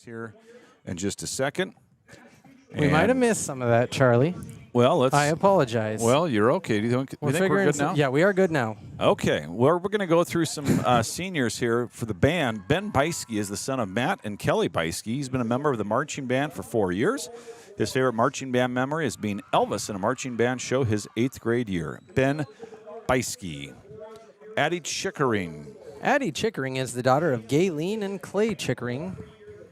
Here in just a second. We might have missed some of that, Charlie. Well, I apologize. Well, you're okay. Do you think we're good now? Yeah, we are good now. Okay. Well, we're going to go through some seniors here for the band. Ben Beiske is the son of Matt and Kelly Beiske. He's been a member of the marching band for 4 years. His favorite marching band memory is being Elvis in a marching band show his 8th grade year. Ben Beiske. Addie Chickering. Addie Chickering is the daughter of Gayleen and Clay Chickering.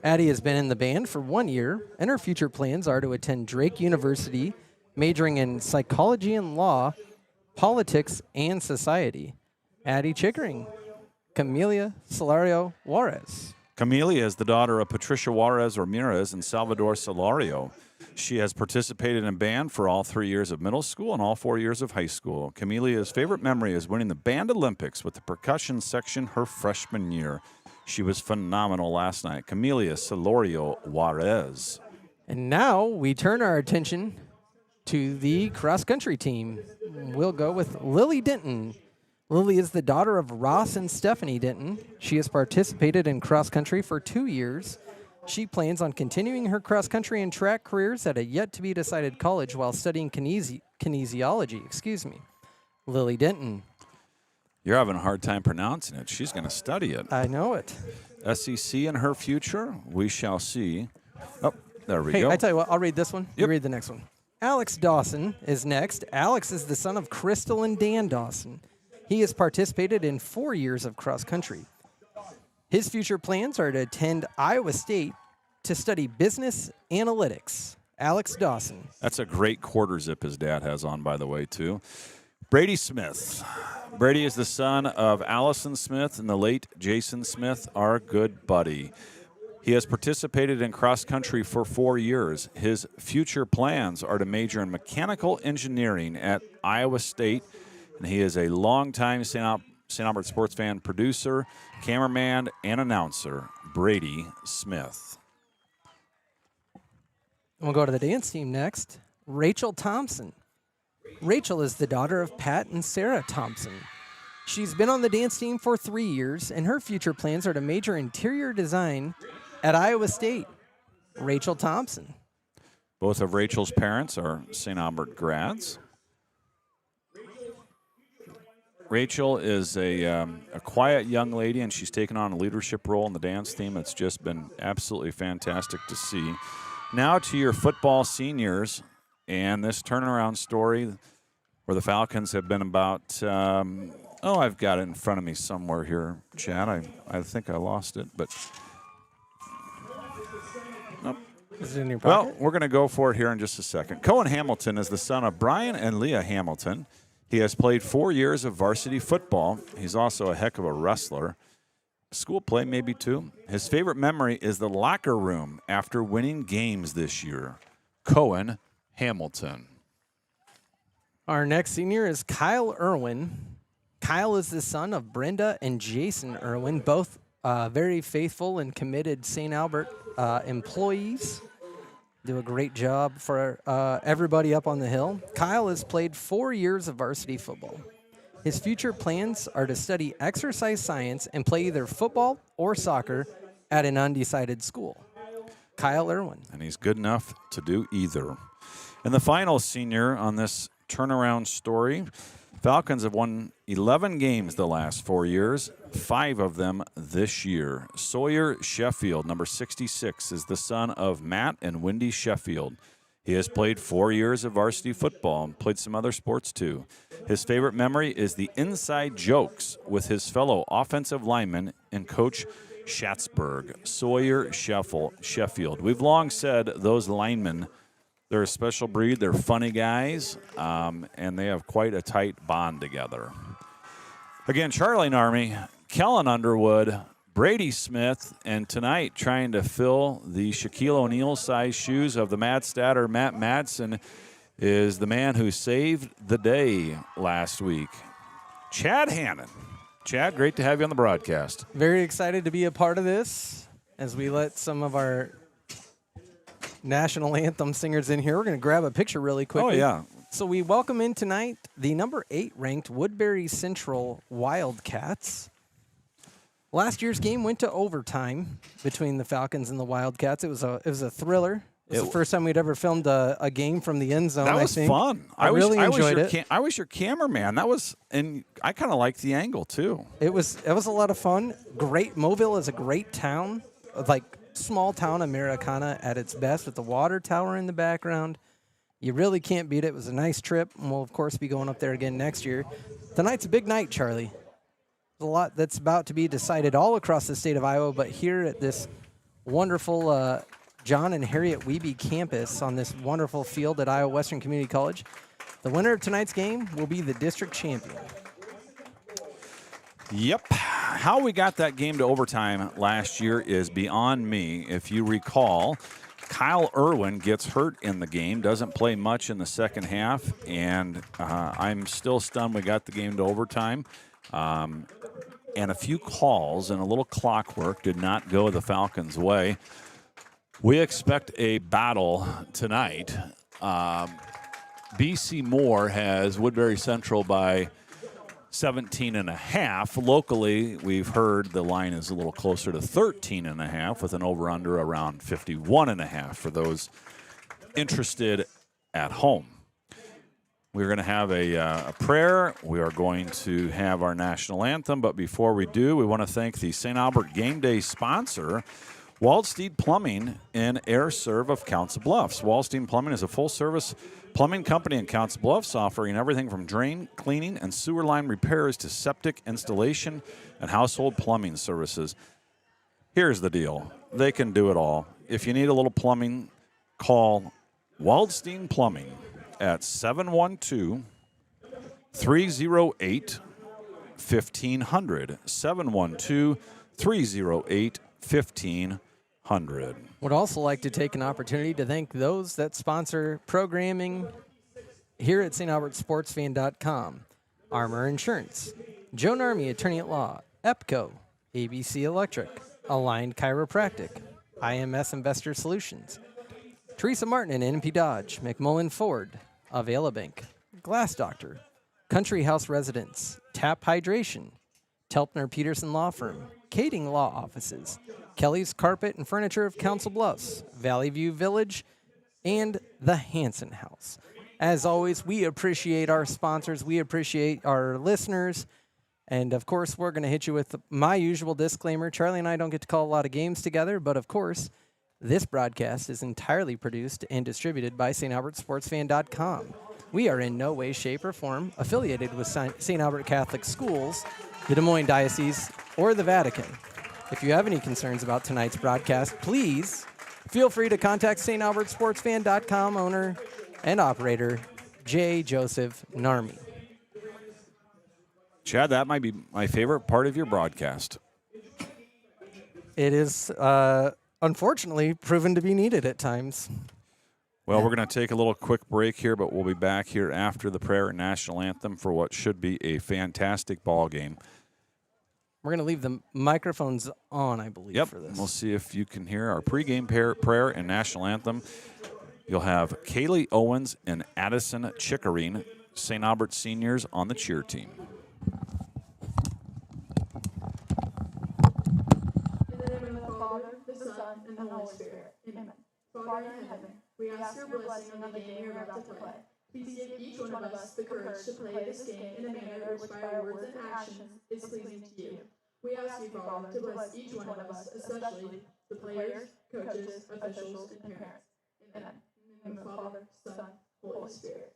Addie has been in the band for 1 year, and her future plans are to attend Drake University, majoring in psychology and law, politics, and society. Addie Chickering. Camelia Solario Juarez. Camelia is the daughter of Patricia Juarez Ramirez and Salvador Solario. She has participated in band for all 3 years of middle school and all 4 years of high school. Camelia's favorite memory is winning the Band Olympics with the percussion section her freshman year. She was phenomenal last night. Camelia Solorio Juarez. And now we turn our attention to the cross-country team. We'll go with Lily Denton. Lily is the daughter of Ross and Stephanie Denton. She has participated in cross-country for 2 years. She plans on continuing her cross-country and track careers at a yet-to-be-decided college while studying kinesiology. Lily Denton. You're having a hard time pronouncing it. She's going to study it. I know it. SEC in her future, we shall see. Oh, there we go. Hey, I tell you what, I'll read this one. Yep. You read the next one. Alex Dawson is next. Alex is the son of Crystal and Dan Dawson. He has participated in 4 years of cross-country. His future plans are to attend Iowa State to study business analytics. Alex Dawson. That's a great quarter zip his dad has on, by the way, too. Brady Smith. Brady is the son of Allison Smith and the late Jason Smith, our good buddy. He has participated in cross-country for 4 years. His future plans are to major in mechanical engineering at Iowa State, and he is a longtime St. Albert sports fan, producer, cameraman, and announcer, Brady Smith. We'll go to the dance team next. Rachel Thompson. Rachel is the daughter of Pat and Sarah Thompson. She's been on the dance team for 3 years, and her future plans are to major in interior design at Iowa State. Rachel Thompson. Both of Rachel's parents are St. Albert grads. Rachel is a quiet young lady, and she's taken on a leadership role in the dance team. It's just been absolutely fantastic to see. Now to your football seniors. And this turnaround story where the Falcons have been about, I've got it in front of me somewhere here, Chad. I think I lost it, but nope. Is it in your pocket? Well, we're going to go for it here in just a second. Cohen Hamilton is the son of Brian and Leah Hamilton. He has played 4 years of varsity football. He's also a heck of a wrestler. School play, maybe too. His favorite memory is the locker room after winning games this year. Cohen Hamilton. Our next senior is Kyle Irwin. Kyle is the son of Brenda and Jason Irwin, both very faithful and committed St. Albert employees. Do a great job for everybody up on the hill. Kyle has played 4 years of varsity football. His future plans are to study exercise science and play either football or soccer at an undecided school. Kyle Irwin. And he's good enough to do either. And the final senior on this turnaround story, Falcons have won 11 games the last 4 years, 5 of them this year. Sawyer Sheffield, number 66, is the son of Matt and Wendy Sheffield. He has played 4 years of varsity football and played some other sports too. His favorite memory is the inside jokes with his fellow offensive lineman and Coach Schatzberg. Sawyer Sheffield. We've long said those linemen, they're a special breed. They're funny guys, and they have quite a tight bond together. Again, Charlie Narmy, Kellen Underwood, Brady Smith, and tonight trying to fill the Shaquille O'Neal-sized shoes of the Mad Statter, Matt Madsen, is the man who saved the day last week, Chad Hannon. Chad, great to have you on the broadcast. Very excited to be a part of this as we let some of our national anthem singers in here. We're going to grab a picture really quickly. Oh, yeah. So we welcome in tonight the number 8 ranked Woodbury Central Wildcats. Last year's game went to overtime between the Falcons and the Wildcats. It was a thriller. It was the first time we'd ever filmed a game from the end zone. That was fun. I really enjoyed it. I was your cameraman. And I kind of liked the angle too. It was a lot of fun. Great. Mobile is a great town, like small town Americana at its best, with the water tower in the background. You really can't beat it. It was a nice trip, and we'll of course be going up there again next year. Tonight's a big night, Charlie. There's a lot that's about to be decided all across the state of Iowa, but here at this wonderful John and Harriet Wiebe campus on this wonderful field at Iowa Western Community College, the winner of tonight's game will be the district champion. Yep. How we got that game to overtime last year is beyond me. If you recall, Kyle Irwin gets hurt in the game, doesn't play much in the second half, and I'm still stunned we got the game to overtime. And a few calls and a little clockwork did not go the Falcons' way. We expect a battle tonight. BC Moore has Woodbury Central by 17.5. Locally, we've heard the line is a little closer to 13.5 with an over-under around 51.5 for those interested at home. We're going to have a prayer. We are going to have our national anthem. But before we do, we want to thank the St. Albert Game Day sponsor, Waldstein Plumbing and Air Serve of Council Bluffs. Waldstein Plumbing is a full-service plumbing company in Council Bluffs, offering everything from drain cleaning and sewer line repairs to septic installation and household plumbing services. Here's the deal. They can do it all. If you need a little plumbing, call Waldstein Plumbing at 712-308-1500. 712-308-1500. Would also like to take an opportunity to thank those that sponsor programming here at StAlbertSportsFan.com. Armor Insurance, Joe Narmi, Attorney at Law, EPCO, ABC Electric, Aligned Chiropractic, IMS Investor Solutions, Teresa Martin and NP Dodge, McMullen Ford, Availabank, Glass Doctor, Country House Residence, Tap Hydration, Telpner Peterson Law Firm, Kading Law Offices, Kelly's Carpet and Furniture of Council Bluffs, Valley View Village, and the Hanson House. As always, we appreciate our sponsors. We appreciate our listeners. And, of course, we're going to hit you with my usual disclaimer. Charlie and I don't get to call a lot of games together, but, of course, this broadcast is entirely produced and distributed by StAlbertSportsFan.com. We are in no way, shape, or form affiliated with St. Albert Catholic Schools, the Des Moines Diocese, or the Vatican. If you have any concerns about tonight's broadcast, please feel free to contact StAlbertSportsFan.com owner and operator, J. Joseph Narmi. Chad, that might be my favorite part of your broadcast. It is unfortunately proven to be needed at times. Well, we're going to take a little quick break here, but we'll be back here after the prayer and national anthem for what should be a fantastic ball game. We're going to leave the microphones on, I believe, for this. We'll see if you can hear our pregame prayer and national anthem. You'll have Kaylee Owens and Addison Chickarine, St. Albert seniors, on the cheer team. In the name of the Father, the Son, and the Holy Spirit. Amen. Father in heaven, we ask your blessing on the game we are about to play. Please give each one of us the courage to play this game in a manner which by our words and actions is pleasing to you. We ask you, Father, to bless each one of us, especially the players, coaches, officials, and parents. Amen. In the name of the Father, Son, Holy Spirit.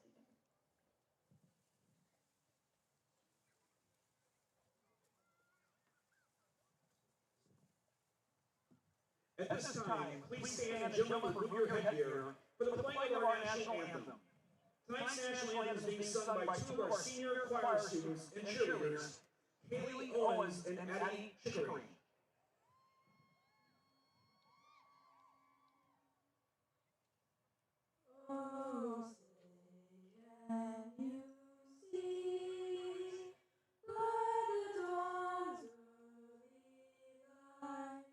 At this time, please stand and gentlemen remove your headgear for the playing of our national anthem. Tonight's national anthem is being sung by two of our senior choir students and cheerleaders, Kaylee Owens and Addie Chicory. Oh, say, can you see by the dawn's early light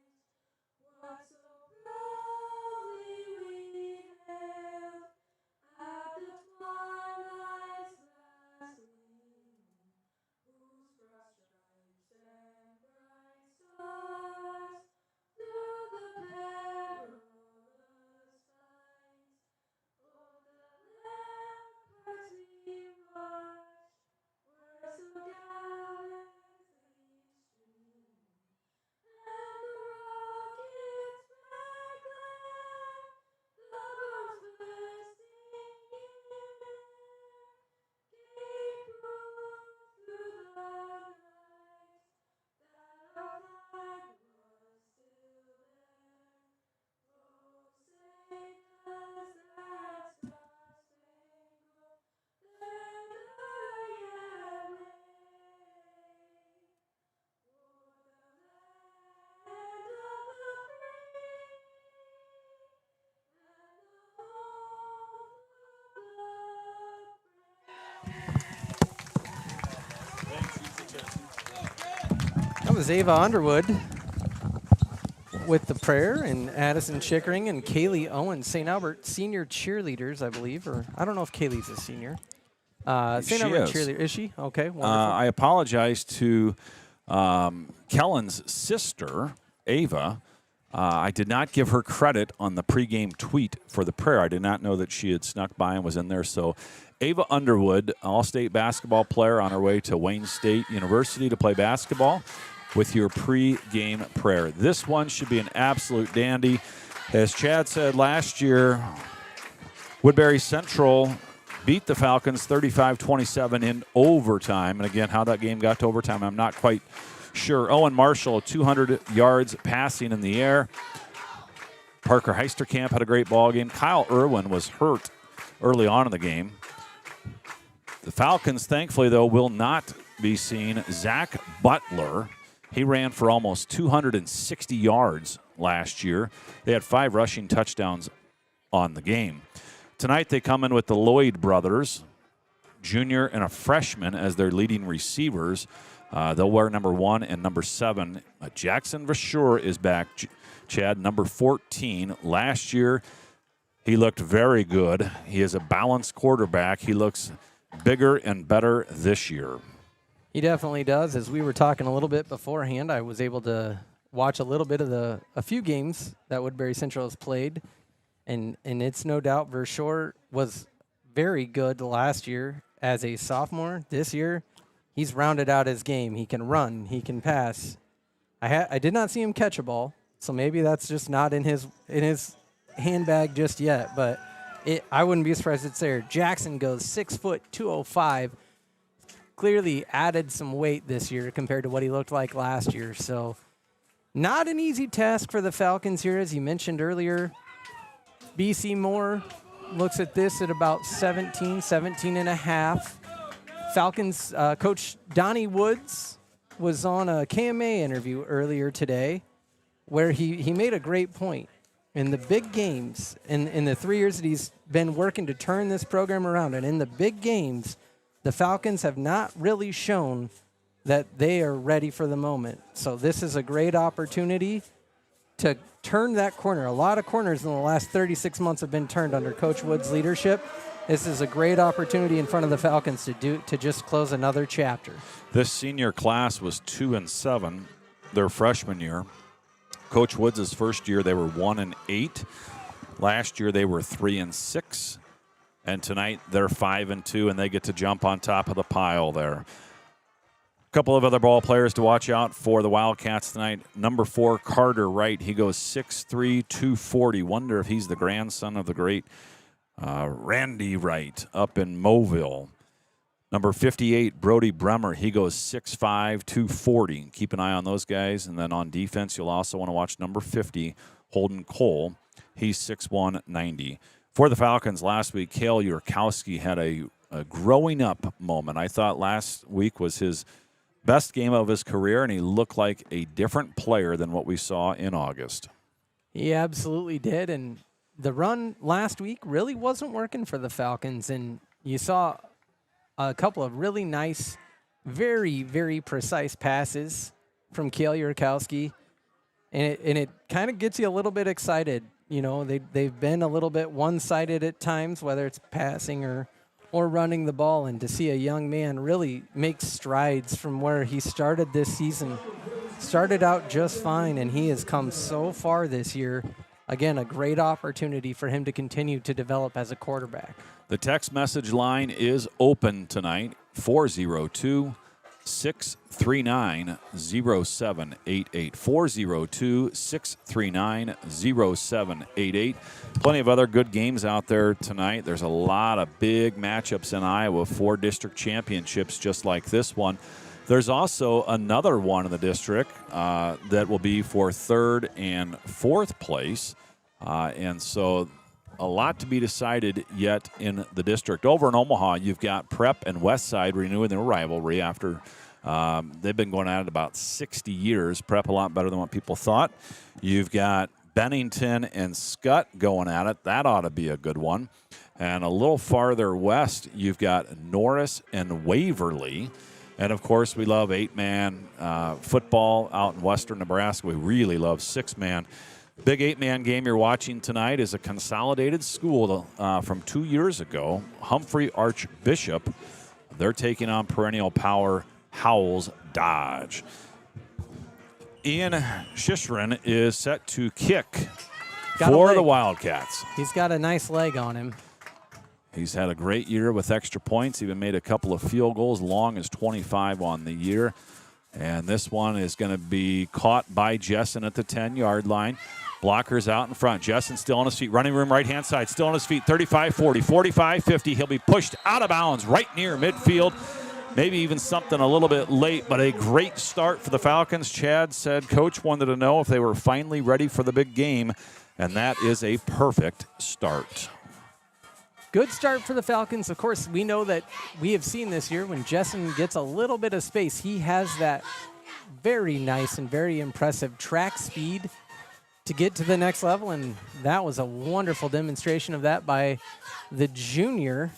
what so proudly we hailed at the twilight's last gleam, whose broad stripes and bright That was Ava Underwood with the prayer, and Addison Chickering and Kaylee Owens, St. Albert senior cheerleaders, I believe, or I don't know if Kaylee's a senior. St. Albert cheerleader, is she? Okay, wonderful. I apologize to Kellen's sister, Ava. I did not give her credit on the pregame tweet for the prayer. I did not know that she had snuck by and was in there. So Ava Underwood, all-state basketball player on her way to Wayne State University to play basketball, with your pregame prayer. This one should be an absolute dandy. As Chad said last year, Woodbury Central beat the Falcons 35-27 in overtime. And again, how that game got to overtime, I'm not quite sure. Owen Marshall, 200 yards passing in the air. Parker Heisterkamp had a great ball game. Kyle Irwin was hurt early on in the game. The Falcons, thankfully, though, will not be seeing Zach Butler. He ran for almost 260 yards last year. They had 5 rushing touchdowns on the game. Tonight they come in with the Lloyd brothers, junior and a freshman, as their leading receivers. They'll wear number 1 and number 7. Jackson Vashur is back, Chad, number 14. Last year he looked very good. He is a balanced quarterback. He looks bigger and better this year. He definitely does. As we were talking a little bit beforehand, I was able to watch a little bit of a few games that Woodbury Central has played, and it's no doubt Verschoor was very good last year as a sophomore. This year, he's rounded out his game. He can run, he can pass. I did not see him catch a ball, so maybe that's just not in his handbag just yet. But I wouldn't be surprised it's there. Jackson goes 6 foot 205. Clearly added some weight this year compared to what he looked like last year. So not an easy task for the Falcons here, as you mentioned earlier. BC Moore looks at this at about 17 and a half. Falcons coach Donnie Woods was on a KMA interview earlier today where he made a great point. In the big games, in the 3 years that he's been working to turn this program around, and in the big games, the Falcons have not really shown that they are ready for the moment. So this is a great opportunity to turn that corner. A lot of corners in the last 36 months have been turned under Coach Wood's leadership. This is a great opportunity in front of the Falcons to just close another chapter. This senior class was 2-7 their freshman year. Coach Woods' first year, they were 1-8. Last year, they were 3-6. And tonight, they're 5-2, and they get to jump on top of the pile there. A couple of other ball players to watch out for the Wildcats tonight. Number 4, Carter Wright. He goes 6'3", 240. Wonder if he's the grandson of the great Randy Wright up in Mobile. Number 58, Brody Bremer. He goes 6'5", 240. Keep an eye on those guys. And then on defense, you'll also want to watch number 50, Holden Cole. He's 6'1", 90. For the Falcons last week, Cale Yurkowski had a growing up moment. I thought last week was his best game of his career, and he looked like a different player than what we saw in August. He absolutely did, and the run last week really wasn't working for the Falcons, and you saw a couple of really nice, very, very precise passes from Cale Yurkowski, and it kind of gets you a little bit excited. You know, they've been a little bit one-sided at times, whether it's passing or running the ball, and to see a young man really make strides from where he started this season. Started out just fine, and he has come so far this year. Again, a great opportunity for him to continue to develop as a quarterback. The text message line is open tonight, 402-639-0788. 402-639-0788. Plenty of other good games out there tonight. There's a lot of big matchups in Iowa, 4 district championships just like this one. There's also another one in the district that will be for 3rd and 4th place. And so a lot to be decided yet in the district. Over in Omaha, you've got Prep and Westside renewing their rivalry after they've been going at it about 60 years. Prep a lot better than what people thought. You've got Bennington and Scott going at it. That ought to be a good one. And a little farther west, you've got Norris and Waverly. And, of course, we love 8-man football out in western Nebraska. We really love 6-man. Big 8-man game you're watching tonight is a consolidated school from 2 years ago, Humphrey Archbishop. They're taking on perennial power Howells Dodge. Ian Shishrin is set to kick for the Wildcats. He's got a nice leg on him. He's had a great year with extra points. Even made a couple of field goals, long as 25 on the year. And this one is going to be caught by Jessen at the 10-yard line. Blockers out in front. Jessen still on his feet. Running room right-hand side. Still on his feet. 35-40, 45-50. He'll be pushed out of bounds right near midfield. Maybe even something a little bit late, but a great start for the Falcons. Chad said Coach wanted to know if they were finally ready for the big game, and that is a perfect start. Good start for the Falcons. Of course, we know that we have seen this year when Jessen gets a little bit of space, he has that very nice and very impressive track speed to get to the next level, and that was a wonderful demonstration of that by the junior.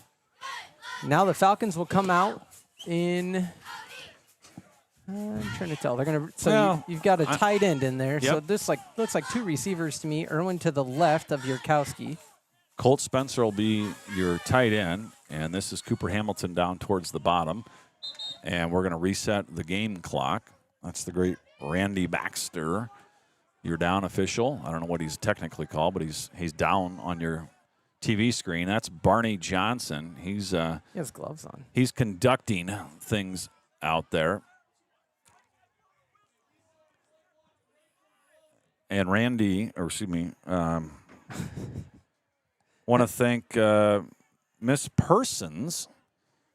Now the Falcons will come out in, I'm trying to tell. They're going to, so well, you've got a tight end in there. Yep. So this looks like two receivers to me. Irwin to the left of Yurkowski. Colt Spencer will be your tight end, and this is Cooper Hamilton down towards the bottom. And we're going to reset the game clock. That's the great Randy Baxter, your down official. I don't know what he's technically called, but he's down on your TV screen. That's Barney Johnson. He has gloves on. He's conducting things out there. And Randy, or excuse me, want to thank Miss Persons,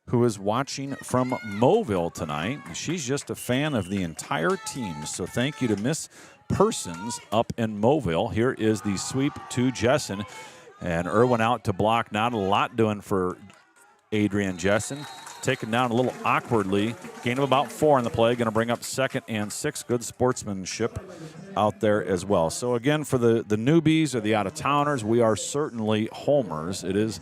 who is watching from Mobile tonight. She's just a fan of the entire team. So thank you to Miss Persons up in Mobile. Here is the sweep to Jessen. And Irwin out to block. Not a lot doing for Adrian Jessen. Taken down a little awkwardly. Gain of about 4 in the play. Going to bring up 2nd and 6. Good sportsmanship out there as well. So, again, for the newbies or the out-of-towners, we are certainly homers. It is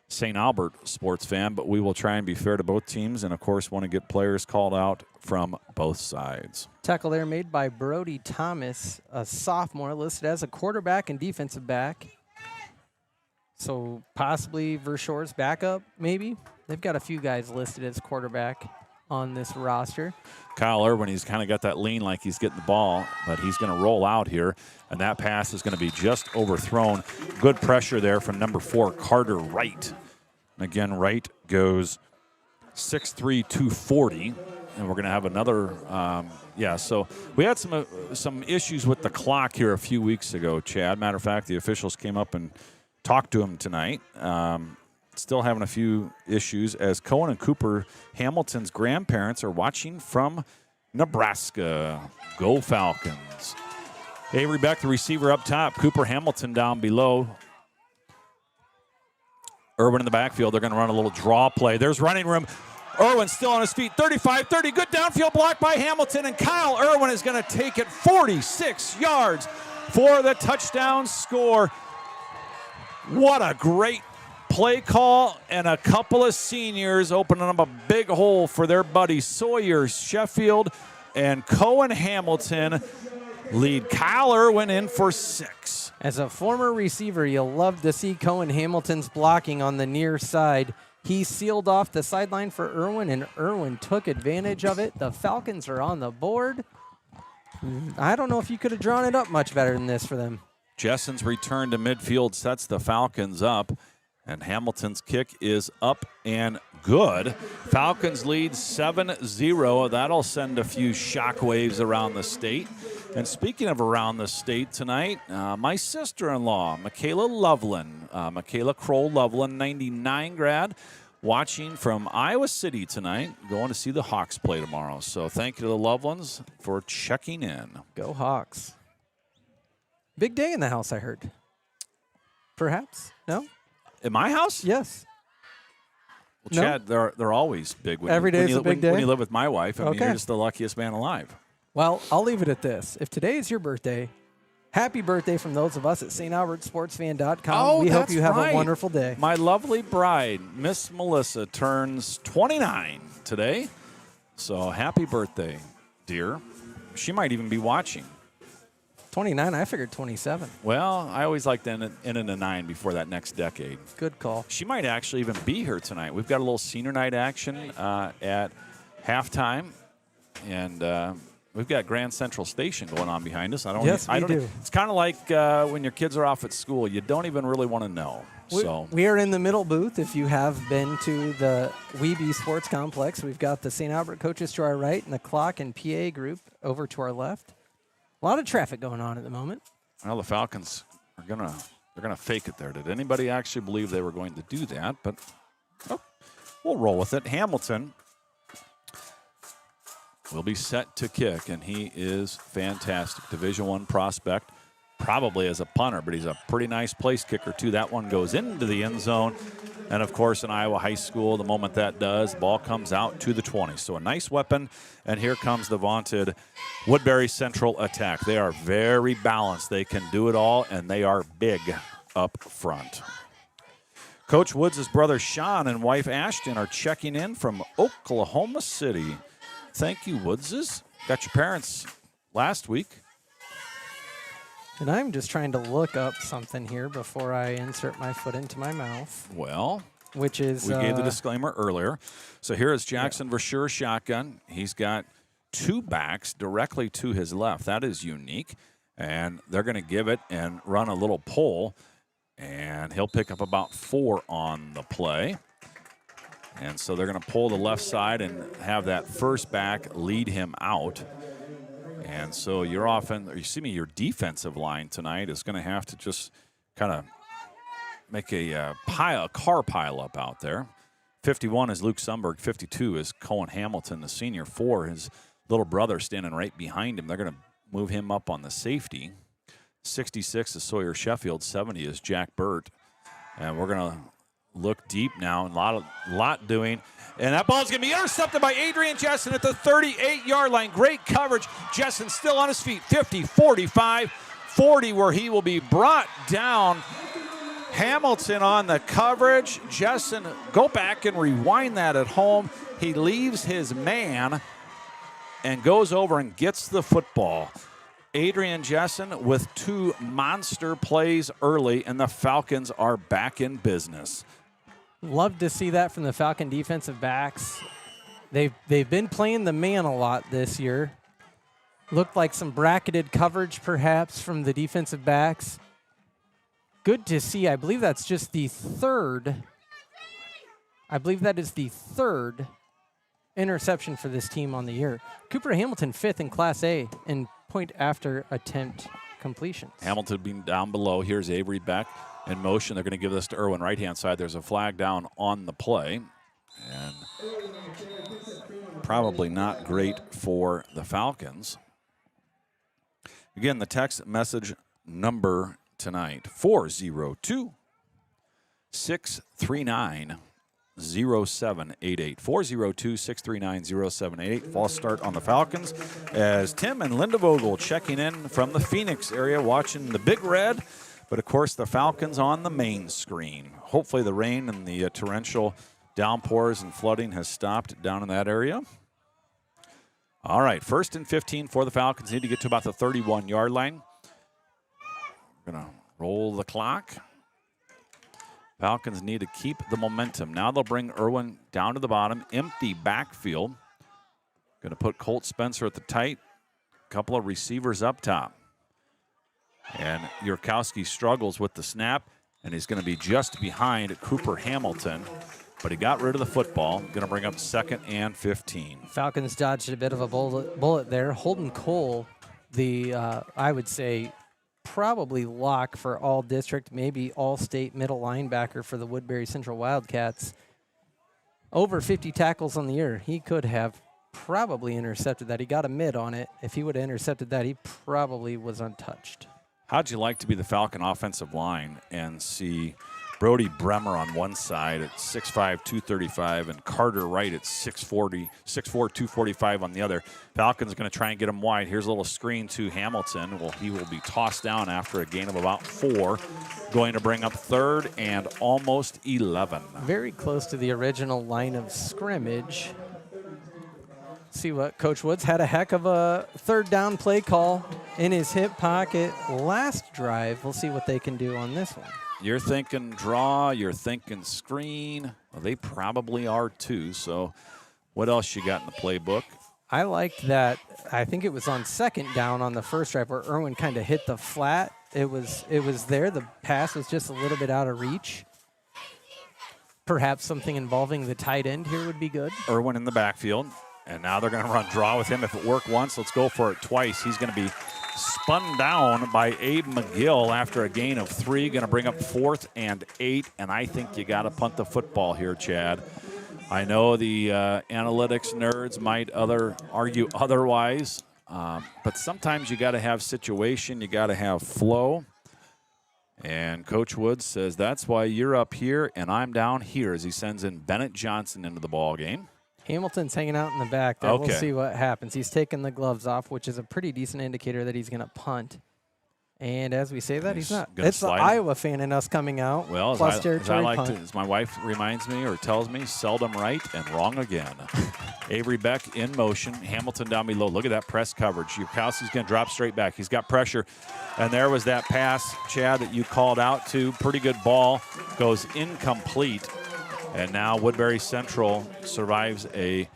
St. Albert sports fan, but we will try and be fair to both teams and, of course, want to get players called out from both sides. Tackle there made by Brody Thomas, a sophomore, listed as a quarterback and defensive back. So possibly Vershore's backup, maybe. They've got a few guys listed as quarterback on this roster. Kyle Irwin, he's kind of got that lean like he's getting the ball, but he's going to roll out here, and that pass is going to be just overthrown. Good pressure there from number 4, Carter Wright. And again, Wright goes 6'3", 240, and we're going to have another, so we had some issues with the clock here a few weeks ago, Chad. Matter of fact, the officials came up and talked to him tonight. Still having a few issues as Cohen and Cooper Hamilton's grandparents are watching from Nebraska. Go Falcons. Avery Beck, the receiver up top. Cooper Hamilton down below. Irwin in the backfield. They're going to run a little draw play. There's running room. Irwin still on his feet. 35-30. Good downfield block by Hamilton. And Kyle Irwin is going to take it 46 yards for the touchdown score. What a great play call, and a couple of seniors opening up a big hole for their buddies Sawyer Sheffield and Cohen Hamilton lead Kyle Irwin in for 6. As a former receiver, you'll love to see Cohen Hamilton's blocking on the near side. He sealed off the sideline for Irwin, and Irwin took advantage of it. The Falcons are on the board. I don't know if you could have drawn it up much better than this for them. Jessen's return to midfield sets the Falcons up. And Hamilton's kick is up and good. Falcons lead 7-0. That'll send a few shockwaves around the state. And speaking of around the state tonight, my sister-in-law, Michaela Loveland, Michaela Kroll-Loveland, 99 grad, watching from Iowa City tonight, going to see the Hawks play tomorrow. So thank you to the Lovelands for checking in. Go Hawks. Big day in the house, I heard. perhaps? No? In my house? Yes. Well, No? Chad, they're always big. Every day is a big day? When you live with my wife, I mean, Okay. you're just the luckiest man alive. Well, I'll leave it at this. If today is your birthday, happy birthday from those of us at StAlbertSportsFan.com. Oh, we hope that's you have right. a wonderful day. My lovely bride, Miss Melissa, turns 29 today. So happy birthday, dear. She might even be watching. 29, I figured 27. Well, I always like to end in a 9 before that next decade. Good call. She might actually even be here tonight. We've got a little senior night action at halftime, and we've got Grand Central Station going on behind us. Yes, we do. It's kind of like when your kids are off at school. You don't even really want to know. We are in the middle booth. If you have been to the Weeby Sports Complex, we've got the St. Albert coaches to our right and the clock and PA group over to our left. A lot of traffic going on at the moment. Well, the Falcons are they're gonna fake it there. Did anybody actually believe they were going to do that? But we'll roll with it. Hamilton will be set to kick, and he is fantastic. Division I prospect, probably as a punter, but he's a pretty nice place kicker too. That one goes into the end zone, and of course in Iowa high school, the moment that does, the ball comes out to the 20. So a nice weapon, and here comes the vaunted Woodbury Central attack. They are very balanced. They can do it all, and they are big up front. Coach Woods' brother Sean and wife Ashton are checking in from Oklahoma City. Thank you, Woodses. Got your parents last week. And I'm just trying to look up something here before I insert my foot into my mouth, Well, which is we gave the disclaimer earlier. So here is Jackson Verschure shotgun. He's got two backs directly to his left. That is unique. And they're going to give it and run a little pull. And he'll pick up about 4 on the play. And so they're going to pull the left side and have that first back lead him out. And so your defensive line tonight is going to have to just kind of make a car pile up out there. 51 is Luke Sundberg. 52 is Cohen Hamilton, the senior. 4, his little brother standing right behind him. They're going to move him up on the safety. 66 is Sawyer Sheffield. 70 is Jack Burt. And we're going to look deep now. A lot doing. And that ball's going to be intercepted by Adrian Jessen at the 38-yard line. Great coverage. Jessen still on his feet. 50, 45, 40, where he will be brought down. Hamilton on the coverage. Jessen, go back and rewind that at home. He leaves his man and goes over and gets the football. Adrian Jessen with 2 monster plays early, and the Falcons are back in business. Love to see that from the Falcon defensive backs. They've been playing the man a lot this year. Looked like some bracketed coverage perhaps from the defensive backs. Good to see. I believe that's just the third. I believe that is the third interception for this team on the year. Cooper Hamilton 5th in Class A in point after attempt completions. Hamilton being down below. Here's Avery back in motion. They're going to give this to Irwin right-hand side. There's a flag down on the play. And probably not great for the Falcons. Again, the text message number tonight, 402-639-0788. 402-639-0788. False start on the Falcons as Tim and Linda Vogel checking in from the Phoenix area, watching the Big Red. But, of course, the Falcons on the main screen. Hopefully the rain and the torrential downpours and flooding has stopped down in that area. All right, 1st and 15 for the Falcons. Need to get to about the 31-yard line. We're going to roll the clock. Falcons need to keep the momentum. Now they'll bring Irwin down to the bottom. Empty backfield. Going to put Colt Spencer at the tight. Couple of receivers up top. And Yurkowski struggles with the snap, and he's going to be just behind Cooper Hamilton. But he got rid of the football. Going to bring up 2nd and 15. Falcons dodged a bit of a bullet there. Holden Cole, the, I would say, probably lock for all district, maybe all state middle linebacker for the Woodbury Central Wildcats. Over 50 tackles on the year. He could have probably intercepted that. He got a mid on it. If he would have intercepted that, he probably was untouched. How'd you like to be the Falcon offensive line and see Brody Bremer on one side at 6'5", 235, and Carter Wright at 6'4", 245 on the other? Falcons going to try and get him wide. Here's a little screen to Hamilton. Well, he will be tossed down after a gain of about 4, going to bring up 3rd and almost 11. Very close to the original line of scrimmage. See what Coach Woods had a heck of a 3rd down play call in his hip pocket last drive. We'll see what they can do on this one. You're thinking draw, you're thinking screen. Well, they probably are too. So what else you got in the playbook? I liked that. I think it was on 2nd down on the first drive where Irwin kind of hit the flat. It was there. The pass was just a little bit out of reach. Perhaps something involving the tight end here would be good. Irwin in the backfield. And now they're going to run draw with him. If it worked once, let's go for it twice. He's going to be spun down by Abe McGill after a gain of 3. Going to bring up 4th and 8. And I think you got to punt the football here, Chad. I know the analytics nerds might argue otherwise. But sometimes you got to have situation. You got to have flow. And Coach Woods says, that's why you're up here and I'm down here, as he sends in Bennett Johnson into the ball game. Hamilton's hanging out in the back there. Okay. We'll see what happens. He's taking the gloves off, which is a pretty decent indicator that he's going to punt. And as we say that, he's not. It's the Iowa fan in us coming out. Well, plus as my wife reminds me or tells me, seldom right and wrong again. Avery Beck in motion. Hamilton down below. Look at that press coverage. Yurkowski's going to drop straight back. He's got pressure. And there was that pass, Chad, that you called out to. Pretty good ball. Goes incomplete. And now Woodbury Central survives a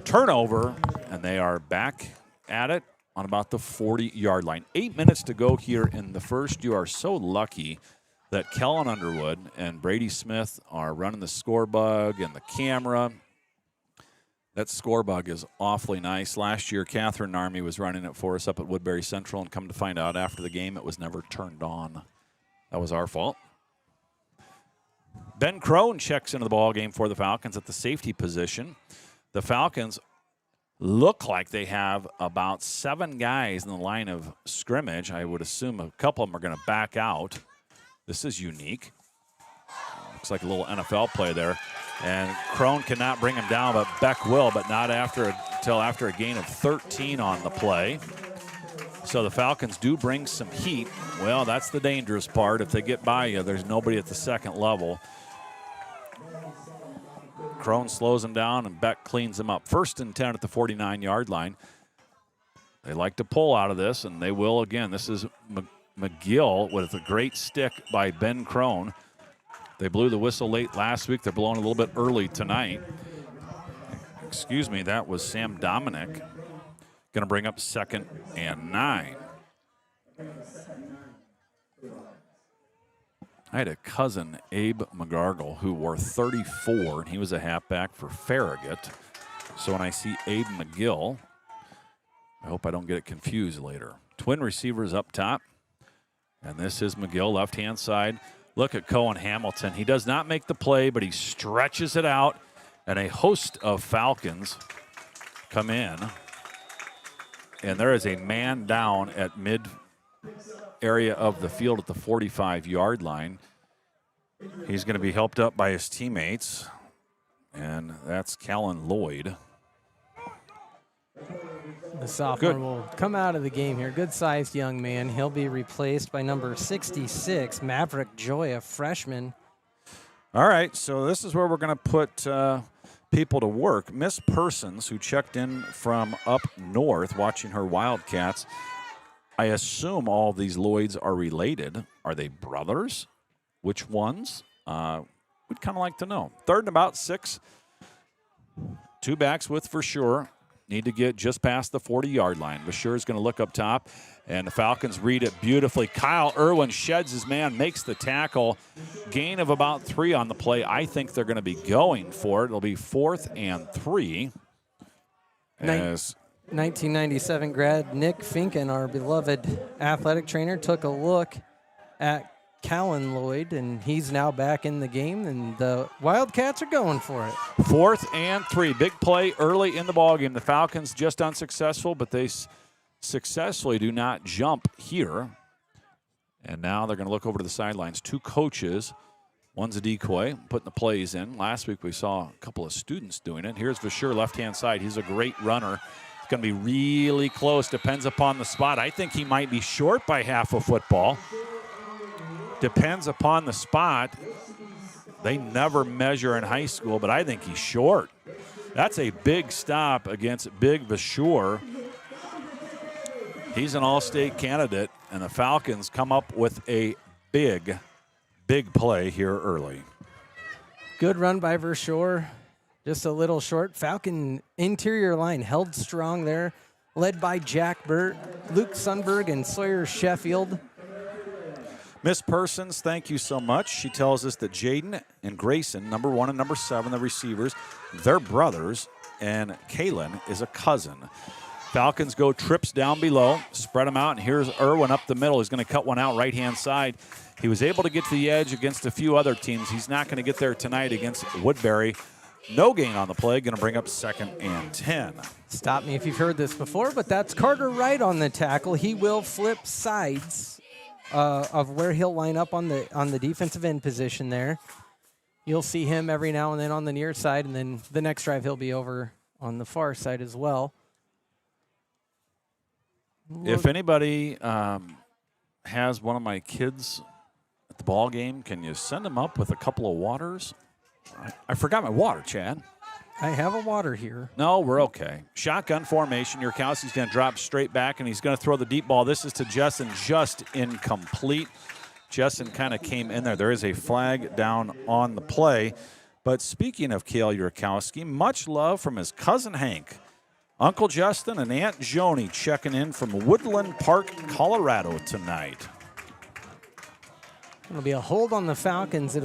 turnover, and they are back at it on about the 40-yard line. 8 minutes to go here in the first. You are so lucky that Kellen Underwood and Brady Smith are running the score bug and the camera. That score bug is awfully nice. Last year, Catherine Narmy was running it for us up at Woodbury Central, and come to find out after the game, it was never turned on. That was our fault. Ben Crone checks into the ball game for the Falcons at the safety position. The Falcons look like they have about 7 guys in the line of scrimmage. I would assume a couple of them are going to back out. This is unique. Looks like a little NFL play there. And Crone cannot bring him down, but Beck will, but not until after a gain of 13 on the play. So the Falcons do bring some heat. Well, that's the dangerous part. If they get by you, there's nobody at the second level. Crone slows him down, and Beck cleans him up. 1st and 10 at the 49-yard line. They like to pull out of this, and they will again. This is McGill with a great stick by Ben Crone. They blew the whistle late last week. They're blowing a little bit early tonight. Excuse me, that was Sam Dominic. Going to bring up 2nd and 9. I had a cousin, Abe McGargle, who wore 34, and he was a halfback for Farragut. So when I see Abe McGill, I hope I don't get it confused later. Twin receivers up top, and this is McGill, left-hand side. Look at Cohen Hamilton. He does not make the play, but he stretches it out, and a host of Falcons come in. And there is a man down at mid area of the field at the 45-yard line. He's going to be helped up by his teammates, and that's Callan Lloyd. The sophomore will come out of the game here. Good-sized young man. He'll be replaced by number 66, Maverick Joy, a freshman. All right, so this is where we're going to put people to work. Miss Persons, who checked in from up north watching her Wildcats, I assume all these Lloyds are related. Are they brothers? Which ones? We'd kind of like to know. 3rd and about 6. 2 backs with for sure. Need to get just past the 40-yard line. Bashir is going to look up top, and the Falcons read it beautifully. Kyle Irwin sheds his man, makes the tackle. Gain of about 3 on the play. I think they're going to be going for it. It'll be 4th and 3. As 1997 grad Nick Finken, our beloved athletic trainer, took a look at Callan Lloyd, and he's now back in the game, and the Wildcats are going for it. 4th and 3. Big play early in the ballgame. The Falcons just unsuccessful, but they successfully do not jump here. And now they're going to look over to the sidelines. 2 coaches. One's a decoy, putting the plays in. Last week we saw a couple of students doing it. Here's Vashur, left-hand side. He's a great runner. It's going to be really close. Depends upon the spot. I think he might be short by half a football. Depends upon the spot. They never measure in high school, but I think he's short. That's a big stop against Big Vashur. He's an all-state candidate, and the Falcons come up with a big play here early. Good run by Verschoor. Just a little short. Falcon interior line held strong there, led by Jack Burt, Luke Sundberg, and Sawyer Sheffield. Miss Persons, thank you so much. She tells us that Jaden and Grayson, number 1 and number 7, the receivers, they're brothers, and Kaylin is a cousin. Falcons go trips down below, spread them out, and here's Irwin up the middle. He's going to cut one out right-hand side. He was able to get to the edge against a few other teams. He's not going to get there tonight against Woodbury. No gain on the play, going to bring up 2nd and 10. Stop me if you've heard this before, but that's Carter Wright on the tackle. He will flip sides of where he'll line up on the defensive end position there. You'll see him every now and then on the near side, and then the next drive he'll be over on the far side as well. If anybody has one of my kids at the ball game, can you send them up with a couple of waters? I forgot my water, Chad. I have a water here. No, we're okay. Shotgun formation. Yurkowski's going to drop straight back, and he's going to throw the deep ball. This is to Justin, just incomplete. Justin kind of came in there. There is a flag down on the play. But speaking of Cale Yurkowski, much love from his cousin Hank. Uncle Justin and Aunt Joni checking in from Woodland Park, Colorado tonight. It'll be a hold on the Falcons.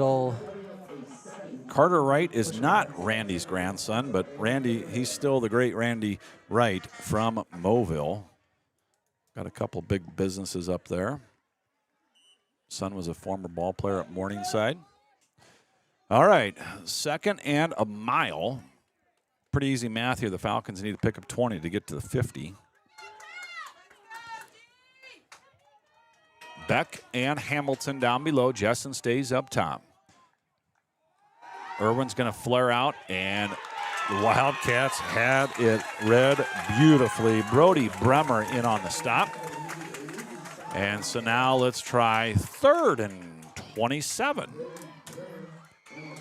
Carter Wright is not Randy's grandson, but Randy, he's still the great Randy Wright from Moville. Got a couple big businesses up there. Son was a former ball player at Morningside. All right, 2nd and a mile. Pretty easy math here. The Falcons need to pick up 20 to get to the 50. Beck and Hamilton down below. Jessen stays up top. Irwin's going to flare out, and the Wildcats had it read beautifully. Brody Bremer in on the stop. And so now let's try 3rd and 27.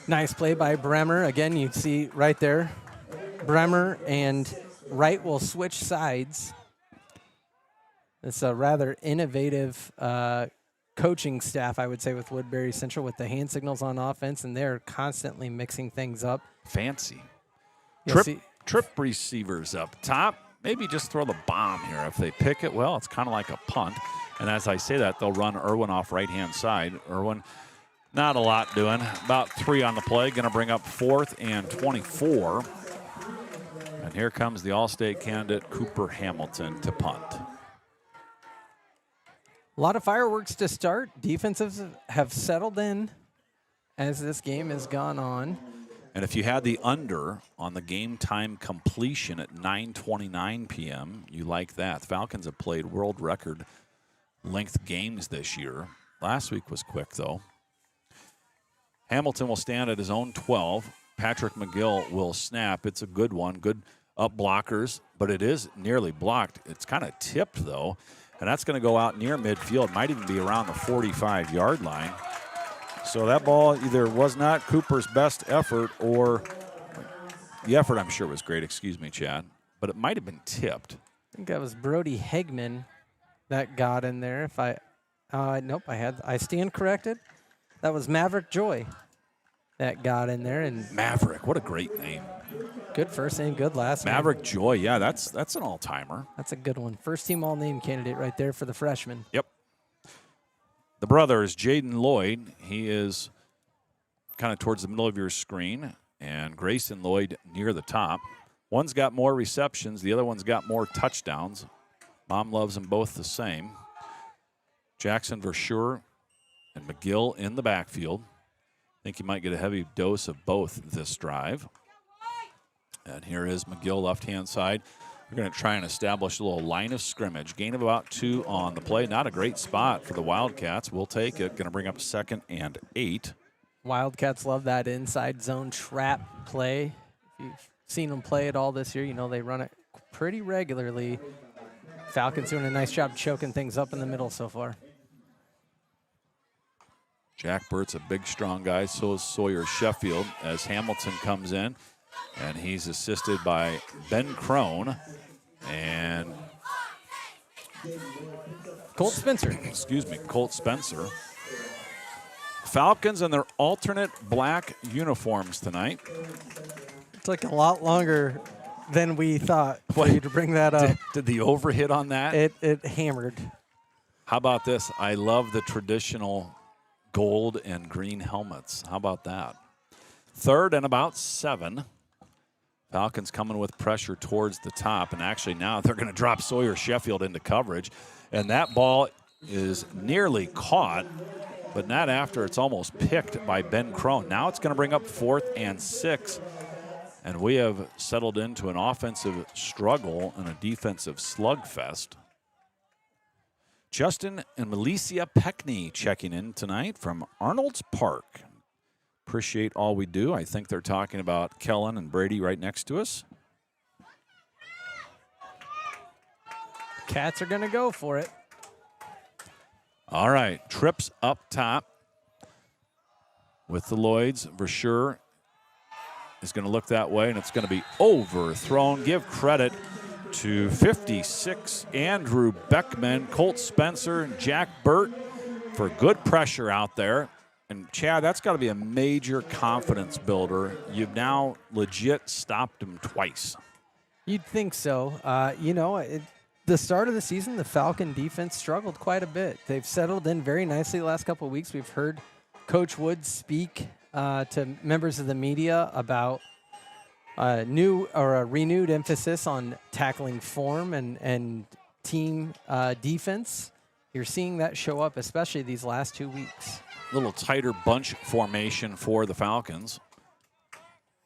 Nice play by Bremer. Again, you see right there, Bremer and Wright will switch sides. It's a rather innovative coaching staff, I would say, with Woodbury Central with the hand signals on offense, and they're constantly mixing things up. Fancy. You'll Trip receivers up top. Maybe just throw the bomb here. If they pick it, well, it's kind of like a punt. And as I say that, they'll run Irwin off right-hand side. Irwin, not a lot doing. About 3 on the play. Going to bring up 4th and 24. And here comes the All-State candidate, Cooper Hamilton, to punt. A lot of fireworks to start. Defenses have settled in as this game has gone on. And if you had the under on the game time completion at 9:29 p.m., you like that. The Falcons have played world record length games this year. Last week was quick, though. Hamilton will stand at his own 12. Patrick McGill will snap. It's a good one. Good up blockers, but it is nearly blocked. It's kind of tipped, though. And that's going to go out near midfield. Might even be around the 45-yard line. So that ball either was not Cooper's best effort, or the effort, I'm sure, was great. Excuse me, Chad. But it might have been tipped. I think that was Brody Hegman that got in there. Nope, I stand corrected. That was Maverick Joy that got in there. And Maverick, what a great name. Good first name, good last name. Maverick Joy, yeah, that's an all-timer. That's a good one. First team all-name candidate right there for the freshman. Yep. The brother is Jaden Lloyd. He is kind of towards the middle of your screen, and Grayson Lloyd near the top. One's got more receptions. The other one's got more touchdowns. Mom loves them both the same. Jackson Verschoor and McGill in the backfield. I think you might get a heavy dose of both this drive. And here is McGill left-hand side. We're going to try and establish a little line of scrimmage. Gain of about 2 on the play. Not a great spot for the Wildcats. We'll take it. Going to bring up 2nd and 8. Wildcats love that inside zone trap play. If you've seen them play it all this year, you know they run it pretty regularly. Falcons doing a nice job choking things up in the middle so far. Jack Burt's a big, strong guy. So is Sawyer Sheffield as Hamilton comes in. And he's assisted by Ben Crone and Colt Spencer. Excuse me, Colt Spencer. Falcons in their alternate black uniforms tonight. It took a lot longer than we thought for you to bring that up. Did the overhit on that? It hammered. How about this? I love the traditional gold and green helmets. How about that? 3rd and about 7. Falcons coming with pressure towards the top, and actually now they're going to drop Sawyer Sheffield into coverage, and that ball is nearly caught, but not after it's almost picked by Ben Crone. Now it's going to bring up 4th and 6, and we have settled into an offensive struggle and a defensive slugfest. Justin and Milicia Peckney checking in tonight from Arnold's Park. Appreciate all we do. I think they're talking about Kellen and Brady right next to us. Cats are going to go for it. All right, trips up top with the Lloyds. Versure is going to look that way, and it's going to be overthrown. Give credit to 56 Andrew Beckman, Colt Spencer, and Jack Burt for good pressure out there. And, Chad, that's got to be a major confidence builder. You've now legit stopped him twice. You'd think so. The start of the season, the Falcon defense struggled quite a bit. They've settled in very nicely the last couple of weeks. We've heard Coach Woods speak to members of the media about a renewed emphasis on tackling form and team defense. You're seeing that show up, especially these last 2 weeks. Little tighter bunch formation for the Falcons.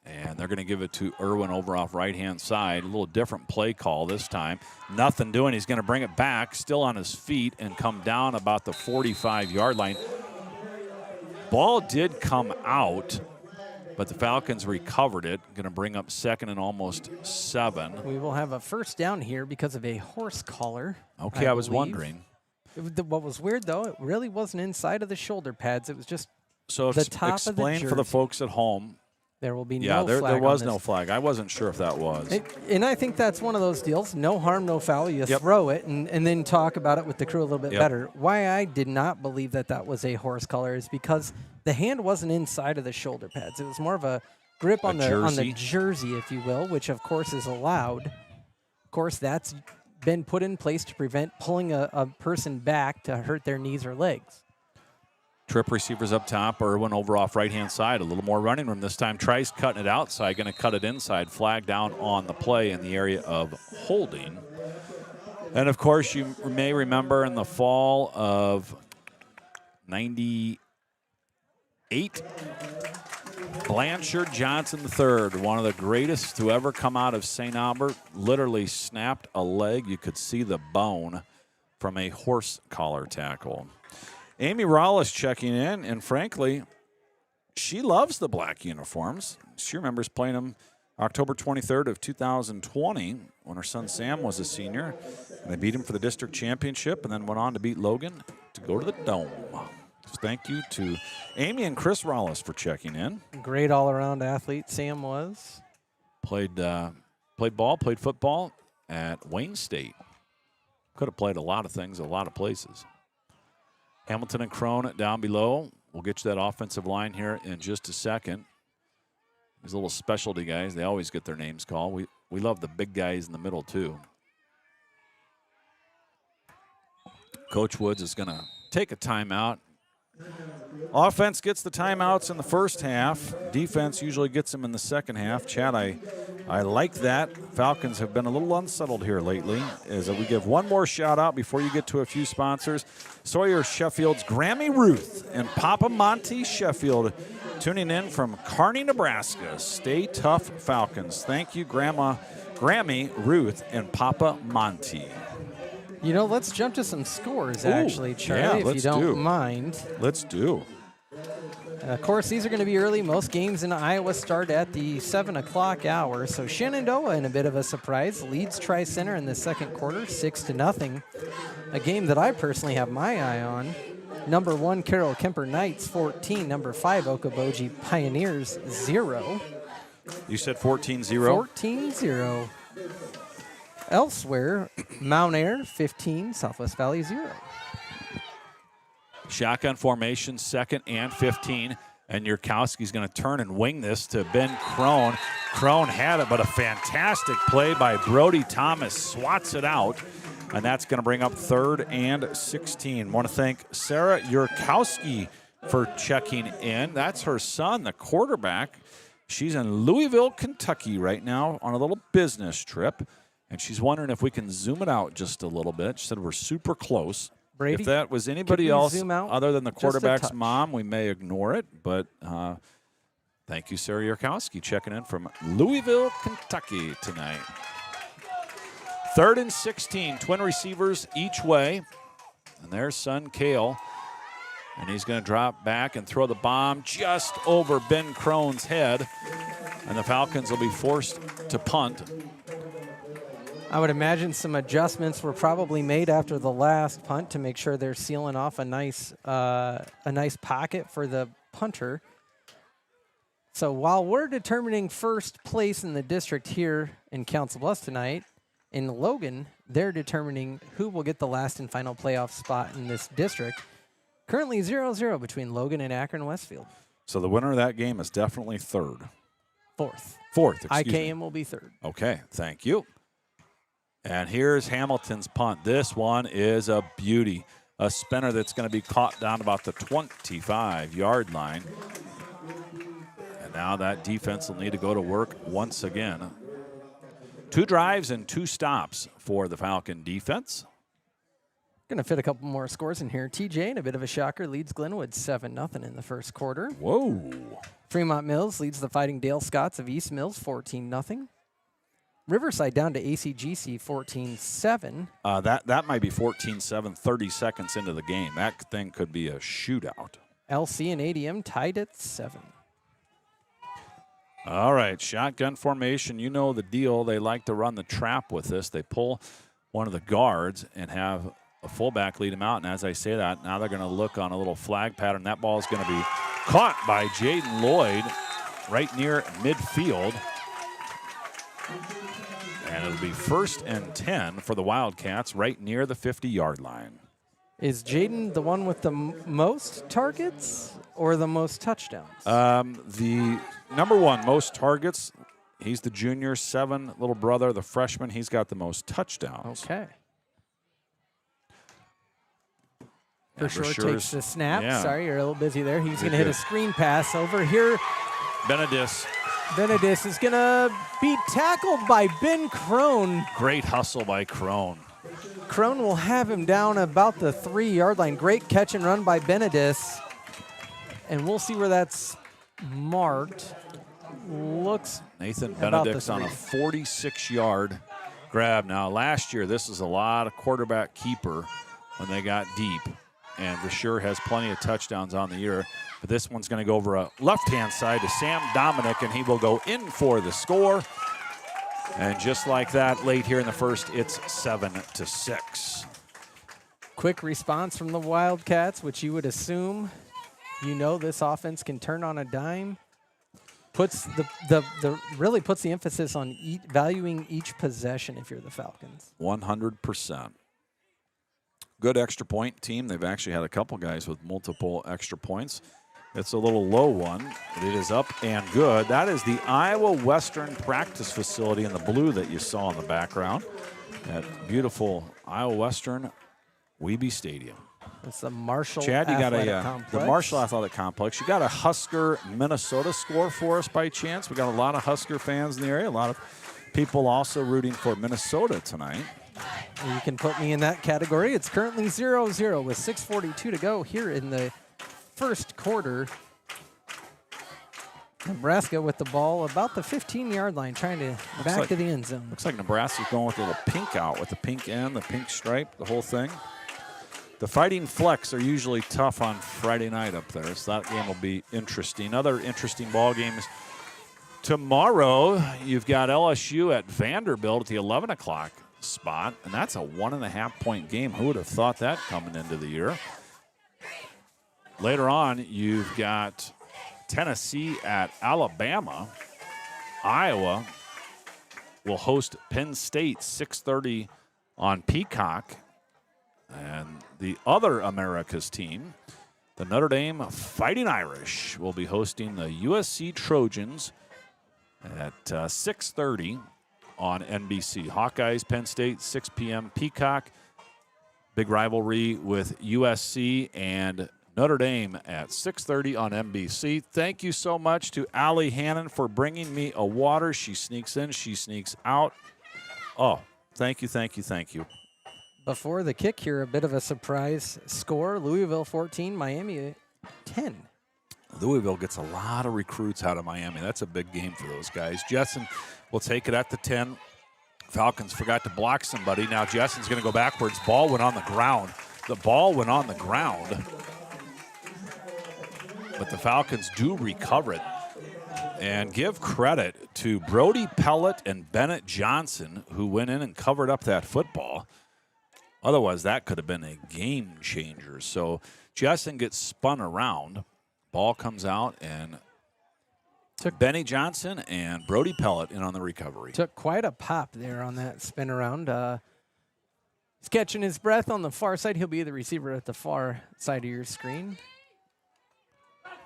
And they're going to give it to Irwin over off right-hand side. A little different play call this time. Nothing doing. He's going to bring it back, still on his feet, and come down about the 45-yard line. Ball did come out, but the Falcons recovered it. Going to bring up 2nd and almost 7. We will have a first down here because of a horse collar. Okay, I was wondering. What was weird, though, it really wasn't inside of the shoulder pads. It was just so the top of the explain for the folks at home. There will be no flag. There was no flag. I wasn't sure if that was. And I think that's one of those deals. No harm, no foul. You throw it and then talk about it with the crew a little bit better. Why I did not believe that was a horse collar is because the hand wasn't inside of the shoulder pads. It was more of a grip on the jersey, if you will, which, of course, is allowed. Of course, that's been put in place to prevent pulling a person back to hurt their knees or legs. Trip receivers up top. Irwin over off right-hand side. A little more running room this time. Trice cutting it outside. Going to cut it inside. Flag down on the play in the area of holding. And, of course, you may remember in the fall of 98, Blanchard Johnson III, one of the greatest to ever come out of St. Albert, literally snapped a leg. You could see the bone from a horse collar tackle. Amy Rollis checking in, and frankly, she loves the black uniforms. She remembers playing them October 23rd of 2020 when her son Sam was a senior. And they beat him for the district championship and then went on to beat Logan to go to the Dome. So thank you to Amy and Chris Rollis for checking in. Great all-around athlete Sam was. Played ball, played football at Wayne State. Could have played a lot of things, a lot of places. Hamilton and Crone down below. We'll get you that offensive line here in just a second. These little specialty guys, they always get their names called. We love the big guys in the middle, too. Coach Woods is going to take a timeout. Offense gets the timeouts in the first half. Defense usually gets them in the second half. Chad, I like that. Falcons have been a little unsettled here lately. As we give one more shout out before you get to a few sponsors. Sawyer Sheffield's Grammy Ruth and Papa Monty Sheffield tuning in from Kearney, Nebraska. Stay tough, Falcons. Thank you, Grandma Grammy, Ruth, and Papa Monty. You know, let's jump to some scores, actually, Charlie, yeah, if you let's don't mind. Let's do. Of course, these are going to be early. Most games in Iowa start at the 7 o'clock hour. So Shenandoah, in a bit of a surprise, leads Tri-Center in the second quarter, 6-0. A game that I personally have my eye on. Number 1, Carroll Kemper Knights, 14. Number 5, Okoboji Pioneers, 0. You said 14-0? 14-0. Elsewhere, Mount Air, 15. Southwest Valley, 0. Shotgun formation, 2nd and 15. And Yurkowski's going to turn and wing this to Ben Crone. Crone had it, but a fantastic play by Brody Thomas. Swats it out. And that's going to bring up 3rd and 16. Want to thank Sarah Yurkowski for checking in. That's her son, the quarterback. She's in Louisville, Kentucky right now on a little business trip. And she's wondering if we can zoom it out just a little bit. She said we're super close. Brady, if that was anybody else other than the quarterback's touch. mom, we may ignore it. But thank you, Sarah Yurkowski, checking in from Louisville, Kentucky tonight. 3rd and 16, twin receivers each way. And there's son Kale. And he's going to drop back and throw the bomb just over Ben Crone's head. And the Falcons will be forced to punt. I would imagine some adjustments were probably made after the last punt to make sure they're sealing off a nice pocket for the punter. So while we're determining first place in the district here in Council Bluffs tonight, in Logan, they're determining who will get the last and final playoff spot in this district. Currently 0-0 between Logan and Akron Westfield. So the winner of that game is definitely 3rd. 4th. 4th, excuse me. IKM will be 3rd. Okay, thank you. And here's Hamilton's punt. This one is a beauty. A spinner that's going to be caught down about the 25-yard line. And now that defense will need to go to work once again. 2 drives and 2 stops for the Falcon defense. Going to fit a couple more scores in here. TJ, in a bit of a shocker, leads Glenwood 7-0 in the first quarter. Whoa. Fremont Mills leads the Fighting Dale Scotts of East Mills 14-0. Riverside down to ACGC 14-7. That might be 14-7, 30 seconds into the game. That thing could be a shootout. LC and ADM tied at 7. All right, shotgun formation. You know the deal. They like to run the trap with this. They pull one of the guards and have a fullback lead him out. And as I say that, now they're going to look on a little flag pattern. That ball is going to be caught by Jaden Lloyd right near midfield. And it'll be 1st and 10 for the Wildcats right near the 50-yard line. Is Jaden the one with the most targets or the most touchdowns? The number 1 most targets, he's the junior, 7 little brother, the freshman. He's got the most touchdowns. Okay. For sure takes the snap. Yeah. Sorry, you're a little busy there. He's going to hit a screen pass over here. Benedis. Benedis is going to be tackled by Ben Crone. Great hustle by Crone. Crone will have him down about the 3-yard line. Great catch and run by Benedis. And we'll see where that's marked. Looks Nathan about Benedict's on a 46-yard grab. Now, last year, this was a lot of quarterback keeper when they got deep. And Brasure has plenty of touchdowns on the year. But this one's going to go over a left-hand side to Sam Dominic, and he will go in for the score. And just like that, late here in the first, it's 7-6. quick response from the Wildcats, which you would assume, you know, this offense can turn on a dime. Puts really puts the emphasis on valuing each possession if you're the Falcons. 100%. Good extra point team. They've actually had a couple guys with multiple extra points. It's a little low one, but it is up and good. That is the Iowa Western practice facility in the blue that you saw in the background at beautiful Iowa Western Weeby Stadium. It's the Marshall Chad, you got Complex. the Marshall Athletic Complex. You got a Husker, Minnesota score for us by chance? We got a lot of Husker fans in the area. A lot of people also rooting for Minnesota tonight. You can put me in that category. It's currently 0-0 with 6:42 to go here in the first quarter. Nebraska with the ball about the 15-yard line, trying to back to the end zone. Looks like Nebraska's going with a little pink out, with the pink end, the pink stripe, the whole thing. The Fighting Flex are usually tough on Friday night up there, so that game will be interesting. Other interesting ball games tomorrow. You've got LSU at Vanderbilt at the 11 o'clock spot, and that's a 1.5-point game. Who would have thought that coming into the year? Later on, you've got Tennessee at Alabama. Iowa will host Penn State 6:30 on Peacock. And the other America's team, the Notre Dame Fighting Irish, will be hosting the USC Trojans at 6:30 on NBC. Hawkeyes, Penn State, 6 p.m. Peacock. Big rivalry with USC and Notre Dame at 6:30 on NBC. Thank you so much to Allie Hannon for bringing me a water. She sneaks in, she sneaks out. Oh, thank you, thank you, thank you. Before the kick here, a bit of a surprise score. Louisville 14, Miami 10. Louisville gets a lot of recruits out of Miami. That's a big game for those guys. Jessen will take it at the 10. Falcons forgot to block somebody. Now Jessen's going to go backwards. Ball went on the ground. The ball went on the ground. But the Falcons do recover it. And give credit to Brody Pellett and Bennett Johnson, who went in and covered up that football. Otherwise, that could have been a game changer. So Jessen gets spun around. Ball comes out, and took Benny Johnson and Brody Pellett in on the recovery. Took quite a pop there on that spin around. He's catching his breath on the far side. He'll be the receiver at the far side of your screen.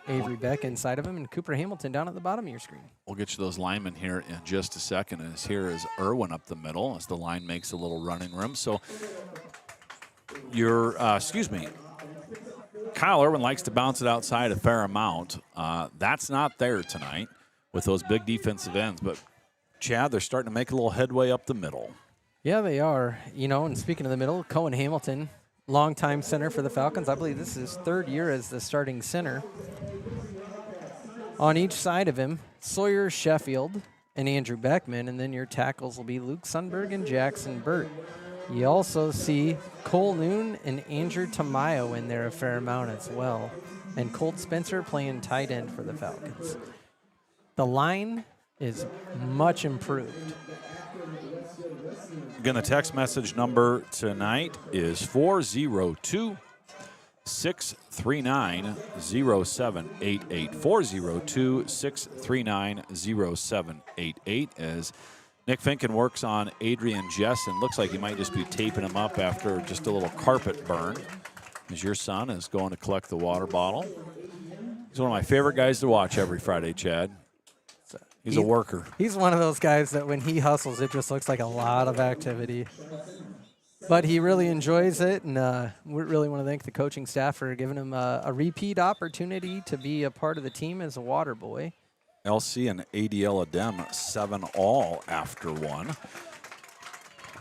Avery Beck inside of him, and Cooper Hamilton down at the bottom of your screen. We'll get you those linemen here in just a second. As here is Irwin up the middle as the line makes a little running room. So Kyle Irwin likes to bounce it outside a fair amount. That's not there tonight with those big defensive ends. But, Chad, they're starting to make a little headway up the middle. Yeah, they are. You know, and speaking of the middle, Cohen Hamilton, longtime center for the Falcons. I believe this is his third year as the starting center. On each side of him, Sawyer Sheffield and Andrew Beckman, and then your tackles will be Luke Sundberg and Jackson Burt. You also see Cole Noon and Andrew Tamayo in there a fair amount as well. And Colt Spencer playing tight end for the Falcons. The line is much improved. Again, the text message number tonight is 402-639-0788. 402-639-0788 as Nick Finken works on Adrian Jessen. Looks like he might just be taping him up after just a little carpet burn, as your son is going to collect the water bottle. He's one of my favorite guys to watch every Friday, Chad. He's a worker. He's one of those guys that when he hustles, it just looks like a lot of activity. But he really enjoys it, and we really want to thank the coaching staff for giving him a repeat opportunity to be a part of the team as a water boy. LC and ADL Adem 7-all after one.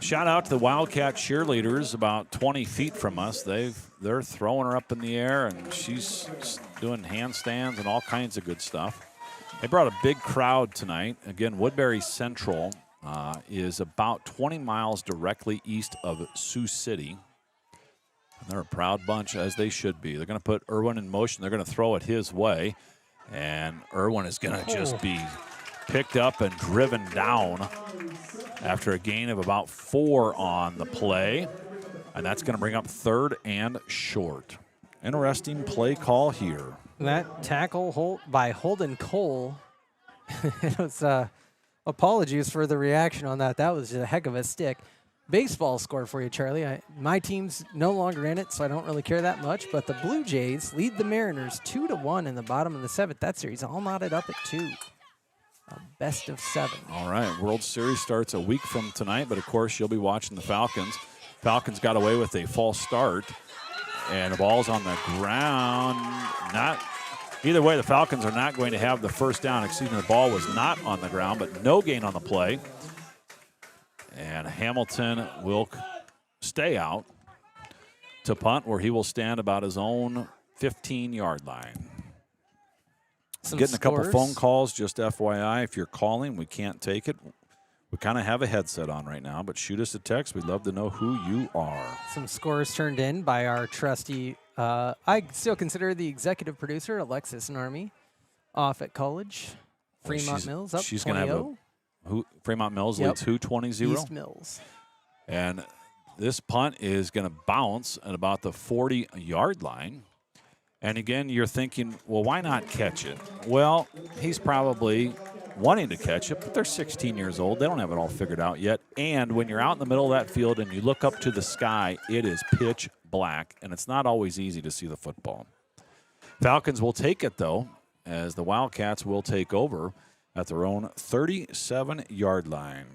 Shout out to the Wildcat cheerleaders about 20 feet from us. They're throwing her up in the air, and she's doing handstands and all kinds of good stuff. They brought a big crowd tonight. Again, Woodbury Central is about 20 miles directly east of Sioux City. And they're a proud bunch, as they should be. They're going to put Irwin in motion. They're going to throw it his way. And Irwin is going to just be picked up and driven down after a gain of about 4 on the play. And that's going to bring up 3rd and short. Interesting play call here. That tackle by Holden Cole, it was apologies for the reaction on that. That was a heck of a stick. Baseball score for you, Charlie. My team's no longer in it, so I don't really care that much. But the Blue Jays lead the Mariners 2-1 in the bottom of the 7th. That series all knotted up at 2. A best of 7. All right, World Series starts a week from tonight, but of course you'll be watching the Falcons. Falcons got away with a false start, and the ball's on the ground. Either way, the Falcons are not going to have the first down. Excuse me, the ball was not on the ground, but no gain on the play. And Hamilton will stay out to punt, where he will stand about his own 15-yard line. Some Getting a couple scores. phone calls, just FYI. If you're calling, we can't take it. We kind of have a headset on right now, but shoot us a text. We'd love to know who you are. Some scores turned in by our trusty, I still consider the executive producer, Alexis Narmi, off at college. Fremont Mills up She's 20-0. going to have Fremont Mills Yep. leads who? 20-0? East Mills. And this punt is going to bounce at about the 40-yard line. And again, you're thinking, well, why not catch it? Well, he's probably wanting to catch it, but they're 16 years old. They don't have it all figured out yet. And when you're out in the middle of that field and you look up to the sky, it is pitch black, and it's not always easy to see the football. Falcons will take it, though, as the Wildcats will take over at their own 37-yard line.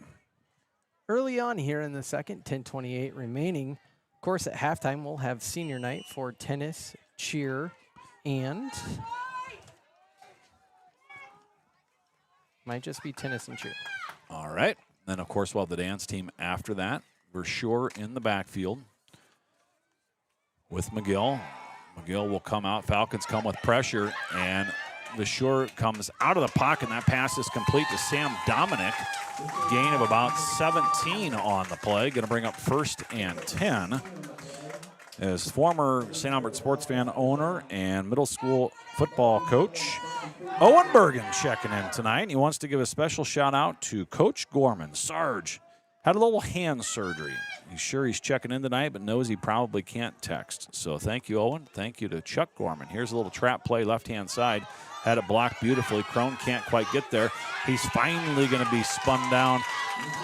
Early on here in the second, 10:28 remaining. Of course, at halftime, we'll have senior night for tennis, cheer, and might just be tennis and cheer. All right. Then, of course, we'll have the dance team after that. We're sure in the backfield with McGill. McGill will come out. Falcons come with pressure, and the Shore comes out of the pocket, and that pass is complete to Sam Dominic. Gain of about 17 on the play. Going to bring up 1st and 10. As former St. Albert sports fan owner and middle school football coach, Owen Bergen checking in tonight. He wants to give a special shout out to Coach Gorman. Sarge had a little hand surgery. He's sure he's checking in tonight, but knows he probably can't text. So thank you, Owen. Thank you to Chuck Gorman. Here's a little trap play left-hand side. Had it blocked beautifully. Crone can't quite get there. He's finally going to be spun down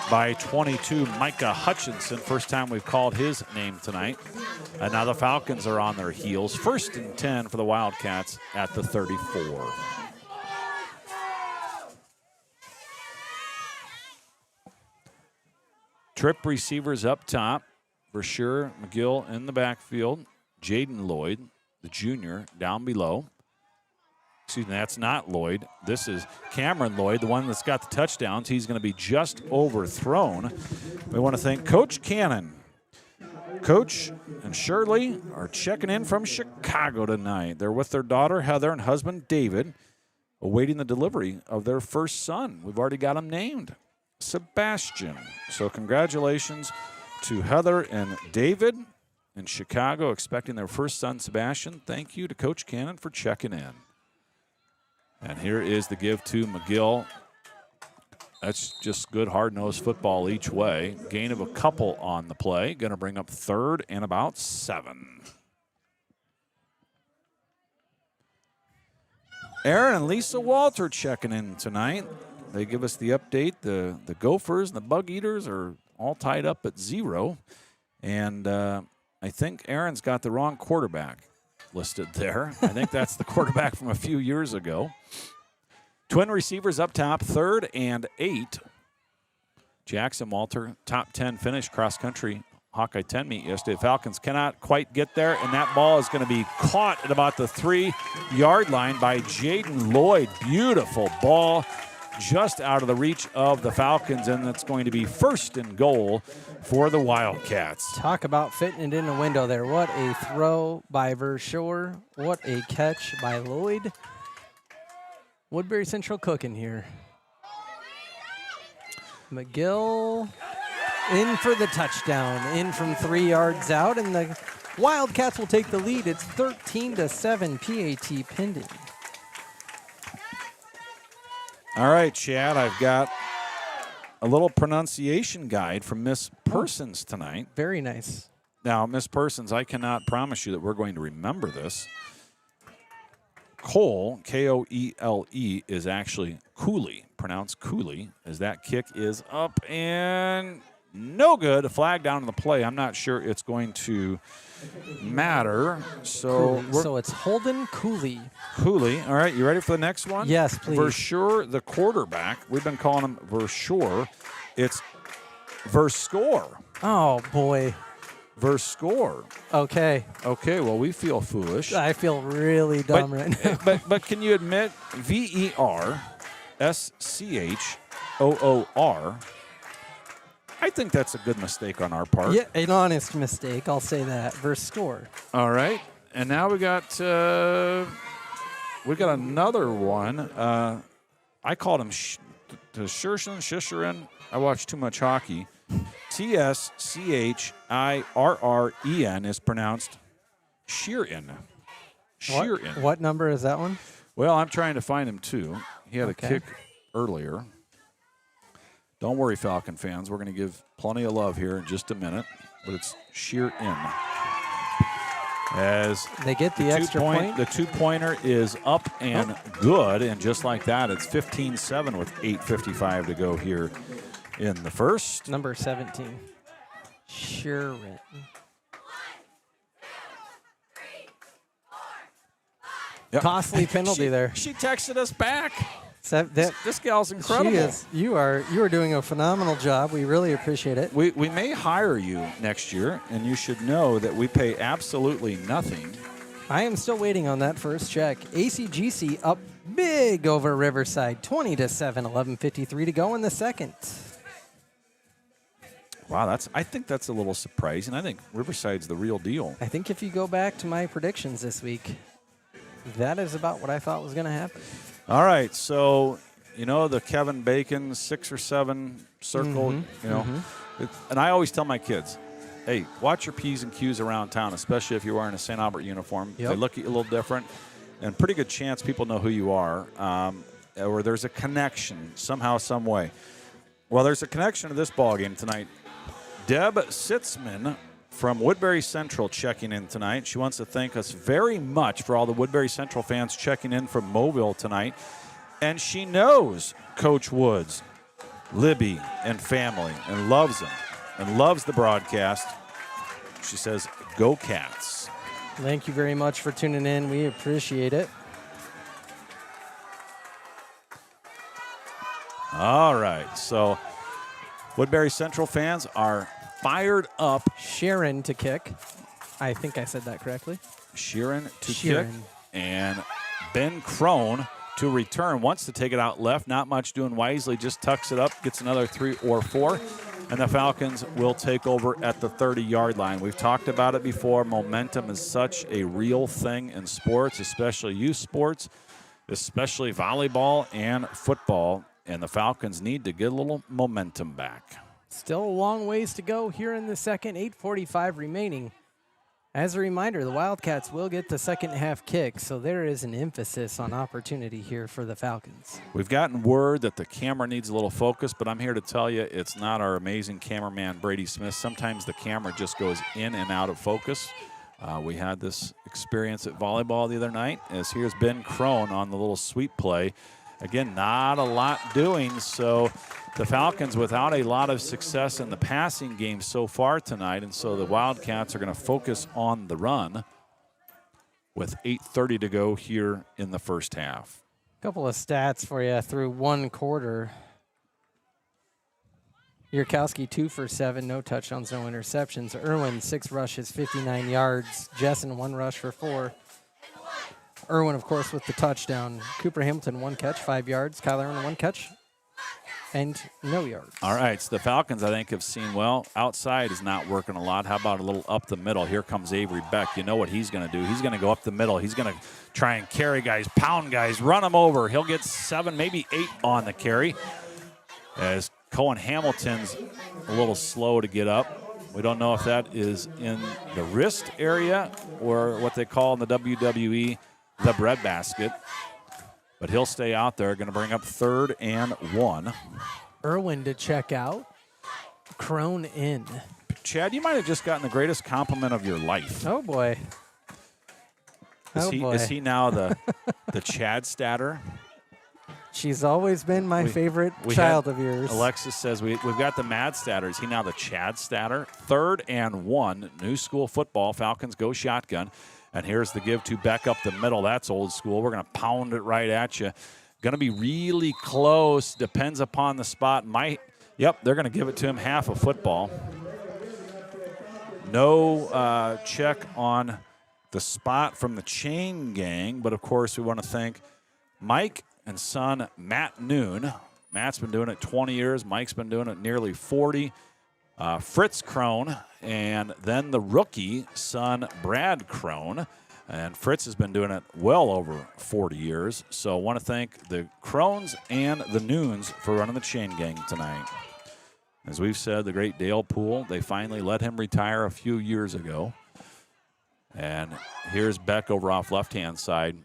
by 22, Micah Hutchinson. First time we've called his name tonight. And now the Falcons are on their heels. 1st and 10 for the Wildcats at the 34. Trip receivers up top. For sure, McGill in the backfield. Jaden Lloyd, the junior, down below. Excuse me, that's not Lloyd. This is Cameron Lloyd, the one that's got the touchdowns. He's going to be just overthrown. We want to thank Coach Cannon. Coach and Shirley are checking in from Chicago tonight. They're with their daughter, Heather, and husband, David, awaiting the delivery of their first son. We've already got him named, Sebastian. So congratulations to Heather and David in Chicago, expecting their first son, Sebastian. Thank you to Coach Cannon for checking in. And here is the give to McGill. That's just good, hard-nosed football each way. Gain of a couple on the play. Going to bring up 3rd and about 7. Aaron and Lisa Walter checking in tonight. They give us the update. The Gophers and the Bug Eaters are all tied up at 0. And I think Aaron's got the wrong quarterback listed there. I think that's the quarterback from a few years ago. Twin receivers up top, 3rd and 8. Jackson Walter, top 10 finish cross-country Hawkeye 10 meet yesterday. Falcons cannot quite get there, and that ball is going to be caught at about the 3-yard line by Jaden Lloyd. Beautiful ball just out of the reach of the Falcons, and that's going to be 1st and goal for the Wildcats. Talk about fitting it in the window there. What a throw by Verschoor. What a catch by Lloyd. Woodbury Central cooking here. McGill in for the touchdown. In from 3 yards out, and the Wildcats will take the lead. It's 13-7 PAT pending. All right, Chad, I've got a little pronunciation guide from Miss Persons tonight. Very nice. Now, Miss Persons, I cannot promise you that we're going to remember this. Cole, K-O-E-L-E, is actually Cooley, pronounced Cooley, as that kick is up and no good. A flag down in the play. I'm not sure it's going to matter. So it's Holden Cooley. Cooley. All right, you ready for the next one? Yes, please. Verschoor, the quarterback. We've been calling him Verschoor. It's Verschoor. Oh, boy. Verschoor. Okay. Okay, well, we feel foolish. I feel really dumb right now. but can you admit V-E-R-S-C-H-O-O-R? I think that's a good mistake on our part. Yeah, an honest mistake. I'll say that. Verschoor. All right. And now we got we got another one. I called him Shishirin. I watch too much hockey. Tschirren is pronounced Sheerin. Sheerin. What number is that one? Well, I'm trying to find him too. He had a kick earlier. Don't worry, Falcon fans. We're going to give plenty of love here in just a minute. But it's Sheerin. As they get the extra point. The two-pointer is up and good. And just like that, it's 15-7 with 8:55 to go here in the first. Number 17. Sheerin. Yep. Costly penalty there. She texted us back. This gal's incredible. You are doing a phenomenal job. We really appreciate it. We may hire you next year, and you should know that we pay absolutely nothing. I am still waiting on that first check. ACGC up big over Riverside, 20-7, 11:53 to go in the second. Wow, I think that's a little surprising. I think Riverside's the real deal. I think if you go back to my predictions this week, that is about what I thought was going to happen. All right, so the Kevin Bacon 6 or 7 circle, and I always tell my kids, hey, watch your P's and Q's around town, especially if you're wearing a St. Albert uniform. Yep. They look at you a little different, and pretty good chance people know who you are, or there's a connection somehow, some way. Well, there's a connection to this ballgame tonight. Deb Sitzman from Woodbury Central checking in tonight. She wants to thank us very much for all the Woodbury Central fans checking in from Mobile tonight. And she knows Coach Woods, Libby, and family, and loves them, and loves the broadcast. She says, go Cats. Thank you very much for tuning in. We appreciate it. All right, so Woodbury Central fans are fired up. Sheerin to kick. I think I said that correctly. Sheerin to kick. And Ben Crone to return. Wants to take it out left. Not much doing wisely. Just tucks it up. Gets another 3 or 4. And the Falcons will take over at the 30-yard line. We've talked about it before. Momentum is such a real thing in sports, especially youth sports, especially volleyball and football. And the Falcons need to get a little momentum back. Still a long ways to go here in the second, 8:45 remaining. As a reminder, the Wildcats will get the second half kick, so there is an emphasis on opportunity here for the Falcons. We've gotten word that the camera needs a little focus, but I'm here to tell you it's not our amazing cameraman, Brady Smith. Sometimes the camera just goes in and out of focus. We had this experience at volleyball the other night, as here's Ben Crone on the little sweep play. Again, not a lot doing, so the Falcons without a lot of success in the passing game so far tonight, and so the Wildcats are going to focus on the run with 8:30 to go here in the first half. A couple of stats for you through one quarter. Yurkowski 2 for 7, no touchdowns, no interceptions. Irwin 6 rushes, 59 yards. Jessen 1 rush for 4. Irwin, of course, with the touchdown. Cooper Hamilton 1 catch, 5 yards. Kyle Irwin 1 catch and no yards. All right, so the Falcons, I think, have seen, well, outside is not working a lot. How about a little up the middle? Here comes Avery Beck. You know what he's going to do. He's going to go up the middle. He's going to try and carry guys, pound guys, run them over. He'll get 7, maybe 8 on the carry, as Cohen Hamilton's a little slow to get up. We don't know if that is in the wrist area or what they call in the WWE the breadbasket. But he'll stay out there. Going to bring up 3rd and 1. Irwin to check out. Crone in. Chad, you might have just gotten the greatest compliment of your life. Oh, boy. Is he now the Chad statter? She's always been my favorite child of yours. Alexis says we've got the Mad Statter. Is he now the Chad Statter? 3rd and 1. New school football. Falcons go shotgun. And here's the give to Beck up the middle. That's old school. We're going to pound it right at you. Going to be really close. Depends upon the spot. Yep, they're going to give it to him half a football. No check on the spot from the chain gang. But, of course, we want to thank Mike and son Matt Noon. Matt's been doing it 20 years. Mike's been doing it nearly 40. Fritz Crone, and then the rookie son Brad Crone. And Fritz has been doing it well over 40 years. So I want to thank the Crones and the Noons for running the chain gang tonight. As we've said, the great Dale Poole, they finally let him retire a few years ago. And here's Beck over off left-hand side.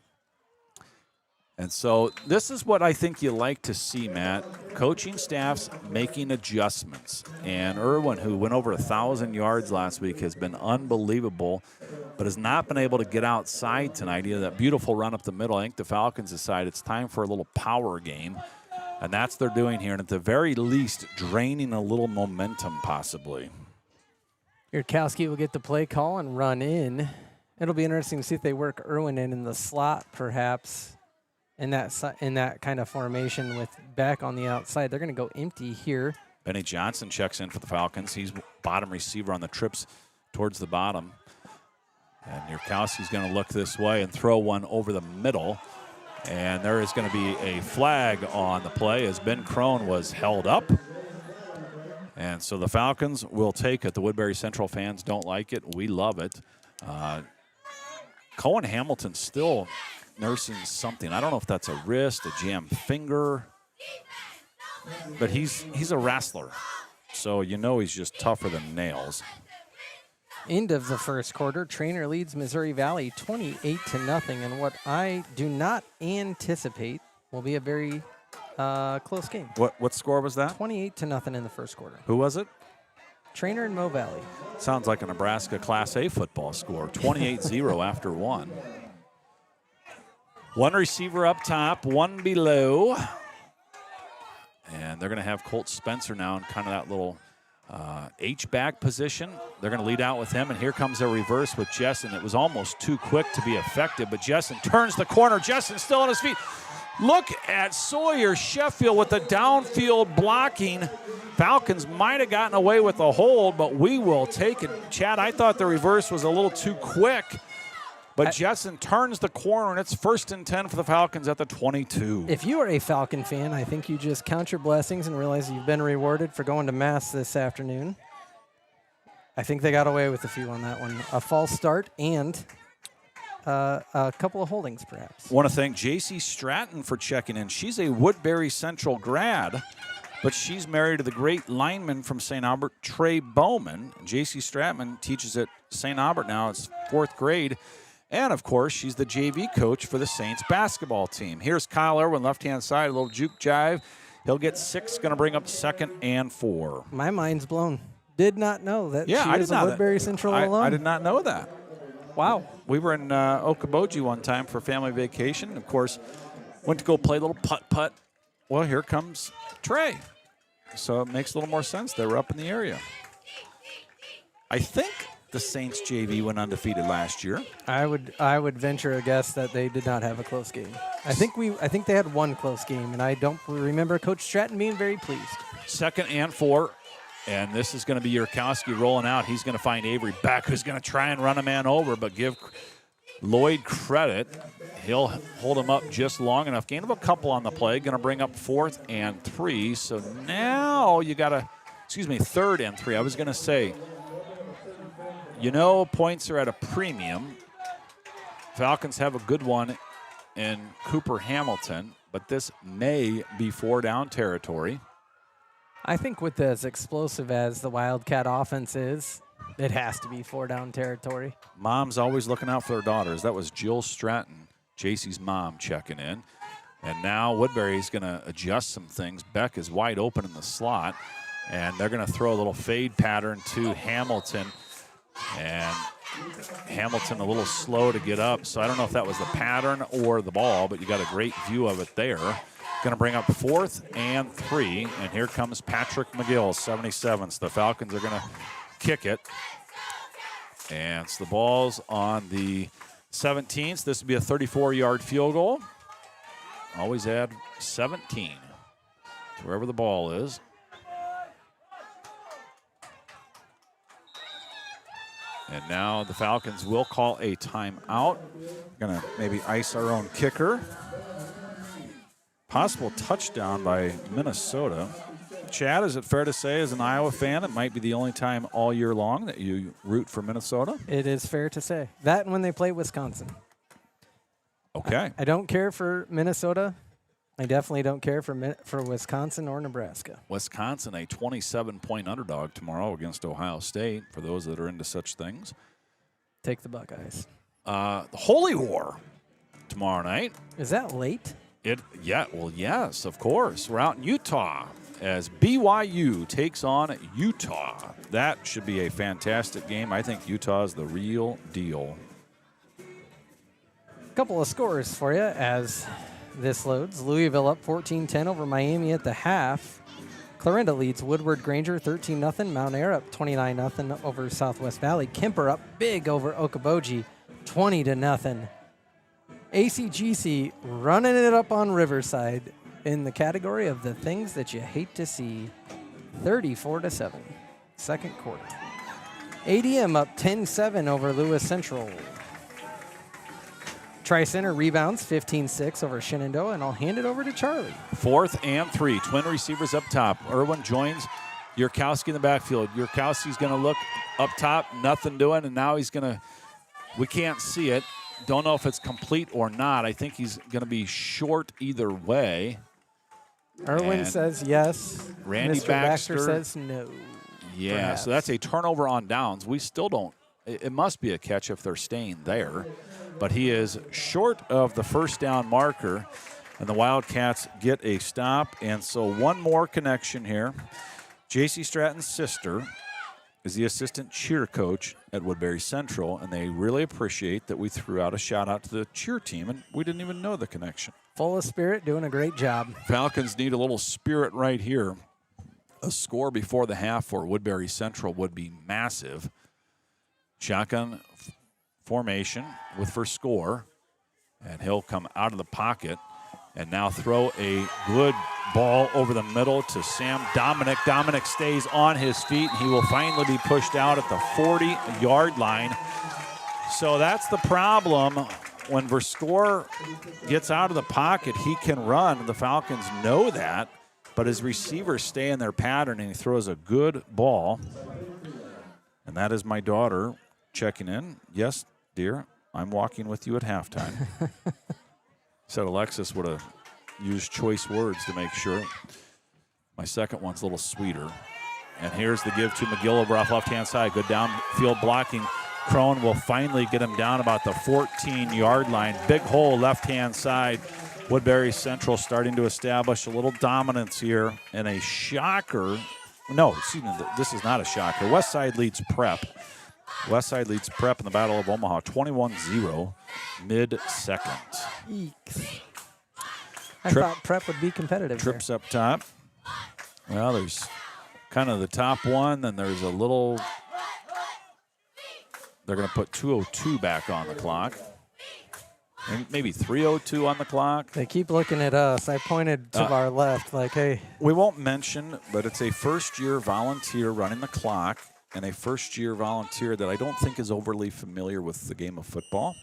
And so this is what I think you like to see, Matt. Coaching staffs making adjustments. And Irwin, who went over 1,000 yards last week, has been unbelievable, but has not been able to get outside tonight. He had that beautiful run up the middle. I think the Falcons decide it's time for a little power game. And that's what they're doing here. And at the very least, draining a little momentum possibly. Yurkowski will get the play call and run in. It'll be interesting to see if they work Irwin in the slot, perhaps, in that kind of formation with Beck on the outside. They're going to go empty here. Benny Johnson checks in for the Falcons. He's bottom receiver on the trips towards the bottom. And Yurkowski's going to look this way and throw one over the middle. And there is going to be a flag on the play as Ben Crone was held up. And so the Falcons will take it. The Woodbury Central fans don't like it. We love it. Cohen Hamilton still nursing something. I don't know if that's a wrist, a jammed finger. But he's a wrestler. So you know he's just tougher than nails. End of the first quarter. Trainer leads Missouri Valley 28-0, and what I do not anticipate will be a very close game. What score was that? 28-0 in the first quarter. Who was it? Trainer and Mo Valley. Sounds like a Nebraska Class A football score. 28-0 after one. One receiver up top, one below. And they're going to have Colt Spencer now in kind of that little H-back position. They're going to lead out with him, and here comes a reverse with Jessen. It was almost too quick to be effective, but Jessen turns the corner. Jessen's still on his feet. Look at Sawyer Sheffield with the downfield blocking. Falcons might have gotten away with a hold, but we will take it. Chad, I thought the reverse was a little too quick, but Jessen turns the corner, and it's 1st and 10 for the Falcons at the 22. If you are a Falcon fan, I think you just count your blessings and realize you've been rewarded for going to Mass this afternoon. I think they got away with a few on that one. A false start and a couple of holdings, perhaps. Want to thank J.C. Stratton for checking in. She's a Woodbury Central grad, but she's married to the great lineman from St. Albert, Trey Bowman. J.C. Stratton teaches at St. Albert now. It's 4th grade. And, of course, she's the JV coach for the Saints basketball team. Here's Kyle Irwin, left-hand side, a little juke jive. He'll get 6, going to bring up 2nd and 4. My mind's blown. Did not know that she is a Woodbury Central alum. I did not know that. Wow. We were in Okoboji one time for family vacation. Of course, went to go play a little putt-putt. Well, here comes Trey. So it makes a little more sense. They were up in the area. I think the Saints JV went undefeated last year. I would venture a guess that they did not have a close game. I think they had one close game, and I don't remember Coach Stratton being very pleased. 2nd and 4. And this is going to be Yurkowski rolling out. He's going to find Avery Beck, who's going to try and run a man over, but give Lloyd credit. He'll hold him up just long enough. Gain of a couple on the play. Going to bring up 4th and 3. So now you got to, 3rd and 3. I was going to say, points are at a premium. Falcons have a good one in Cooper Hamilton, but this may be 4-down territory. I think with as explosive as the Wildcat offense is, it has to be 4-down territory. Mom's always looking out for their daughters. That was Jill Stratton, JC's mom, checking in. And now Woodbury's going to adjust some things. Beck is wide open in the slot, and they're going to throw a little fade pattern to Hamilton. And Hamilton a little slow to get up, so I don't know if that was the pattern or the ball, but you got a great view of it there. Going to bring up 4th and 3, and here comes Patrick McGill, 77th. The Falcons are going to kick it, and so the ball's on the 17th. This will be a 34-yard field goal. Always add 17 to wherever the ball is. And now the Falcons will call a timeout. Going to maybe ice our own kicker. Possible touchdown by Minnesota. Chad, is it fair to say, as an Iowa fan, it might be the only time all year long that you root for Minnesota? It is fair to say. That and when they play Wisconsin. Okay. I don't care for Minnesota. I definitely don't care for Wisconsin or Nebraska. Wisconsin, a 27-point underdog tomorrow against Ohio State, for those that are into such things. Take the Buckeyes. The Holy War tomorrow night. Is that late? Yes, of course. We're out in Utah as BYU takes on Utah. That should be a fantastic game. I think Utah is the real deal. Couple of scores for you as this loads. Louisville up 14-10 over Miami at the half. Clarinda leads Woodward Granger 13-0. Mount Air up 29-0 over Southwest Valley. Kemper up big over Okoboji 20-0. ACGC running it up on Riverside in the category of the things that you hate to see. 34-7. Second quarter. ADM up 10-7 over Lewis Central. Tri-Center rebounds 15-6 over Shenandoah, and I'll hand it over to Charlie. 4th and 3. Twin receivers up top. Irwin joins Yurkowski in the backfield. Yurkowski's going to look up top, nothing doing, and now he's going to, we can't see it. Don't know if it's complete or not. I think he's going to be short either way. Irwin says yes. Randy Mr. Baxter says no. Yeah, perhaps. So that's a turnover on downs. We still don't, it must be a catch if they're staying there. But he is short of the first down marker, and the Wildcats get a stop. And so one more connection here. J.C. Stratton's sister is the assistant cheer coach at Woodbury Central, and they really appreciate that we threw out a shout-out to the cheer team, and we didn't even know the connection. Full of spirit, doing a great job. Falcons need a little spirit right here. A score before the half for Woodbury Central would be massive. Shotgun formation with first score, and he'll come out of the pocket and now throw a good ball over the middle to Sam Dominic. Dominic stays on his feet, and he will finally be pushed out at the 40-yard line. So that's the problem. When Verscore gets out of the pocket, he can run. The Falcons know that, but his receivers stay in their pattern, and he throws a good ball. And that is my daughter checking in. Yes, dear, I'm walking with you at halftime. Said Alexis would have used choice words to make sure. My second one's a little sweeter. And here's the give to McGill over off left-hand side. Good downfield blocking. Crone will finally get him down about the 14-yard line. Big hole left-hand side. Woodbury Central starting to establish a little dominance here. And a shocker. No, excuse me, this is not a shocker. Westside leads Prep. Westside leads Prep in the Battle of Omaha, 21-0, mid-second. Eeks. I thought Prep would be competitive. Trips up top. Well, there's kind of the top one, then there's a little. They're going to put 2:02 back on the clock. Maybe 3:02 on the clock. They keep looking at us. I pointed to our left like, hey. We won't mention, but it's a first-year volunteer running the clock, and a first-year volunteer that I don't think is overly familiar with the game of football.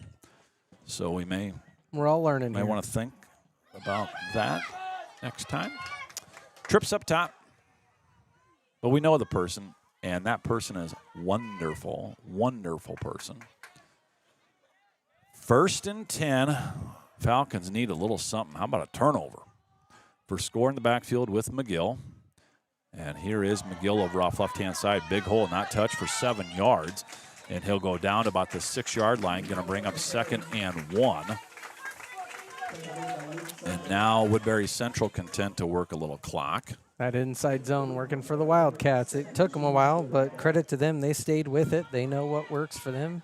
So we're all learning may here. want to think about that next time. Trips up top. But we know the person, and that person is wonderful, wonderful person. 1st and 10. Falcons need a little something. How about a turnover? For score in the backfield with McGill. And here is McGill over off left-hand side. Big hole, not touched for 7 yards. And he'll go down to about the 6-yard line. Going to bring up 2nd and 1. And now Woodbury Central content to work a little clock. That inside zone working for the Wildcats. It took them a while, but credit to them. They stayed with it. They know what works for them.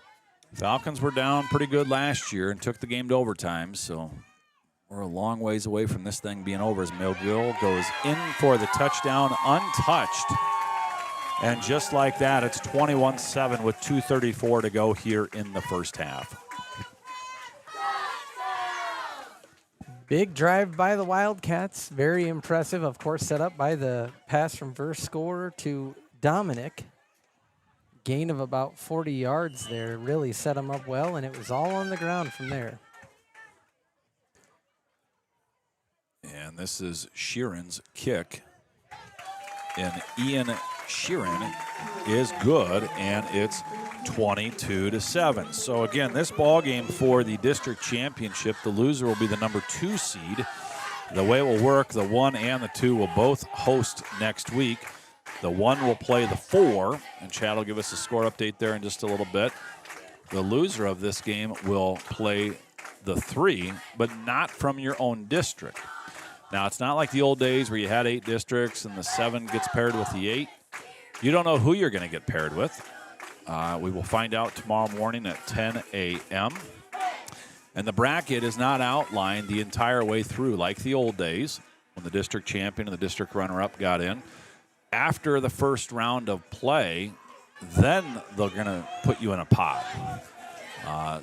Falcons were down pretty good last year and took the game to overtime, so we're a long ways away from this thing being over as McGill goes in for the touchdown untouched. And just like that, it's 21-7 with 2:34 to go here in the first half. Big drive by the Wildcats. Very impressive, of course, set up by the pass from Verscore to Dominic. Gain of about 40 yards there. Really set them up well, and it was all on the ground from there. And this is Sheeran's kick. and Ian Sheeran is good, and it's 22-7. So again, this ball game for the district championship, the loser will be the number 2 seed. The way it will work, the 1 and the 2 will both host next week. The 1 will play the 4, and Chad will give us a score update there in just a little bit. The loser of this game will play the 3, but not from your own district. Now, it's not like the old days where you had 8 districts and the 7 gets paired with the 8. You don't know who you're going to get paired with. We will find out tomorrow morning at 10 a.m. And the bracket is not outlined the entire way through like the old days when the district champion and the district runner-up got in. After the first round of play, then they're going to put you in a pod.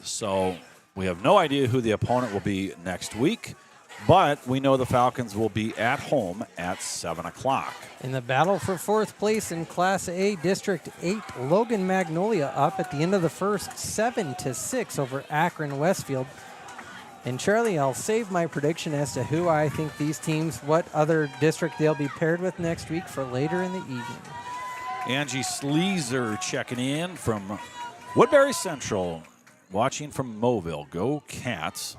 So we have no idea who the opponent will be next week, but we know the Falcons will be at home at 7 o'clock. In the battle for 4th place in Class A, District 8, Logan Magnolia up at the end of the first, 7-6 over Akron Westfield. And Charlie, I'll save my prediction as to who I think these teams, what other district they'll be paired with next week for later in the evening. Angie Sleezer checking in from Woodbury Central, watching from Mobile. Go Cats.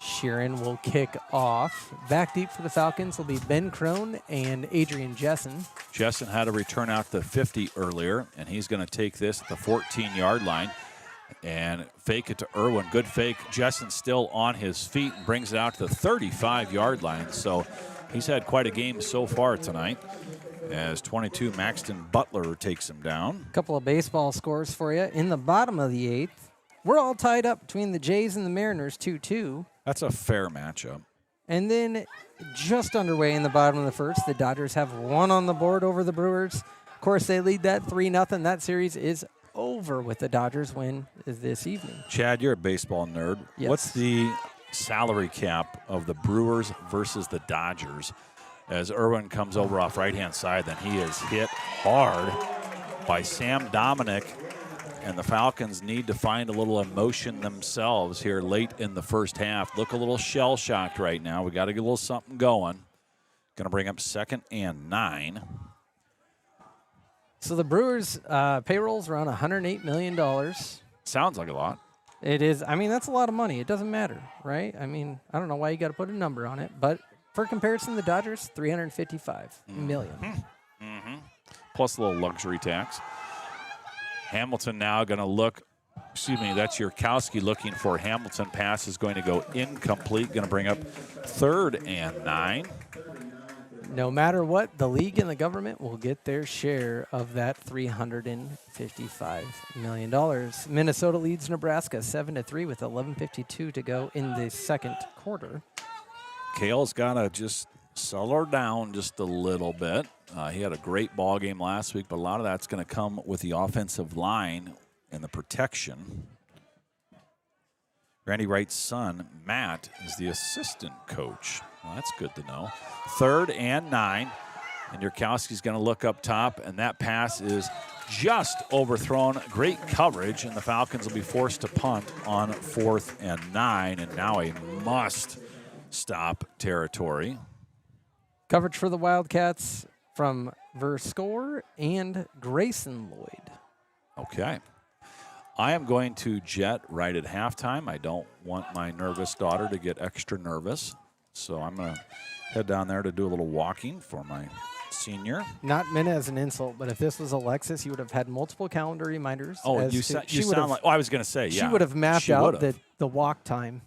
Sheeran will kick off. Back deep for the Falcons will be Ben Crone and Adrian Jessen. Jessen had a return out the 50 earlier, and he's going to take this at the 14-yard line and fake it to Irwin. Good fake. Jessen still on his feet and brings it out to the 35-yard line. So he's had quite a game so far tonight as 22 Maxton Butler takes him down. A couple of baseball scores for you. In the bottom of the 8th, we're all tied up between the Jays and the Mariners, 2-2. That's a fair matchup. And then just underway in the bottom of the first, the Dodgers have 1 on the board over the Brewers. Of course, they lead that 3-0. That series is over with the Dodgers win this evening. Chad, you're a baseball nerd. Yes. What's the salary cap of the Brewers versus the Dodgers? As Irwin comes over off right-hand side, then he is hit hard by Sam Dominic. And the Falcons need to find a little emotion themselves here late in the first half. Look a little shell-shocked right now. We got to get a little something going. Going to bring up 2nd and 9. So the Brewers' payroll's around $108 million. Sounds like a lot. It is. I mean, that's a lot of money. It doesn't matter, right? I mean, I don't know why you got to put a number on it. But for comparison, the Dodgers, $355 million. Mm-hmm. Plus a little luxury tax. Hamilton now going to look, that's Yurkowski looking for Hamilton. Pass is going to go incomplete. Going to bring up 3rd and 9. No matter what, the league and the government will get their share of that $355 million. Minnesota leads Nebraska 7-3 with 11:52 to go in the second quarter. Kale's got to just settle her down just a little bit. He had a great ball game last week, but a lot of that's going to come with the offensive line and the protection. Randy Wright's son, Matt, is the assistant coach. Well, that's good to know. 3rd and 9. And Yurkowski's going to look up top, and that pass is just overthrown. Great coverage, and the Falcons will be forced to punt on 4th and 9, and now a must-stop territory. Coverage for the Wildcats from Verscore and Grayson Lloyd. Okay. I am going to jet right at halftime. I don't want my nervous daughter to get extra nervous, so I'm going to head down there to do a little walking for my senior. Not meant as an insult, but if this was Alexis, you would have had multiple calendar reminders. Oh, you sound like, I was going to say, yeah. She would have mapped out the walk time.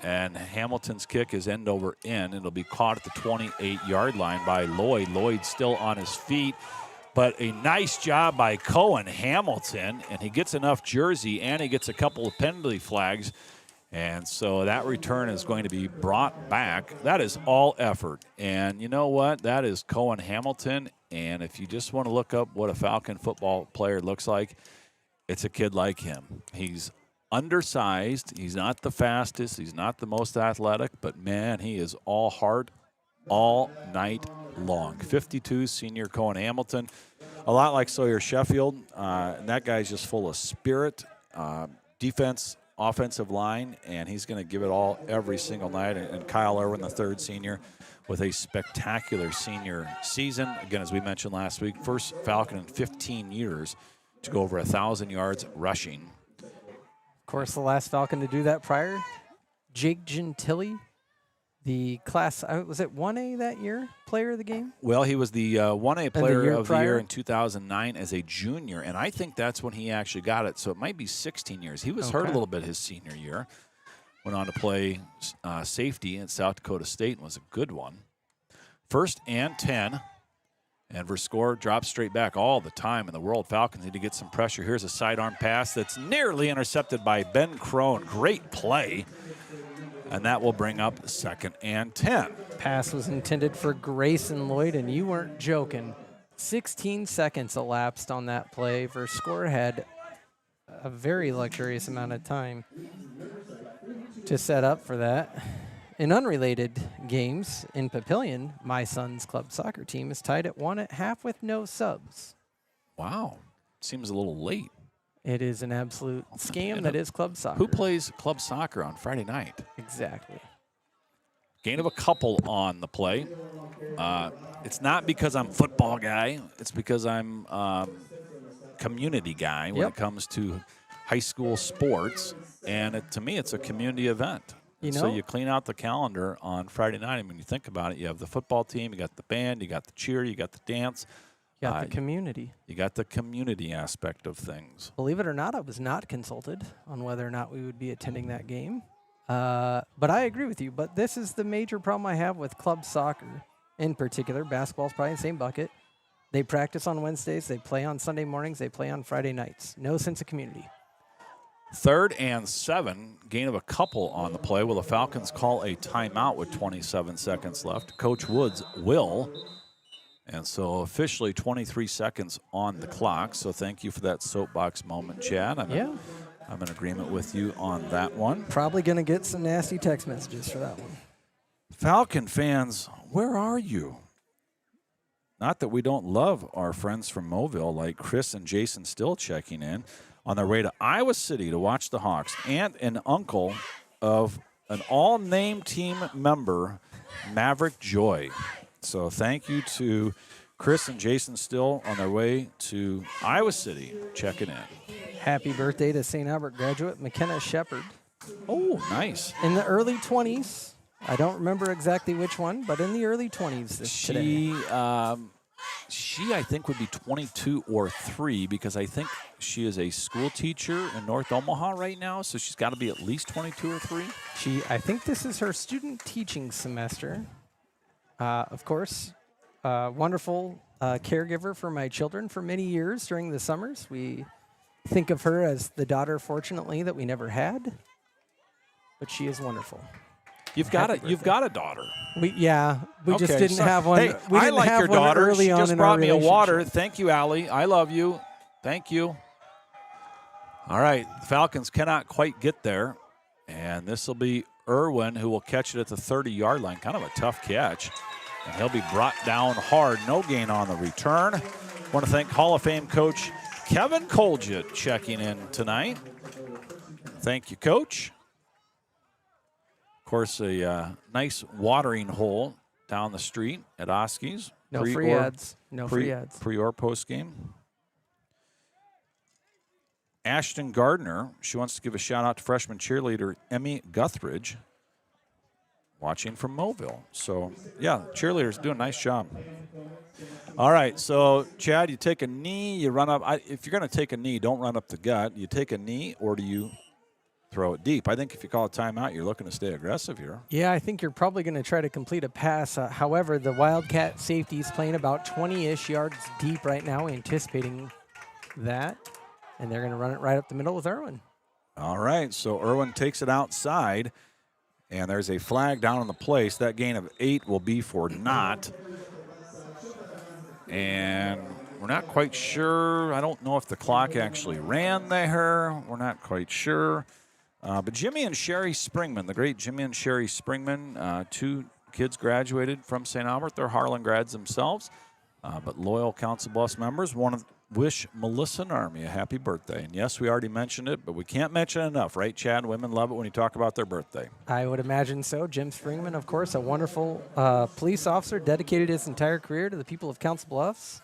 And Hamilton's kick is end over end. It'll be caught at the 28-yard line by Lloyd. Lloyd still on his feet, but a nice job by Cohen Hamilton, and he gets enough jersey, and he gets a couple of penalty flags, and so that return is going to be brought back. That is all effort, and you know what? That is Cohen Hamilton, and if you just want to look up what a Falcon football player looks like, it's a kid like him. He's undersized. He's not the fastest. He's not the most athletic, but, man, he is all heart all night long. 52, senior Cohen Hamilton. A lot like Sawyer Sheffield. And that guy's just full of spirit. Defense offensive line, and he's going to give it all every single night. And Kyle Irwin, the third senior, with a spectacular senior season. Again, as we mentioned last week, first Falcon in 15 years to go over 1,000 yards rushing. Of course, the last Falcon to do that prior, Jake Gentili, the class, was it 1A that year, player of the game? Well, he was the 1A player of the year prior? in 2009 as a junior, and I think that's when he actually got it, so it might be 16 years. He was hurt a little bit his senior year. Went on to play safety at South Dakota State and was a good one. 1st and 10. And Verscore drops straight back all the time in the world. Falcons need to get some pressure. Here's a sidearm pass that's nearly intercepted by Ben Crone. Great play. And that will bring up 2nd and 10. Pass was intended for Grayson Lloyd, and you weren't joking. 16 seconds elapsed on that play. Verscore had a very luxurious amount of time to set up for that. In unrelated games, in Papillion, my son's club soccer team is tied at 1 at half with no subs. Wow. Seems a little late. It is an absolute scam that is club soccer. Who plays club soccer on Friday night? Exactly. Gain of a couple on the play. It's not because I'm football guy. It's because I'm community guy when it comes to high school sports. And to me, it's a community event. So you clean out the calendar on Friday night. And when you think about it, you have the football team, you got the band, you got the cheer, you got the dance. You got the community. You got the community aspect of things. Believe it or not, I was not consulted on whether or not we would be attending that game. But I agree with you. But this is the major problem I have with club soccer in particular. Basketball's probably in the same bucket. They practice on Wednesdays. They play on Sunday mornings. They play on Friday nights. No sense of community. 3rd and 7, gain of a couple on the play. Will the Falcons call a timeout with 27 seconds left? Coach Woods will. And so officially 23 seconds on the clock. So thank you for that soapbox moment, Chad. I'm in agreement with you on that one. Probably going to get some nasty text messages for that one. Falcon fans, where are you? Not that we don't love our friends from Moville, like Chris and Jason still checking in on their way to Iowa City to watch the Hawks. Aunt and uncle of an all-name team member, Maverick Joy. So thank you to Chris and Jason Still on their way to Iowa City checking in. Happy birthday to St. Albert graduate McKenna Shepard. Oh, nice. In the early 20s. I don't remember exactly which one, but in the early 20s today. She, I think, would be 22 or 3 because I think she is a school teacher in North Omaha right now, so she's got to be at least 22 or 3. I think this is her student teaching semester. Of course, wonderful caregiver for my children for many years during the summers. We think of her as the daughter, fortunately, that we never had, but she is wonderful. You've got a daughter. We just Okay, didn't have one. Hey, We I didn't like have your one daughter. early She on just in our brought me a water. relationship. Thank you, Allie. I love you. Thank you. All right, the Falcons cannot quite get there, and this will be Irwin who will catch it at the 30-yard line. Kind of a tough catch, and he'll be brought down hard. No gain on the return. Want to thank Hall of Fame coach Kevin Colgett checking in tonight. Thank you, Coach. Of course, a nice watering hole down the street at Oski's. No free ads. No free ads. Pre or post game. Ashton Gardner, she wants to give a shout out to freshman cheerleader Emmy Guthridge, watching from Moville. So, yeah, cheerleaders do a nice job. All right, so, Chad, you take a knee, you run up. If you're going to take a knee, don't run up the gut. You take a knee, or do you throw it deep? I think if you call a timeout, you're looking to stay aggressive here. Yeah, I think you're probably going to try to complete a pass. However, the Wildcat safety is playing about 20-ish yards deep right now, anticipating that. And they're going to run it right up the middle with Irwin. All right, so Irwin takes it outside, and there's a flag down on the play. So that gain of 8 will be for naught. And we're not quite sure. I don't know if the clock actually ran there. We're not quite sure. But Jimmy and Sherry Springman, the great Jimmy and Sherry Springman, 2 kids graduated from St. Albert. They're Harlan grads themselves, but loyal Council Bluffs members. One of wish Melissa Narmy a happy birthday. And yes, we already mentioned it, but we can't mention it enough, right, Chad? Women love it when you talk about their birthday. I would imagine so. Jim Springman, of course, a wonderful police officer, dedicated his entire career to the people of Council Bluffs.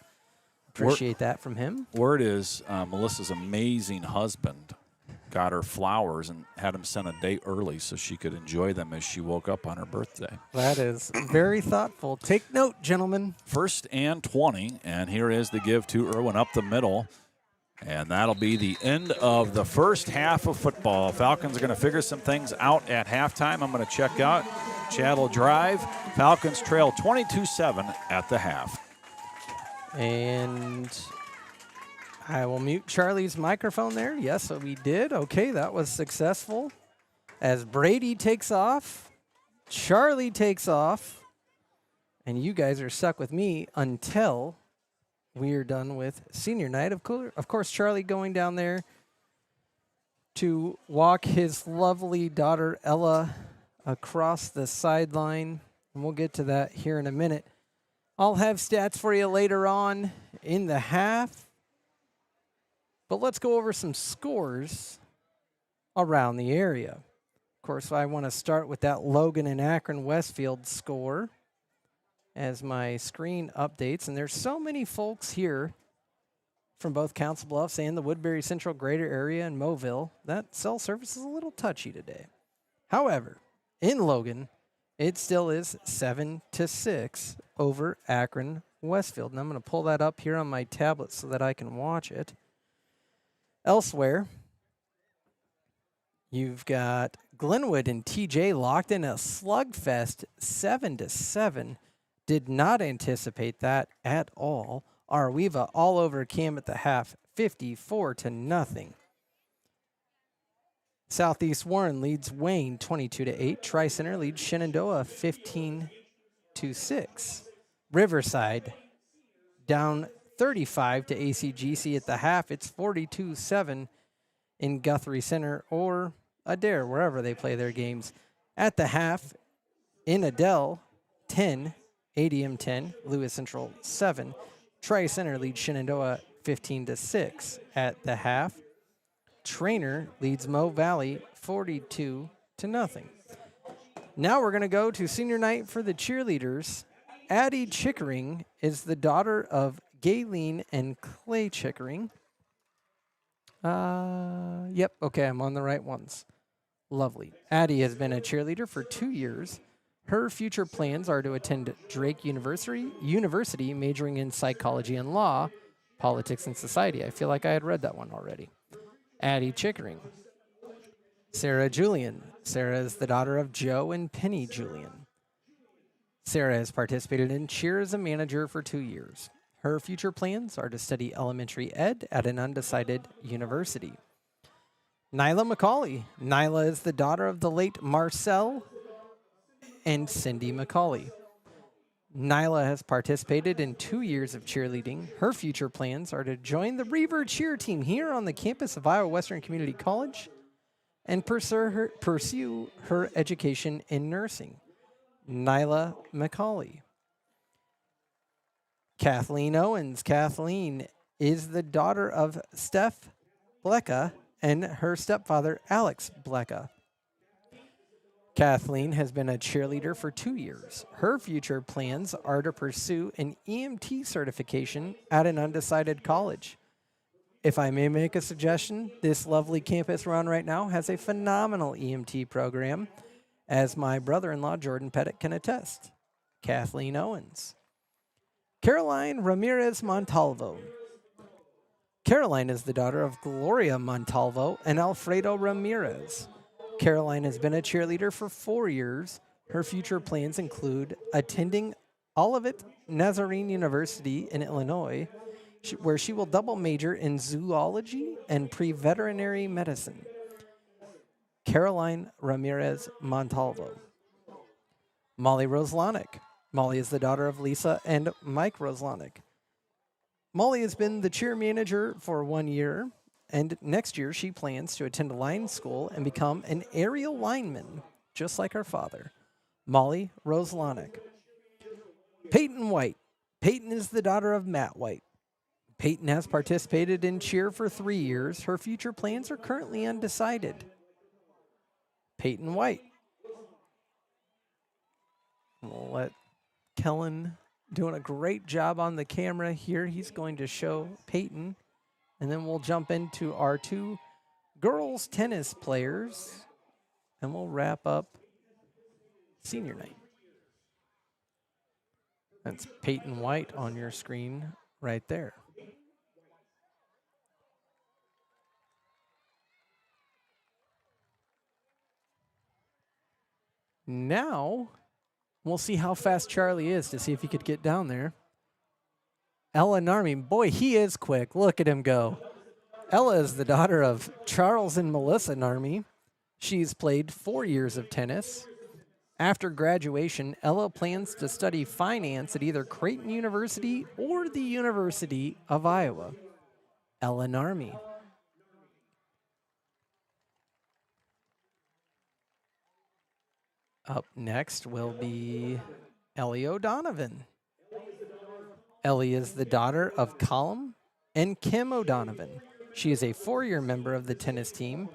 Appreciate that from him. Word is Melissa's amazing husband got her flowers and had him send a day early so she could enjoy them as she woke up on her birthday. That is very thoughtful. Take note, gentlemen. 1st and 20, and here is the give to Irwin up the middle. And that'll be the end of the first half of football. Falcons are going to figure some things out at halftime. I'm going to check out. Chad will drive. Falcons trail 22-7 at the half. And I will mute Charlie's microphone there. Yes, so we did. Okay, that was successful. As Brady takes off, Charlie takes off, and you guys are stuck with me until we are done with senior night. Of course, Charlie going down there to walk his lovely daughter Ella across the sideline, and we'll get to that here in a minute. I'll have stats for you later on in the half. But let's go over some scores around the area. Of course, I want to start with that Logan and Akron Westfield score as my screen updates. And there's so many folks here from both Council Bluffs and the Woodbury Central Greater area and Mobile. That cell service is a little touchy today. However, in Logan, it still is 7-6 over Akron Westfield. And I'm going to pull that up here on my tablet so that I can watch it. Elsewhere, you've got Glenwood and TJ locked in a slugfest 7-7. Did not anticipate that at all. Arweva all over Cam at the half, 54-0. Southeast Warren leads Wayne 22-8. Tri-Center leads Shenandoah 15-6. Riverside down 35 to ACGC at the half. It's 42-7 in Guthrie Center or Adair, wherever they play their games. At the half, in Adele, 10, ADM 10, Lewis Central 7. Tri-Center leads Shenandoah 15-6 at the half. Trainer leads Mo Valley 42-0. Now we're going to go to senior night for the cheerleaders. Addie Chickering is the daughter of Gayleen and Clay Chickering. Yep, okay, I'm on the right ones. Lovely. Addie has been a cheerleader for 2 years. Her future plans are to attend Drake University, majoring in psychology and law, politics and society. I feel like I had read that one already. Addie Chickering. Sarah Julian. Sarah is the daughter of Joe and Penny Julian. Sarah has participated in cheer as a manager for 2 years. Her future plans are to study elementary ed at an undecided university. Nyla McCauley. Nyla is the daughter of the late Marcel and Cindy McCauley. Nyla has participated in 2 years of cheerleading. Her future plans are to join the Reaver cheer team here on the campus of Iowa Western Community College and pursue her education in nursing. Nyla McCauley. Kathleen Owens. Kathleen is the daughter of Steph Blecka and her stepfather, Alex Blecka. Kathleen has been a cheerleader for 2 years. Her future plans are to pursue an EMT certification at an undecided college. If I may make a suggestion, this lovely campus we're on right now has a phenomenal EMT program, as my brother-in-law, Jordan Pettit, can attest. Kathleen Owens. Caroline Ramirez Montalvo. Caroline is the daughter of Gloria Montalvo and Alfredo Ramirez. Caroline has been a cheerleader for 4 years. Her future plans include attending Olivet Nazarene University in Illinois, where she will double major in zoology and pre-veterinary medicine. Caroline Ramirez Montalvo. Molly Roslanik. Molly is the daughter of Lisa and Mike Roslanik. Molly has been the cheer manager for 1 year, and next year she plans to attend line school and become an aerial lineman, just like her father. Molly Roslanik. Peyton White. Peyton is the daughter of Matt White. Peyton has participated in cheer for 3 years. Her future plans are currently undecided. Peyton White. We'll let Kellen doing a great job on the camera here. He's going to show Peyton, and then we'll jump into our 2 girls tennis players, and we'll wrap up senior night. That's Peyton White on your screen right there. Now, we'll see how fast Charlie is to see if he could get down there. Ella Narmi, boy, he is quick. Look at him go. Ella is the daughter of Charles and Melissa Narmi. She's played 4 years of tennis. After graduation, Ella plans to study finance at either Creighton University or the University of Iowa. Ella Narmi. Up next will be Ellie O'Donovan. Ellie is the daughter of Colum and Kim O'Donovan. She is a 4-year member of the tennis team.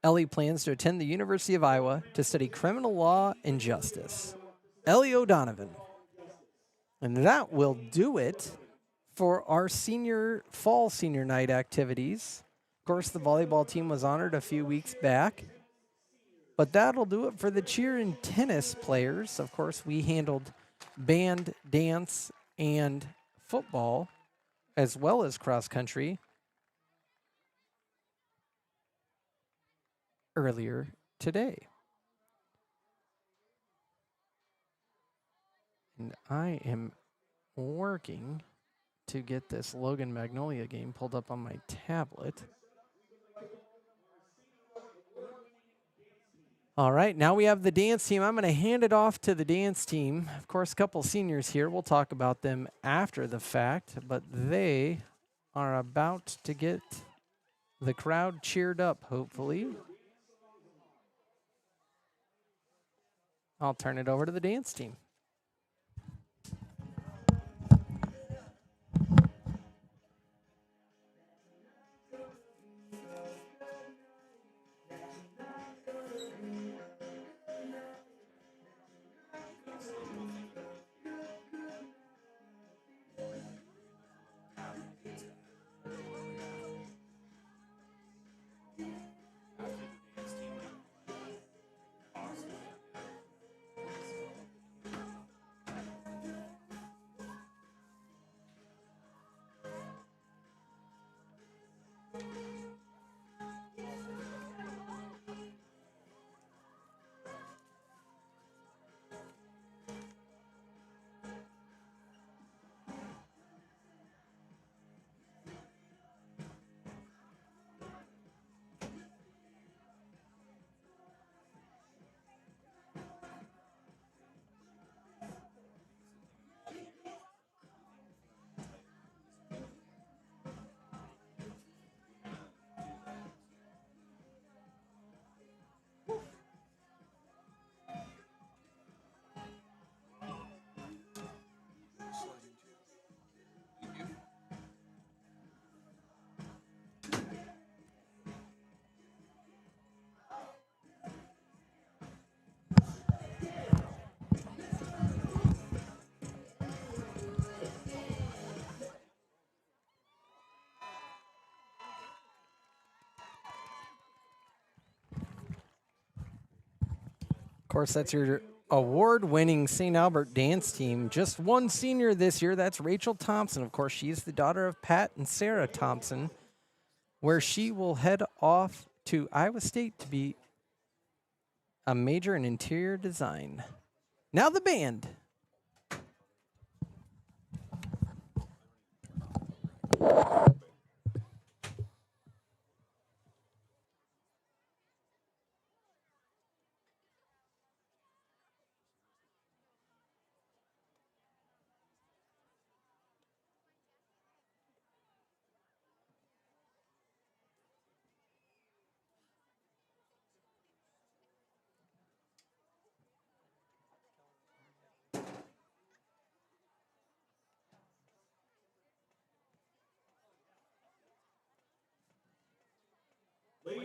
Ellie plans to attend the University of Iowa to study criminal law and justice. Ellie O'Donovan. And that will do it for our fall senior night activities. Of course, the volleyball team was honored a few weeks back. But that'll do it for the cheer and tennis players. Of course, we handled band, dance, and football, as well as cross country earlier today. And I am working to get this Logan Magnolia game pulled up on my tablet. All right, now we have the dance team. I'm going to hand it off to the dance team. Of course, a couple seniors here. We'll talk about them after the fact, but they are about to get the crowd cheered up, hopefully. I'll turn it over to the dance team. Of course, that's your award-winning St. Albert dance team. Just one senior this year. That's Rachel Thompson. Of course, she's the daughter of Pat and Sarah Thompson, where she will head off to Iowa State to be a major in interior design. Now the band.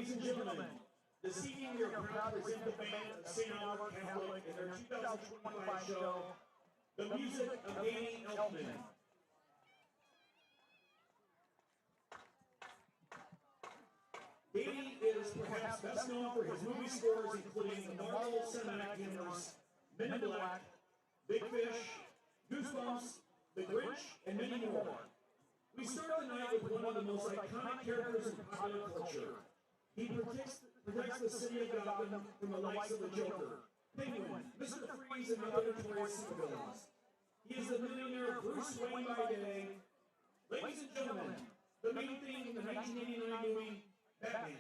Ladies and gentlemen, this evening we are proud to present the band of St. Albert Catholic in their 2025 show, The Music of Danny Elfman. Danny is perhaps best known for his movie scores, including the Marvel Cinematic Universe, Men in Black, Big Fish, Goosebumps, The Grinch, and many more. We start the night with one of the most iconic characters in popular culture. He protects the city of Gotham from the likes of the Joker, Penguin, Mr. Freeze, and other notorious supervillains. He is the millionaire Bruce Wayne by day. Ladies and gentlemen, the main theme from the 1989 movie, Batman.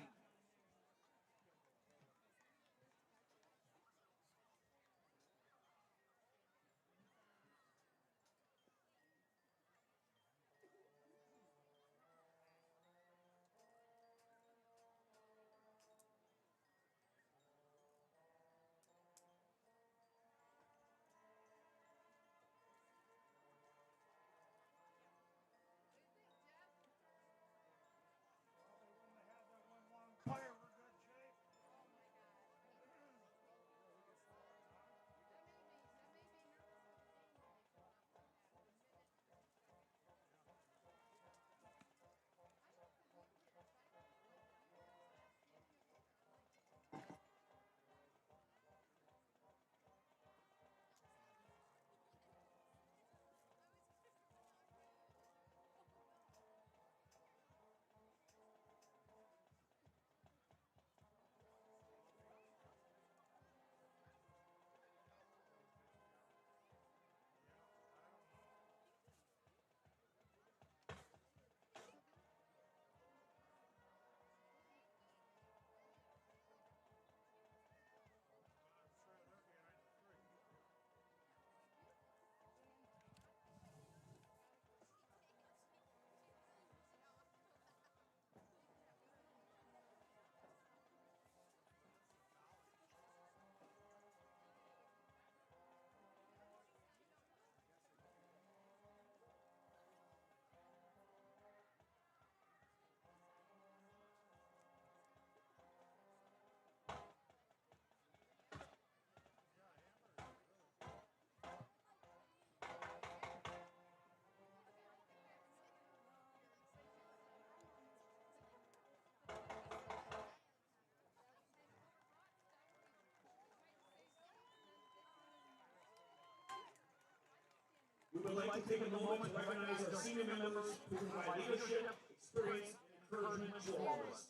We would like to take a moment to recognize our senior members who provide leadership, experience, and encouragement to all of us.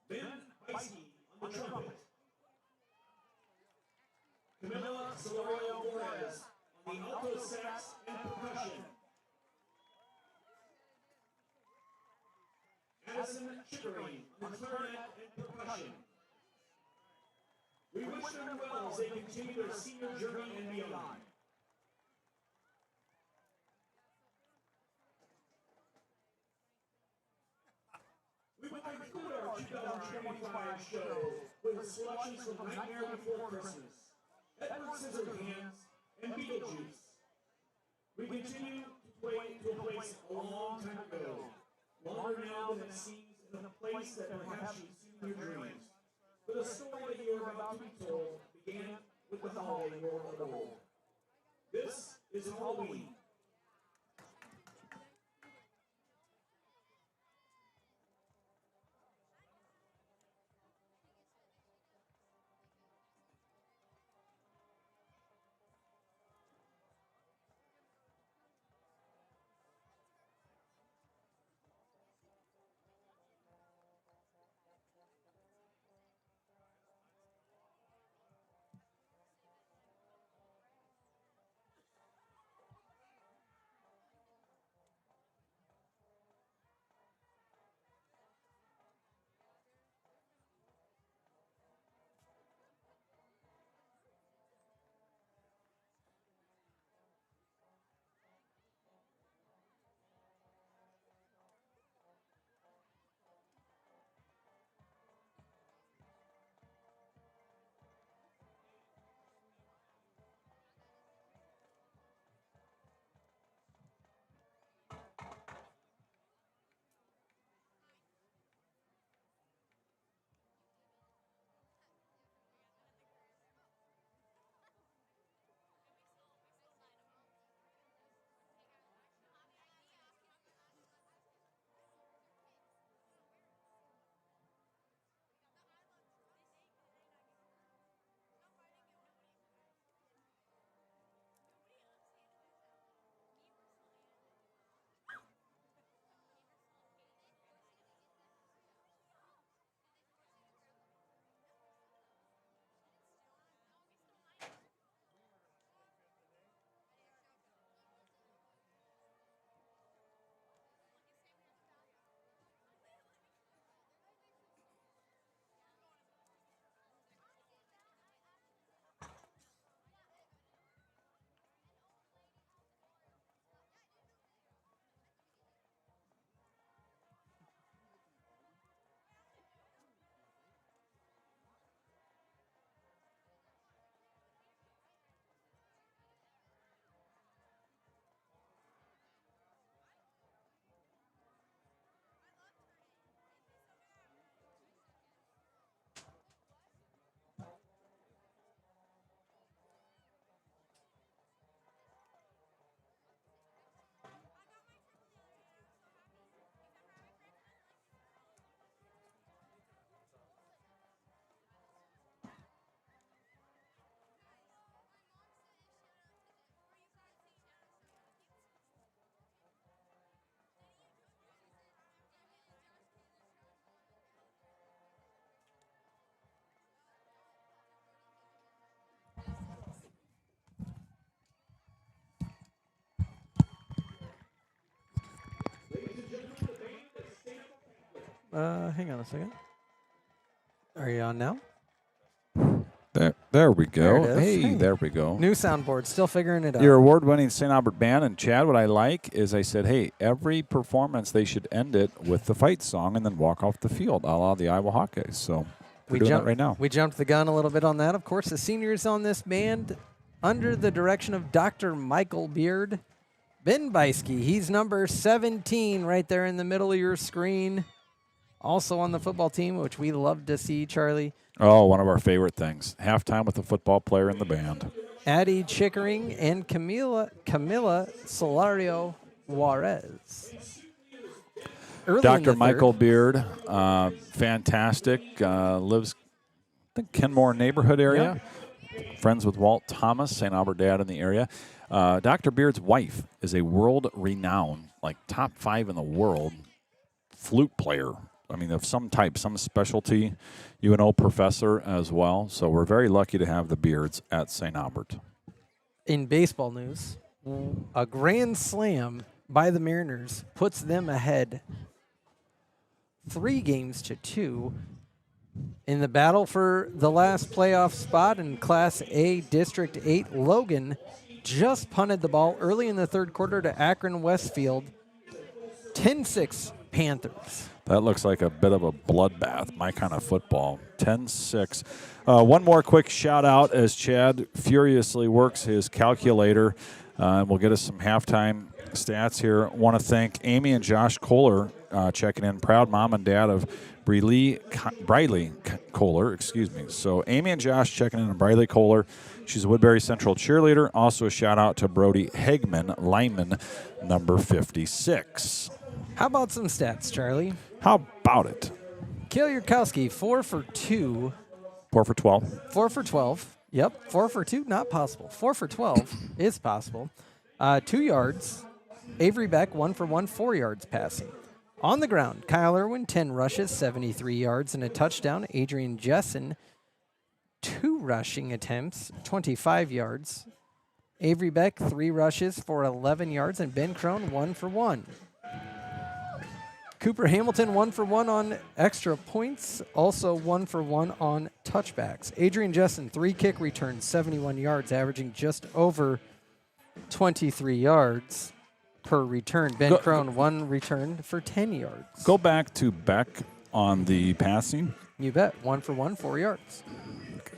Ben Heisky on the trumpet. Camila Solorio Flores on the alto sax and percussion. Addison Chickering on the clarinet and percussion. We wish them well as they continue their senior journey and beyond. We will conclude our 2025 show with selections from Nightmare Before Christmas, Edward Scissorhands, and Beetlejuice. We continue to play to a place a long time ago, longer now than it seems, in a place that perhaps you've seen in your dreams. But the story that you are about to be told began with the holiday world of old. This is Halloween. Hang on a second. Are you on now? There we go. There it is. Hey, there we go. New soundboard, still figuring it out. Your award-winning St. Albert Band. And, Chad, what I like is I said, hey, every performance they should end it with the fight song and then walk off the field, a la the Iowa Hawkeyes. So we're doing that right now. We jumped the gun a little bit on that. Of course, the seniors on this band, under the direction of Dr. Michael Beard. Ben Beiske, he's number 17 right there in the middle of your screen. Also on the football team, which we love to see, Charlie. Oh, one of our favorite things. Halftime with a football player in the band. Addie Chickering and Camila Solario Juarez. Dr. Michael Beard, fantastic. Lives, I think, Kenmore neighborhood area. Yep. Friends with Walt Thomas, St. Albert dad in the area. Dr. Beard's wife is a world-renowned, like top 5 in the world, flute player. I mean, of some type, some specialty, UNO professor as well. So we're very lucky to have the Beards at St. Albert. In baseball news, a grand slam by the Mariners puts them ahead 3-2 in the battle for the last playoff spot in Class A District 8. Logan just punted the ball early in the third quarter to Akron Westfield. 10-6 Panthers. That looks like a bit of a bloodbath, my kind of football. 10-6. One more quick shout-out as Chad furiously works his calculator. We'll get us some halftime stats here. Want to thank Amy and Josh Kohler checking in. Proud mom and dad of Briley Kohler, excuse me. So Amy and Josh checking in on Briley Kohler. She's a Woodbury Central cheerleader. Also a shout-out to Brody Hegman, lineman number 56. How about some stats, Charlie? How about it? Kale Yurkowski, 4 for 2. 4 for 12. 4 for 12. Yep, 4 for 2, not possible. 4 for 12 is possible. 2 yards. Avery Beck, 1 for 1, 4 yards passing. On the ground, Kyle Irwin, 10 rushes, 73 yards, and a touchdown. Adrian Jessen, 2 rushing attempts, 25 yards. Avery Beck, 3 rushes for 11 yards, and Ben Crone, 1 for 1. Cooper Hamilton, 1 for 1 on extra points, also 1 for 1 on touchbacks. Adrian Jessen, 3 kick returns, 71 yards, averaging just over 23 yards per return. Ben Crone, 1 return for 10 yards. Go back to Beck on the passing. You bet. 1 for 1, 4 yards.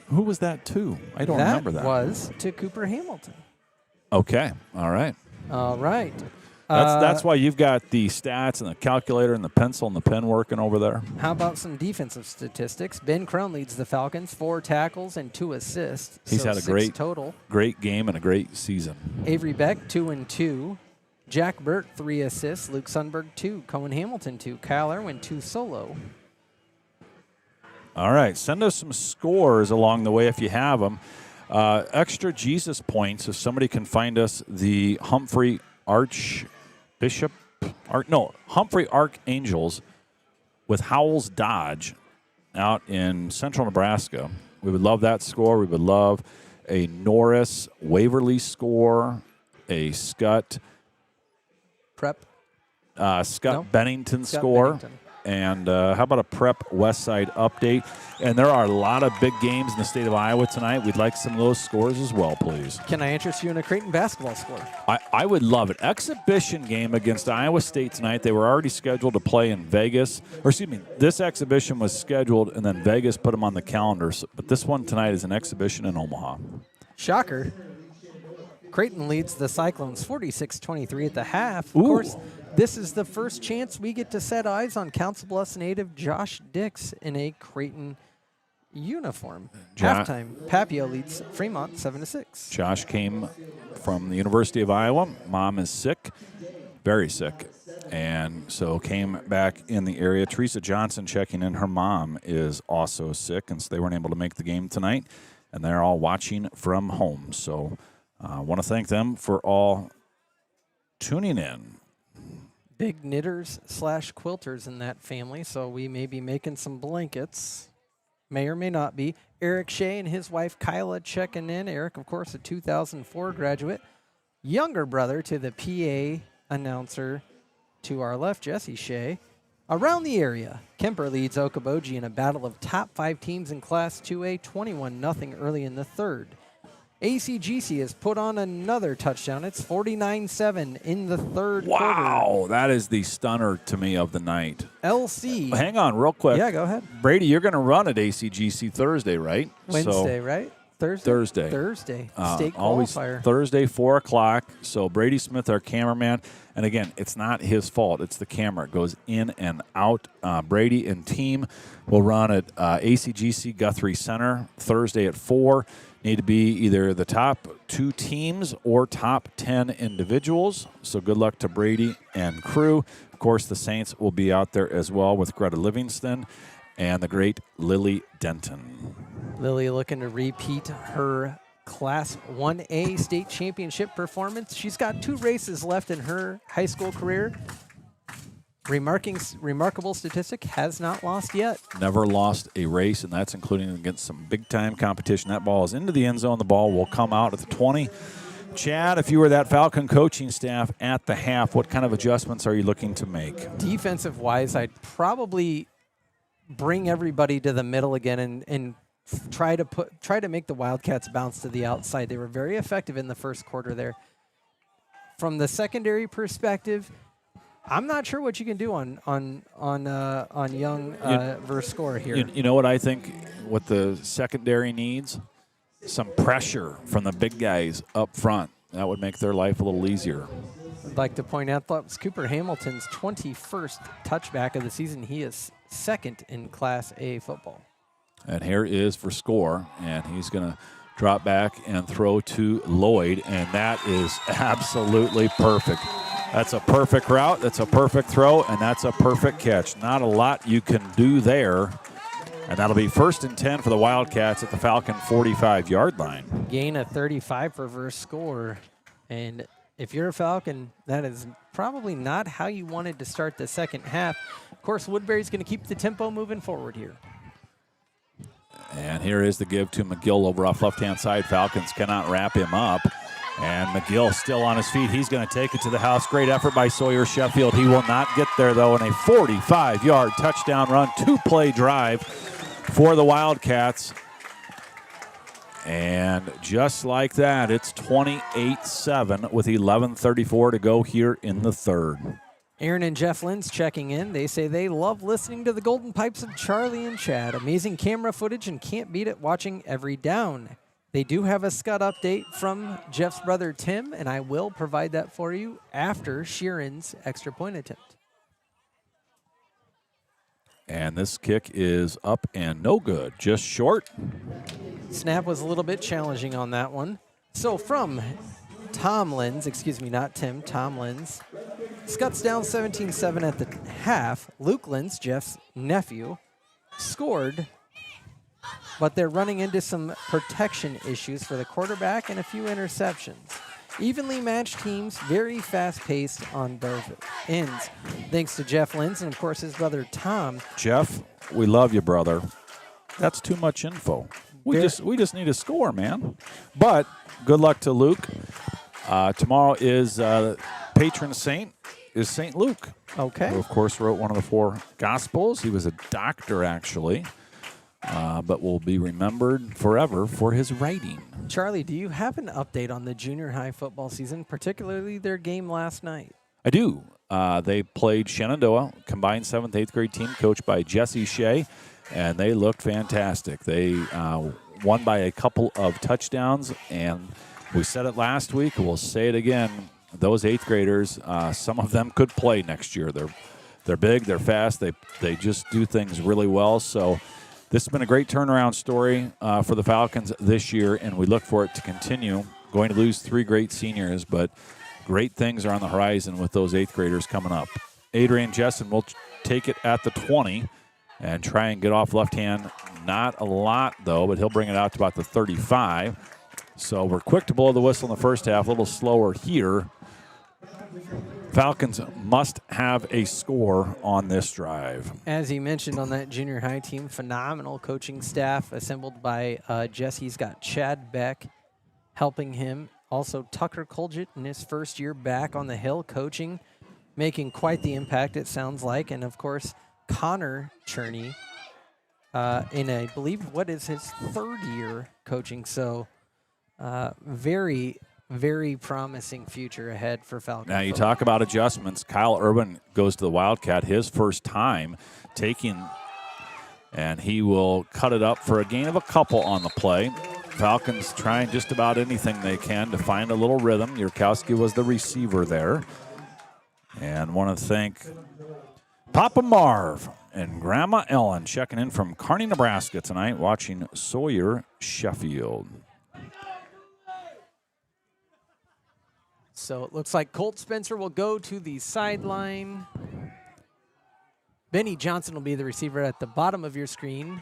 Who was that to? I don't remember that. That was to Cooper Hamilton. Okay. All right. All right. That's why you've got the stats and the calculator and the pencil and the pen working over there. How about some defensive statistics? Ben Crone leads the Falcons, 4 tackles and 2 assists. He's had a great total. Great game and a great season. Avery Beck, 2 and 2. Jack Burt, 3 assists. Luke Sundberg, 2. Cohen Hamilton, 2. Kyle Irwin, 2 solo. All right. Send us some scores along the way if you have them. Extra Jesus points, if somebody can find us the Humphrey Archangels with Howells Dodge out in central Nebraska. We would love that score. We would love a Norris Waverly score, a Scott Bennington score. Bennington. And how about a Prep Westside update? And there are a lot of big games in the state of Iowa tonight. We'd like some of those scores as well, please. Can I interest you in a Creighton basketball score? I would love it. Exhibition game against Iowa State tonight. They were already scheduled to play in Vegas. Or excuse me, this exhibition was scheduled, and then Vegas put them on the calendar. But this one tonight is an exhibition in Omaha. Shocker. Creighton leads the Cyclones 46-23 at the half. Ooh. Of course, this is the first chance we get to set eyes on Council Bluffs native Josh Dix in a Creighton uniform. Halftime, Papio leads Fremont 7-6. Josh came from the University of Iowa. Mom is sick, very sick, and so came back in the area. Teresa Johnson checking in. Her mom is also sick, and so they weren't able to make the game tonight, and they're all watching from home. So I want to thank them for all tuning in. Big knitters/quilters in that family, so we may be making some blankets. May or may not be. Eric Shea and his wife Kyla checking in. Eric, of course, a 2004 graduate. Younger brother to the PA announcer to our left, Jesse Shea. Around the area, Kemper leads Okoboji in a battle of top 5 teams in Class 2A, 21-0 early in the third. ACGC has put on another touchdown. It's 49-7 in the third quarter. Wow, that is the stunner to me of the night. LC. Hang on real quick. Yeah, go ahead. Brady, you're going to run at ACGC Thursday, right? Wednesday, right? Thursday. State always qualifier. Thursday, 4 o'clock. So Brady Smith, our cameraman. And again, it's not his fault. It's the camera. It goes in and out. Brady and team will run at ACGC Guthrie Center Thursday at 4. Need to be either the top 2 teams or top 10 individuals. So good luck to Brady and crew. Of course, the Saints will be out there as well with Greta Livingston and the great Lily Denton. Lily looking to repeat her Class 1A state championship performance. She's got 2 races left in her high school career. Remarkable statistic, has not lost yet. Never lost a race, and that's including against some big-time competition. That ball is into the end zone. The ball will come out at the 20. Chad, if you were that Falcon coaching staff at the half, what kind of adjustments are you looking to make? Defensive-wise, I'd probably bring everybody to the middle again and try to make the Wildcats bounce to the outside. They were very effective in the first quarter there. From the secondary perspective, I'm not sure what you can do on Young versus Score here. You know what I think? What the secondary needs? Some pressure from the big guys up front. That would make their life a little easier. I'd like to point out that was Cooper Hamilton's 21st touchback of the season. He is 2nd in Class A football. And here is for Score, and he's going to drop back and throw to Lloyd, and that is absolutely perfect. That's a perfect route, that's a perfect throw, and that's a perfect catch. Not a lot you can do there, and that'll be 1st and 10 for the Wildcats at the Falcon 45-yard line. Gain of 35 for verse Score, and if you're a Falcon, that is probably not how you wanted to start the second half. Of course, Woodbury's going to keep the tempo moving forward here. And here is the give to McGill over off left-hand side. Falcons cannot wrap him up. And McGill still on his feet. He's going to take it to the house. Great effort by Sawyer Sheffield. He will not get there, though, in a 45-yard touchdown run, 2-play drive for the Wildcats. And just like that, it's 28-7 with 11:34 to go here in the third. Aaron and Jeff Linz checking in. They say they love listening to the golden pipes of Charlie and Chad. Amazing camera footage and can't beat it watching every down. They do have a Scud update from Jeff's brother Tim, and I will provide that for you after Sheeran's extra point attempt. And this kick is up and no good, just short. Snap was a little bit challenging on that one. So from Tom Linz, excuse me, not Tim, Tom Linz. Scott's down 17-7 at the half. Luke Linz, Jeff's nephew, scored, but they're running into some protection issues for the quarterback and a few interceptions. Evenly matched teams, very fast-paced on both ends. Thanks to Jeff Linz and, of course, his brother Tom. Jeff, we love you, brother. That's too much info. We just need a score, man. But good luck to Luke. Tomorrow is patron saint is St. Luke. Okay. Who, of course, wrote one of the 4 Gospels. He was a doctor, actually, but will be remembered forever for his writing. Charlie, do you have an update on the junior high football season, particularly their game last night? I do. They played Shenandoah, combined 7th, 8th grade team coached by Jesse Shea, and they looked fantastic. They won by a couple of touchdowns, and we said it last week. We'll say it again. Those 8th graders, some of them could play next year. They're big, they're fast, they just do things really well. So this has been a great turnaround story for the Falcons this year, and we look for it to continue. Going to lose 3 great seniors, but great things are on the horizon with those 8th graders coming up. Adrian Jessen will take it at the 20 and try and get off left hand. Not a lot, though, but he'll bring it out to about the 35. So we're quick to blow the whistle in the first half, a little slower here. Falcons must have a score on this drive. As he mentioned on that junior high team, phenomenal coaching staff assembled by Jesse. He's got Chad Beck helping him. Also Tucker Colgett in his first year back on the hill coaching. making quite the impact, it sounds like. And, of course, Connor Cherney in, I believe, what is his 3rd year coaching. So very, very promising future ahead for Falcon. Now, you talk about adjustments. Kyle Irwin goes to the Wildcat, his first time taking, and he will cut it up for a gain of a couple on the play. Falcons trying just about anything they can to find a little rhythm. Yurkowski was the receiver there. And want to thank Papa Marv and Grandma Ellen checking in from Kearney, Nebraska tonight, watching Sawyer Sheffield. So it looks like Colt Spencer will go to the sideline. Benny Johnson will be the receiver at the bottom of your screen.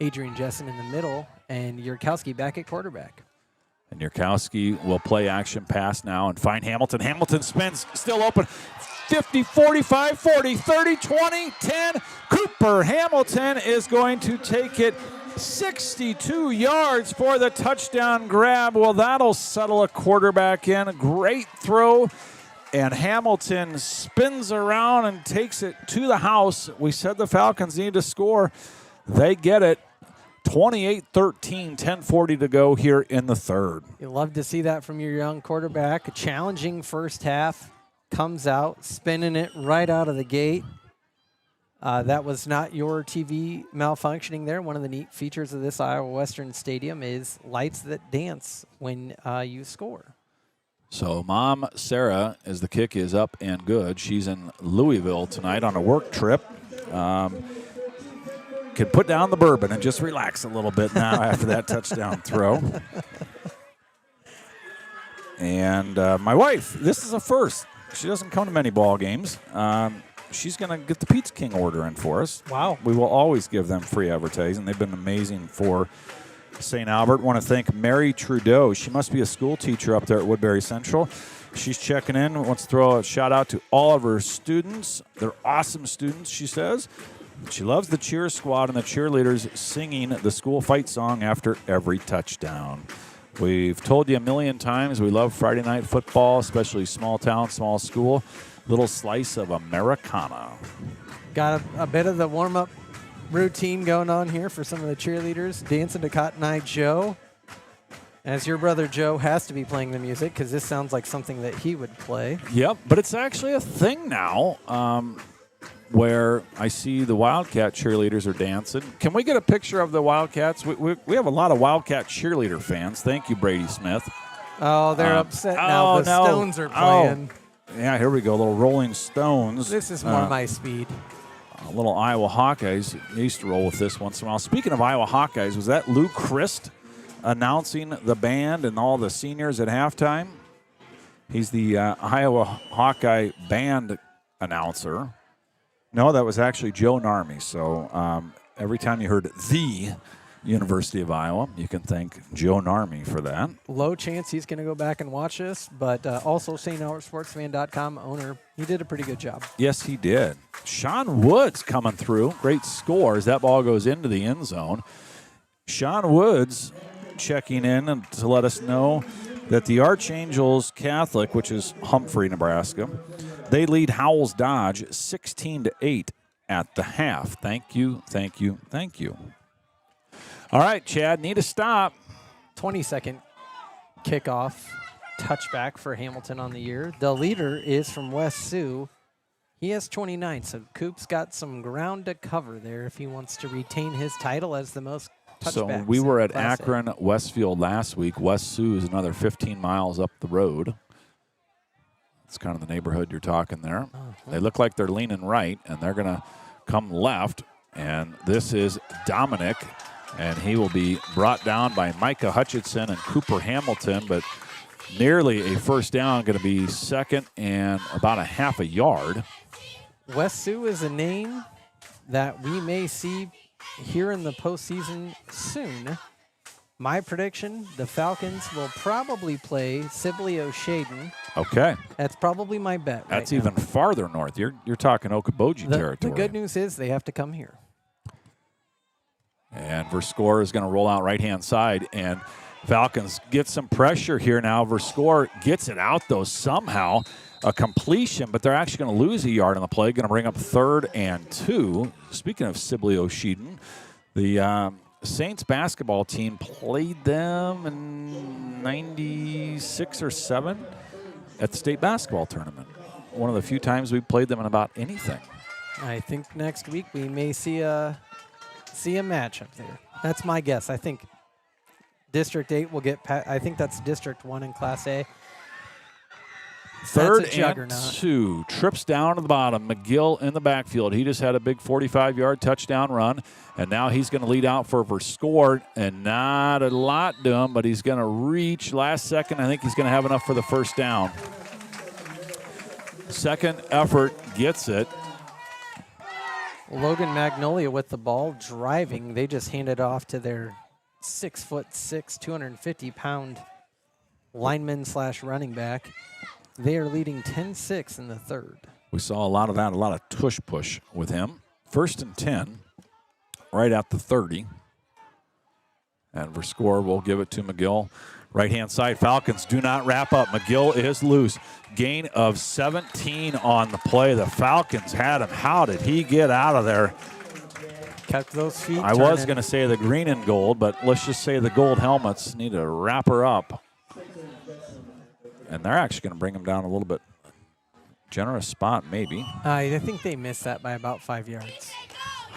Adrian Jessen in the middle, and Yurkowski back at quarterback. And Yurkowski will play action pass now and find Hamilton. Hamilton spins, still open. 50, 45, 40, 30, 20, 10. Cooper Hamilton is going to take it 62 yards for the touchdown grab. Well, that'll settle a quarterback in. Great throw. And Hamilton spins around and takes it to the house. We said the Falcons need to score. They get it. 28-13, 10:40 to go here in the 3rd. You love to see that from your young quarterback. A challenging first half. Comes out, spinning it right out of the gate. That was not your TV malfunctioning there. One of the neat features of this Iowa Western Stadium is lights that dance when you score. So Mom Sarah, as the kick is up and good, she's in Louisville tonight on a work trip. Can put down the bourbon and just relax a little bit now after that touchdown throw. And my wife, this is a first. She doesn't come to many ball games. She's going to get the Pizza King order in for us. Wow. We will always give them free advertising. They've been amazing for St. Albert. Want to thank Mary Trudeau. She must be a school teacher up there at Woodbury Central. She's checking in. Wants to throw a shout out to all of her students. They're awesome students, she says. She loves the cheer squad and the cheerleaders singing the school fight song after every touchdown. We've told you a million times we love Friday night football, especially small town, small school. Little slice of Americana. Got a bit of the warm-up routine going on here for some of the cheerleaders. Dancing to Cotton Eye Joe. As your brother Joe has to be playing the music because this sounds like something that he would play. Yep, but it's actually a thing now. Where I see the Wildcat cheerleaders are dancing. Can we get a picture of the Wildcats? We have a lot of Wildcat cheerleader fans. Thank you, Brady Smith. Oh, they're upset now. The Stones are playing. Yeah, here we go. Little Rolling Stones. This is more my speed. A little Iowa Hawkeyes. They used to roll with this once in a while. Speaking of Iowa Hawkeyes, was that Lou Christ announcing the band and all the seniors at halftime? He's the Iowa Hawkeye band announcer. No, that was actually Joe Narmi. So every time you heard the University of Iowa, you can thank Joe Narmi for that. Low chance he's going to go back and watch this, but also StAlbertSportsFan.com owner, he did a pretty good job. Yes, he did. Sean Woods coming through. Great score as that ball goes into the end zone. Sean Woods checking in to let us know that the Archangels Catholic, which is Humphrey, Nebraska, they lead Howells Dodge 16-8 at the half. Thank you, thank you, thank you. All right, Chad, need a stop. 20-second kickoff touchback for Hamilton on the year. The leader is from West Sioux. He has 29, so Coop's got some ground to cover there if he wants to retain his title as the most touchbacks. So we were at Akron, Westfield last week. West Sioux is another 15 miles up the road. It's kind of the neighborhood you're talking there. They look like they're leaning right, and they're going to come left. And this is Dominic, and he will be brought down by Micah Hutchinson and Cooper Hamilton, but nearly a first down, going to be second and about a half a yard. West Sioux is a name that we may see here in the postseason soon. My prediction, the Falcons will probably play Sibley O'Shaden. Okay. That's probably my bet. That's right even now. farther north. You're talking Okoboji territory. The good news is they have to come here. And Verscore is going to roll out right-hand side, and Falcons get some pressure here now. Verscore gets it out, though, somehow. a completion, but they're actually going to lose a yard on the play. Going to bring up 3rd and 2. Speaking of Sibley O'Sheaton, the Saints basketball team played them in 96 or 7 at the state basketball tournament. One of the few times we played them in about anything. I think next week we may see a match up there. That's my guess. I think District 8 will get I think that's District 1 in Class A. 3rd and 2. Trips down to the bottom. McGill in the backfield. He just had a big 45-yard touchdown run, and now he's going to lead out for score, and not a lot to him, but he's going to reach last second. I think he's going to have enough for the first down. Second effort gets it. Logan Magnolia with the ball driving. They just handed off to their 6'6", 250-pound lineman / running back. They are leading 10-6 in the 3rd. We saw a lot of that, a lot of tush-push with him. 1st and 10, right at the 30. And for score, we'll give it to McGill. Right-hand side, Falcons do not wrap up. McGill is loose. Gain of 17 on the play. The Falcons had him. How did he get out of there? Kept those feet I was going to say the green and gold, but let's just say the gold helmets need to wrap her up. And they're actually going to bring him down a little bit. Generous spot, maybe. I think they missed that by about 5 yards.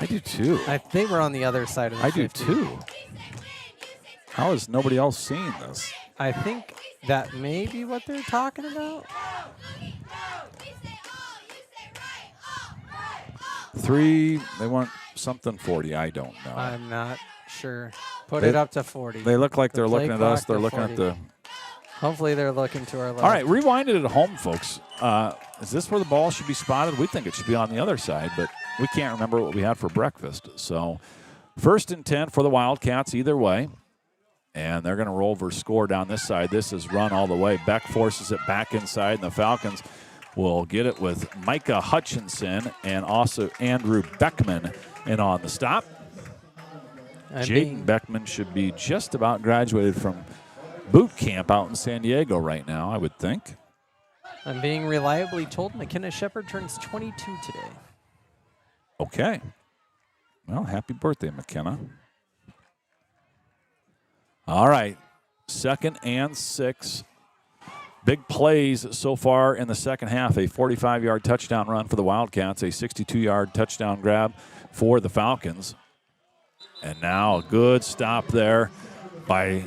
I do too. They were on the other side of the 50. I do too. How is nobody else seeing this? I think that may be what they're talking about. 3, they want something 40. I don't know. I'm not sure. Put it up to 40. They look like they're looking at play us. They're clock looking to at 40. the. Hopefully they're looking to our left. All right, rewind it at home, folks. Is this where the ball should be spotted? We think it should be on the other side, but we can't remember what we had for breakfast. So 1st and 10 for the Wildcats either way. And they're going to roll for score down this side. This is run all the way. Beck forces it back inside, and the Falcons will get it with Micah Hutchinson and also Andrew Beckman in on the stop. Jaden Beckman should be just about graduated from boot camp out in San Diego right now, I would think. I'm being reliably told McKenna Shepard turns 22 today. Okay. Well, happy birthday, McKenna. All right, 2nd and 6. Big plays so far in the second half. A 45-yard touchdown run for the Wildcats, a 62-yard touchdown grab for the Falcons. And now a good stop there by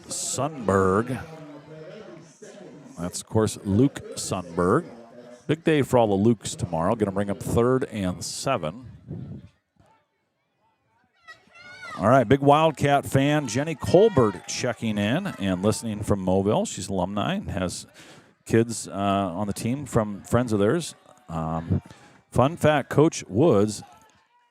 Sundberg. That's, of course, Luke Sundberg. Big day for all the Lukes tomorrow. Going to bring up 3rd and 7. All right, big Wildcat fan, Jenny Colbert checking in and listening from Mobile. She's alumni and has kids on the team from friends of theirs. Fun fact, Coach Woods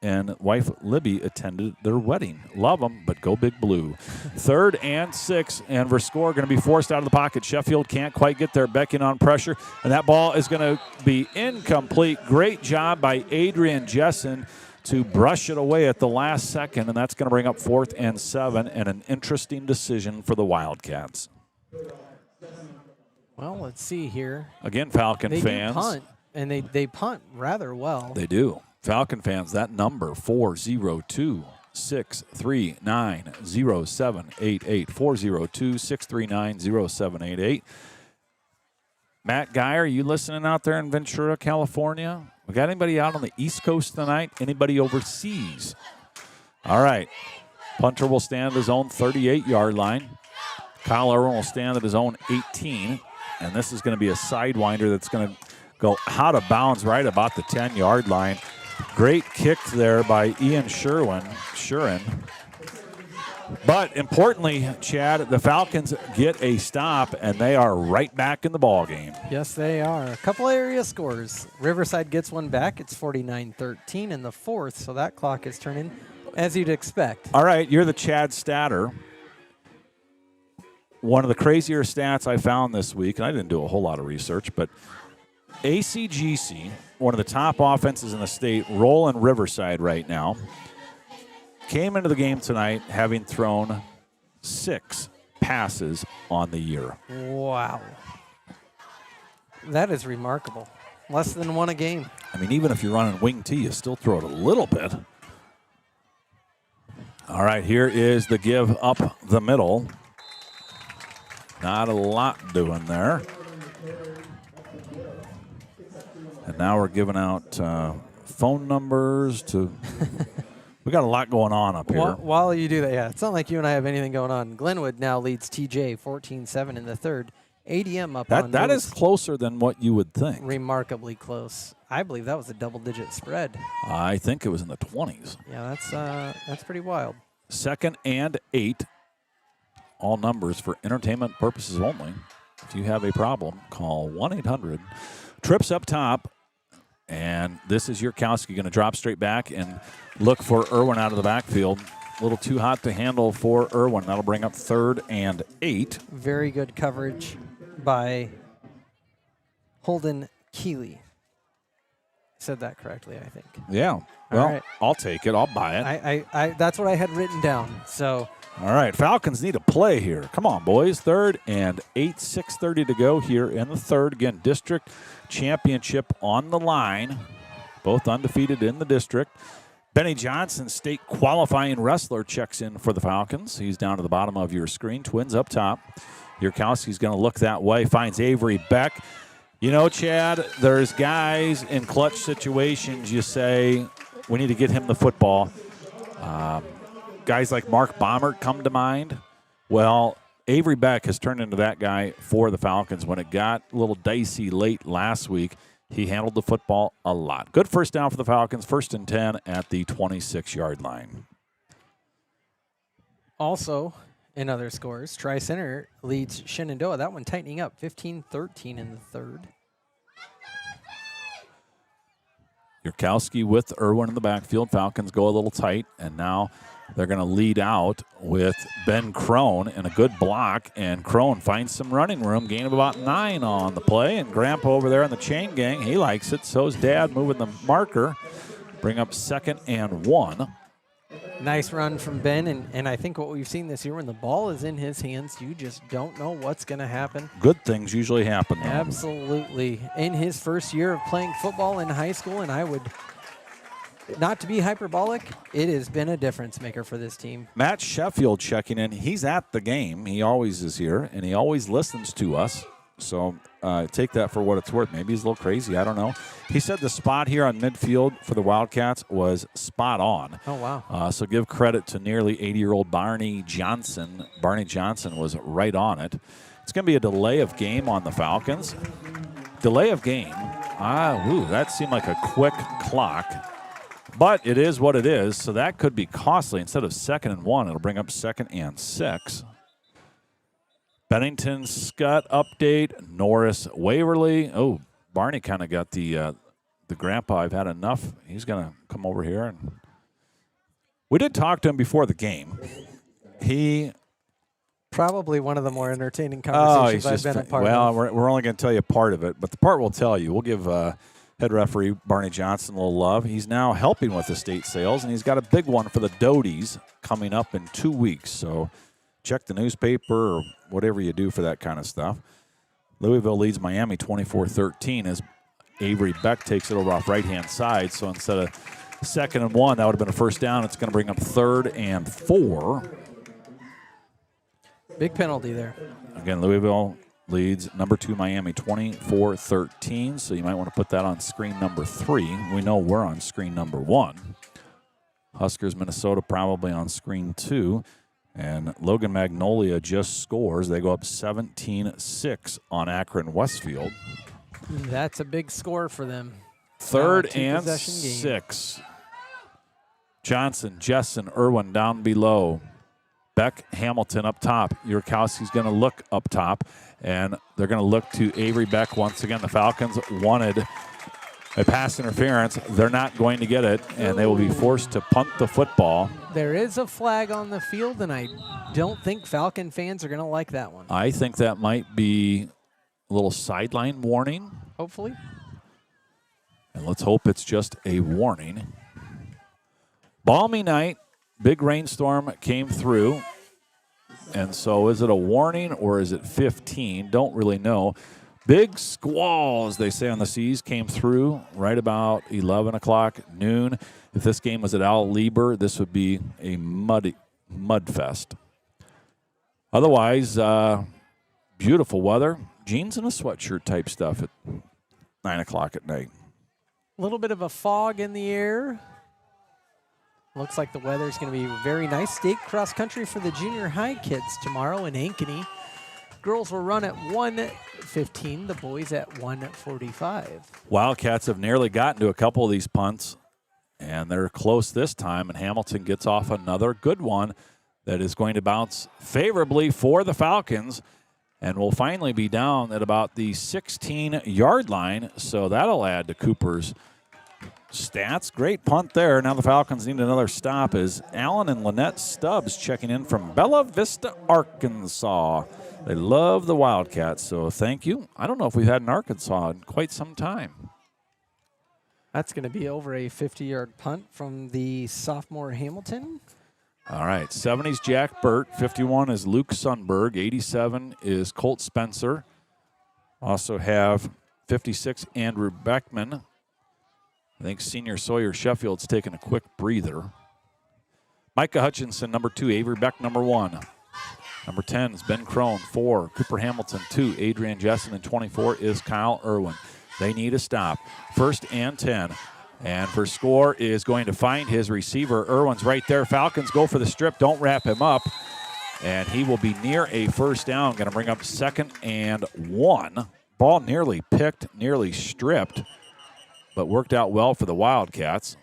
and wife Libby attended their wedding. Love them, but go Big Blue. 3rd and 6, and Verscore going to be forced out of the pocket. Sheffield can't quite get there, Becking on pressure, and that ball is going to be incomplete. Great job by Adrian Jessen to brush it away at the last second, and that's going to bring up 4th and 7, and an interesting decision for the Wildcats. Well, let's see here. Again, Falcon they fans. Do punt, and they punt rather well. They do. Falcon fans, that number, 402-639-0788. 402-639-0788. Matt Geyer, you listening out there in Ventura, California? We got anybody out on the East Coast tonight? Anybody overseas? All right. Punter will stand at his own 38-yard line. Kyle Irwin will stand at his own 18. And this is going to be a sidewinder that's going to go out of bounds right about the 10-yard line. Great kick there by Ian Shurin. But importantly, Chad, the Falcons get a stop, and they are right back in the ball game. Yes, they are. A couple area scores. Riverside gets one back. It's 49-13 in the 4th, so that clock is turning as you'd expect. All right, you're the Chad Statter. One of the crazier stats I found this week, and I didn't do a whole lot of research, but ACGC, one of the top offenses in the state, rolling Riverside right now, came into the game tonight having thrown 6 passes on the year. Wow. That is remarkable. Less than 1 a game. I mean, even if you're running wing T, you still throw it a little bit. All right, here is the give up the middle. Not a lot doing there. And now we're giving out phone numbers to. We got a lot going on up here. While you do that, yeah, it's not like you and I have anything going on. Glenwood now leads TJ 14-7 in the third. ADM up on That is closer than what you would think. Remarkably close. I believe that was a double-digit spread. I think it was in the 20s. Yeah, that's pretty wild. 2nd and 8. All numbers for entertainment purposes only. If you have a problem, call 1-800. Trips up top. And this is Yurkowski going to drop straight back and look for Irwin out of the backfield. A little too hot to handle for Irwin. That'll bring up 3rd and 8. Very good coverage by Holden Keeley. Said that correctly, I think. Yeah. Well, right. I'll take it. I'll buy it. I that's what I had written down. So. All right. Falcons need a play here. Come on, boys. 3rd and 8. 6:30 to go here in the third. Again, district championship on the line. Both undefeated in the district. Benny Johnson, state qualifying wrestler, checks in for the Falcons. He's down to the bottom of your screen. Twins up top. Yurkowski's going to look that way. Finds Avery Beck. You know, Chad, there's guys in clutch situations you say, we need to get him the football. Guys like Mark Baumert come to mind. Well, Avery Beck has turned into that guy for the Falcons. When it got a little dicey late last week, he handled the football a lot. Good first down for the Falcons. 1st and 10 at the 26-yard line. Also, in other scores, Tri-Center leads Shenandoah. That one tightening up, 15-13 in the third. Yurkowski with Irwin in the backfield. Falcons go a little tight, and now they're going to lead out with Ben Crone and a good block, and Crone finds some running room, gain of about 9 on the play, and Grandpa over there on the chain gang, he likes it. So's Dad moving the marker. Bring up 2nd and 1. Nice run from Ben, and I think what we've seen this year, when the ball is in his hands, you just don't know what's going to happen. Good things usually happen, though. Absolutely. In his first year of playing football in high school, and I would, not to be hyperbolic, it has been a difference maker for this team. Matt Sheffield checking in. He's at the game. He always is here, and he always listens to us. So take that for what it's worth. Maybe he's a little crazy. I don't know. He said the spot here on midfield for the Wildcats was spot on. Oh, wow. So give credit to nearly 80-year-old Barney Johnson. Barney Johnson was right on it. It's going to be a delay of game on the Falcons. Delay of game. That seemed like a quick clock. But it is what it is, so that could be costly. Instead of 2nd and 1, it'll bring up 2nd and 6. Bennington Scott update. Norris Waverly. Oh, Barney kind of got the grandpa. I've had enough. He's going to come over here. And we did talk to him before the game. He probably one of the more entertaining conversations I've been a part of. Well, we're only going to tell you part of it, but the part we'll tell you. We'll give head referee Barney Johnson a little love. He's now helping with the state sales, and he's got a big one for the Doties coming up in 2 weeks. So check the newspaper or whatever you do for that kind of stuff. Louisville leads Miami 24-13 as Avery Beck takes it over off right-hand side. So instead of 2nd and 1, that would have been a first down. It's going to bring up 3rd and 4. Big penalty there. Again, Louisville leads number 2 Miami 24-13. So you might want to put that on screen number 3. We know we're on screen number 1. Huskers, Minnesota probably on screen 2. And Logan Magnolia just scores. They go up 17-6 on Akron Westfield. That's a big score for them. 3rd and 6. Johnson, Jessen, Irwin down below. Beck, Hamilton up top. Yurkowski's going to look up top. And they're going to look to Avery Beck once again. The Falcons wanted a pass interference. They're not going to get it, and they will be forced to punt the football. There is a flag on the field, and I don't think Falcon fans are going to like that one. I think that might be a little sideline warning. Hopefully. And let's hope it's just a warning. Balmy night. Big rainstorm came through. And so is it a warning or is it 15? Don't really know. Big squall, as they say on the seas, came through right about 11 o'clock noon. If this game was at Al Lieber, this would be a mud fest. Otherwise, beautiful weather. Jeans and a sweatshirt type stuff at 9 o'clock at night. A little bit of a fog in the air. Looks like the weather's going to be very nice. State cross country for the junior high kids tomorrow in Ankeny. Girls will run at 1:15, the boys at 1:45. Wildcats have nearly gotten to a couple of these punts, and they're close this time, and Hamilton gets off another good one that is going to bounce favorably for the Falcons, and will finally be down at about the 16-yard line, so that'll add to Cooper's stats. Great punt there. Now the Falcons need another stop as Allen and Lynette Stubbs checking in from Bella Vista, Arkansas. They love the Wildcats, so thank you. I don't know if we've had an Arkansas in quite some time. That's going to be over a 50-yard punt from the sophomore Hamilton. All right, 70's Jack Burt, 51 is Luke Sundberg, 87 is Colt Spencer. Also have 56 Andrew Beckman. I think senior Sawyer Sheffield's taking a quick breather. Micah Hutchinson, number 2, Avery Beck, number 1. Number 10 is Ben Crone, 4. Cooper Hamilton, 2. Adrian Jessen, and 24 is Kyle Irwin. They need a stop. 1st and 10. And for score is going to find his receiver. Irwin's right there. Falcons go for the strip. Don't wrap him up. And he will be near a first down. Going to bring up 2nd and 1. Ball nearly picked, nearly stripped, but worked out well for the Wildcats.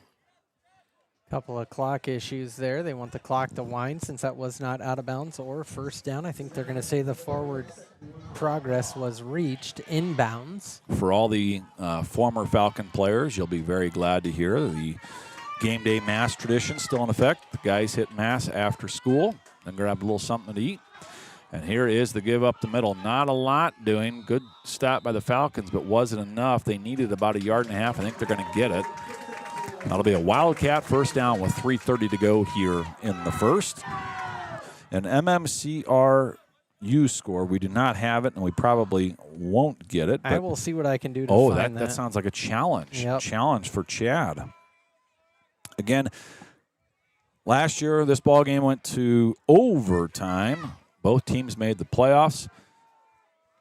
Couple of clock issues there. They want the clock to wind since that was not out of bounds or first down. I think they're going to say the forward progress was reached inbounds. For all the former Falcon players, you'll be very glad to hear the game day mass tradition still in effect. The guys hit mass after school and grab a little something to eat. And here is the give up the middle. Not a lot doing. Good stop by the Falcons, but wasn't enough. They needed about 1.5 yards. I think they're going to get it. That'll be a Wildcat first down with 3:30 to go here in the first. An MMCRU score. We do not have it, and we probably won't get it. I will see what I can do to find that sounds like a challenge. Yep. Challenge for Chad. Again, last year this ball game went to overtime. Both teams made the playoffs.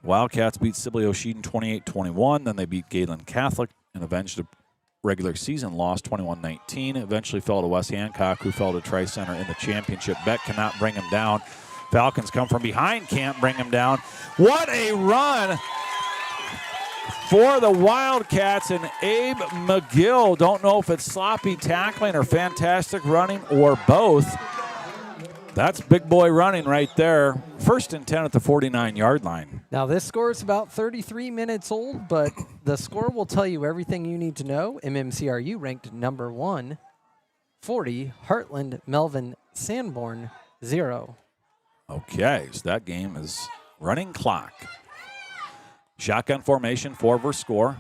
Wildcats beat Sibley Oshedin 28-21. Then they beat Galen Catholic and avenged a regular season loss 21-19. Eventually fell to West Hancock, who fell to Tri-Center in the championship. Beck cannot bring him down. Falcons come from behind, can't bring him down. What a run for the Wildcats and Abe McGill. Don't know if it's sloppy tackling or fantastic running or both. That's big boy running right there. 1st and 10 at the 49-yard line. Now, this score is about 33 minutes old, but the score will tell you everything you need to know. MMCRU ranked number 1, 40. Heartland, Melvin, Sanborn, 0. Okay, so that game is running clock. Shotgun formation, 4 versus score.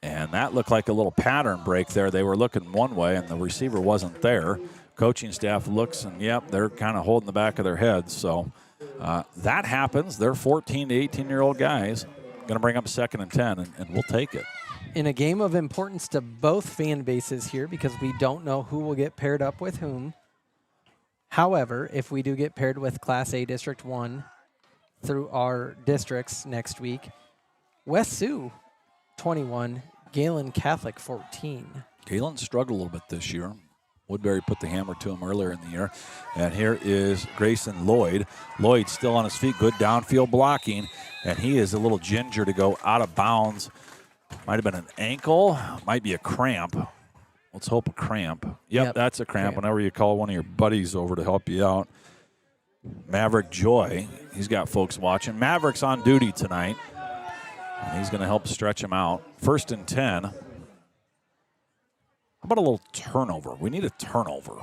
And that looked like a little pattern break there. They were looking one way, and the receiver wasn't there. Coaching staff looks, and yep, they're kind of holding the back of their heads. So that happens. They're 14 to 18-year-old guys. Going to bring up 2nd and 10, and we'll take it. In a game of importance to both fan bases here because we don't know who will get paired up with whom. However, if we do get paired with Class A District 1 through our districts next week, West Sioux 21, Galen Catholic 14. Galen struggled a little bit this year. Woodbury put the hammer to him earlier in the year. And here is Grayson Lloyd. Lloyd still on his feet, good downfield blocking. And he is a little ginger to go out of bounds. Might have been an ankle, might be a cramp. Let's hope a cramp. Yep, that's a cramp. Whenever you call one of your buddies over to help you out. Maverick Joy, he's got folks watching. Maverick's on duty tonight. And he's going to help stretch him out. 1st and 10. How about a little turnover? We need a turnover.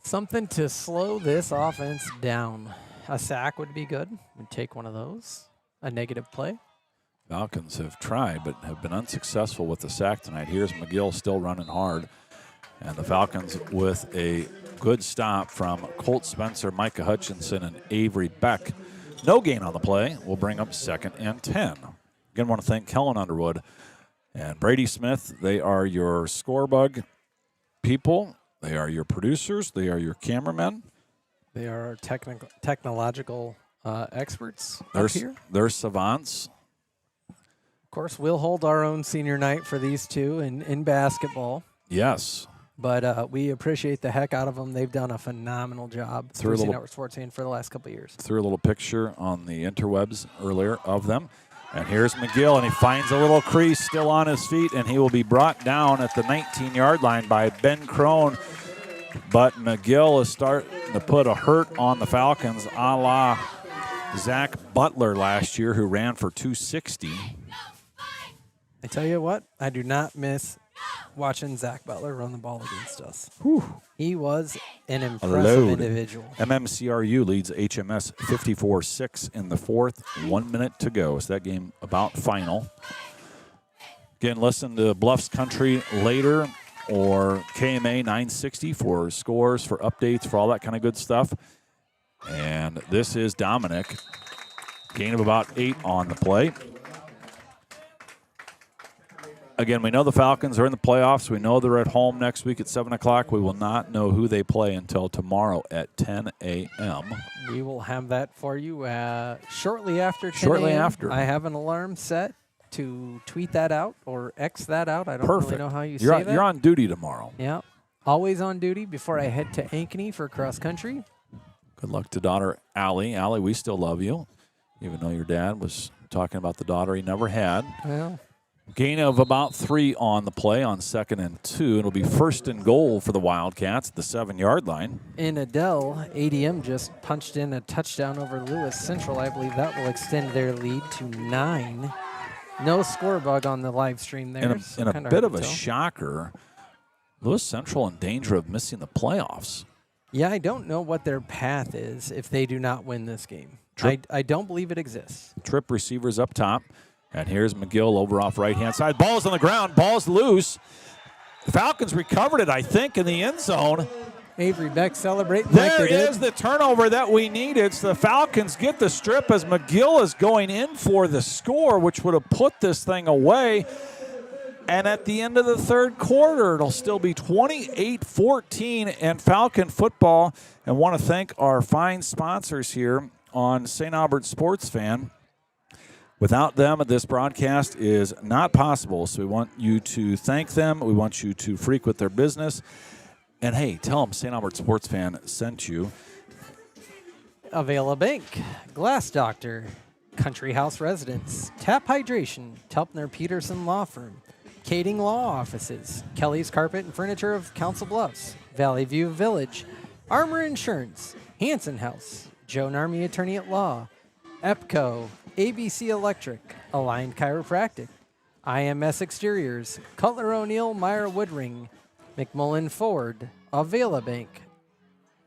Something to slow this offense down. A sack would be good. We'd take one of those. A negative play. Falcons have tried but have been unsuccessful with the sack tonight. Here's McGill still running hard. And the Falcons with a good stop from Colt Spencer, Micah Hutchinson, and Avery Beck No gain on the play will bring up 2nd and 10. Again, want to thank Kellen Underwood and Brady Smith. They are your scorebug people. They are your producers. They are your cameramen. They are our technological experts up here. They're savants. Of course, we'll hold our own senior night for these two in basketball. Yes. But we appreciate the heck out of them. They've done a phenomenal job through Network Sports and for the last couple of years. Threw a little picture on the interwebs earlier of them. And here's McGill, and he finds a little crease still on his feet, and he will be brought down at the 19-yard line by Ben Crone. But McGill is starting to put a hurt on the Falcons, a la Zach Butler last year, who ran for 260. I tell you what, I do not miss watching Zach Butler run the ball against us. Whew. He was an impressive individual. MMCRU leads HMS 54-6 in the fourth. 1 minute to go. Is that game about final? Again, listen to Bluffs Country later or KMA 960 for scores, for updates, for all that kind of good stuff. And this is Dominic. Gain of about 8 on the play. Again, we know the Falcons are in the playoffs. We know they're at home next week at 7 o'clock. We will not know who they play until tomorrow at 10 a.m. We will have that for you shortly after 10 Shortly a.m. after. I have an alarm set to tweet that out or X that out. I don't Perfect. really know how you You're say on, that. You're on duty tomorrow. Yeah. Always on duty before I head to Ankeny for cross country. Good luck to daughter Allie. Allie, we still love you, even though your dad was talking about the daughter he never had. Well, Gain of about 3 on the play on 2nd and 2. It'll be 1st and goal for the Wildcats at the 7-yard line. in Adele, ADM just punched in a touchdown over Lewis Central. I believe that will extend their lead to 9. No score bug on the live stream there. In a bit of a shocker, Lewis Central in danger of missing the playoffs. Yeah, I don't know what their path is if they do not win this game. I don't believe it exists. Trip receivers up top. And here's McGill over off right-hand side. Ball's on the ground. Ball's loose. The Falcons recovered it, I think, in the end zone. Avery Beck celebrating There like they did. is the turnover that we needed. So the Falcons get the strip as McGill is going in for the score, which would have put this thing away. And at the end of the third quarter, it'll still be 28-14 and Falcon football. And want to thank our fine sponsors here on St. Albert Sports Fan. Without them, this broadcast is not possible. So we want you to thank them. We want you to frequent their business. And, hey, tell them St. Albert Sports Fan sent you. Avela Bank, Glass Doctor, Country House Residence, Tap Hydration, Telpner Peterson Law Firm, Kading Law Offices, Kelly's Carpet and Furniture of Council Bluffs, Valley View Village, Armor Insurance, Hanson House, Joe Narmy Attorney at Law, EPCO, ABC Electric, Aligned Chiropractic, IMS Exteriors, Cutler O'Neill Meyer Woodring, McMullen Ford, Avela Bank,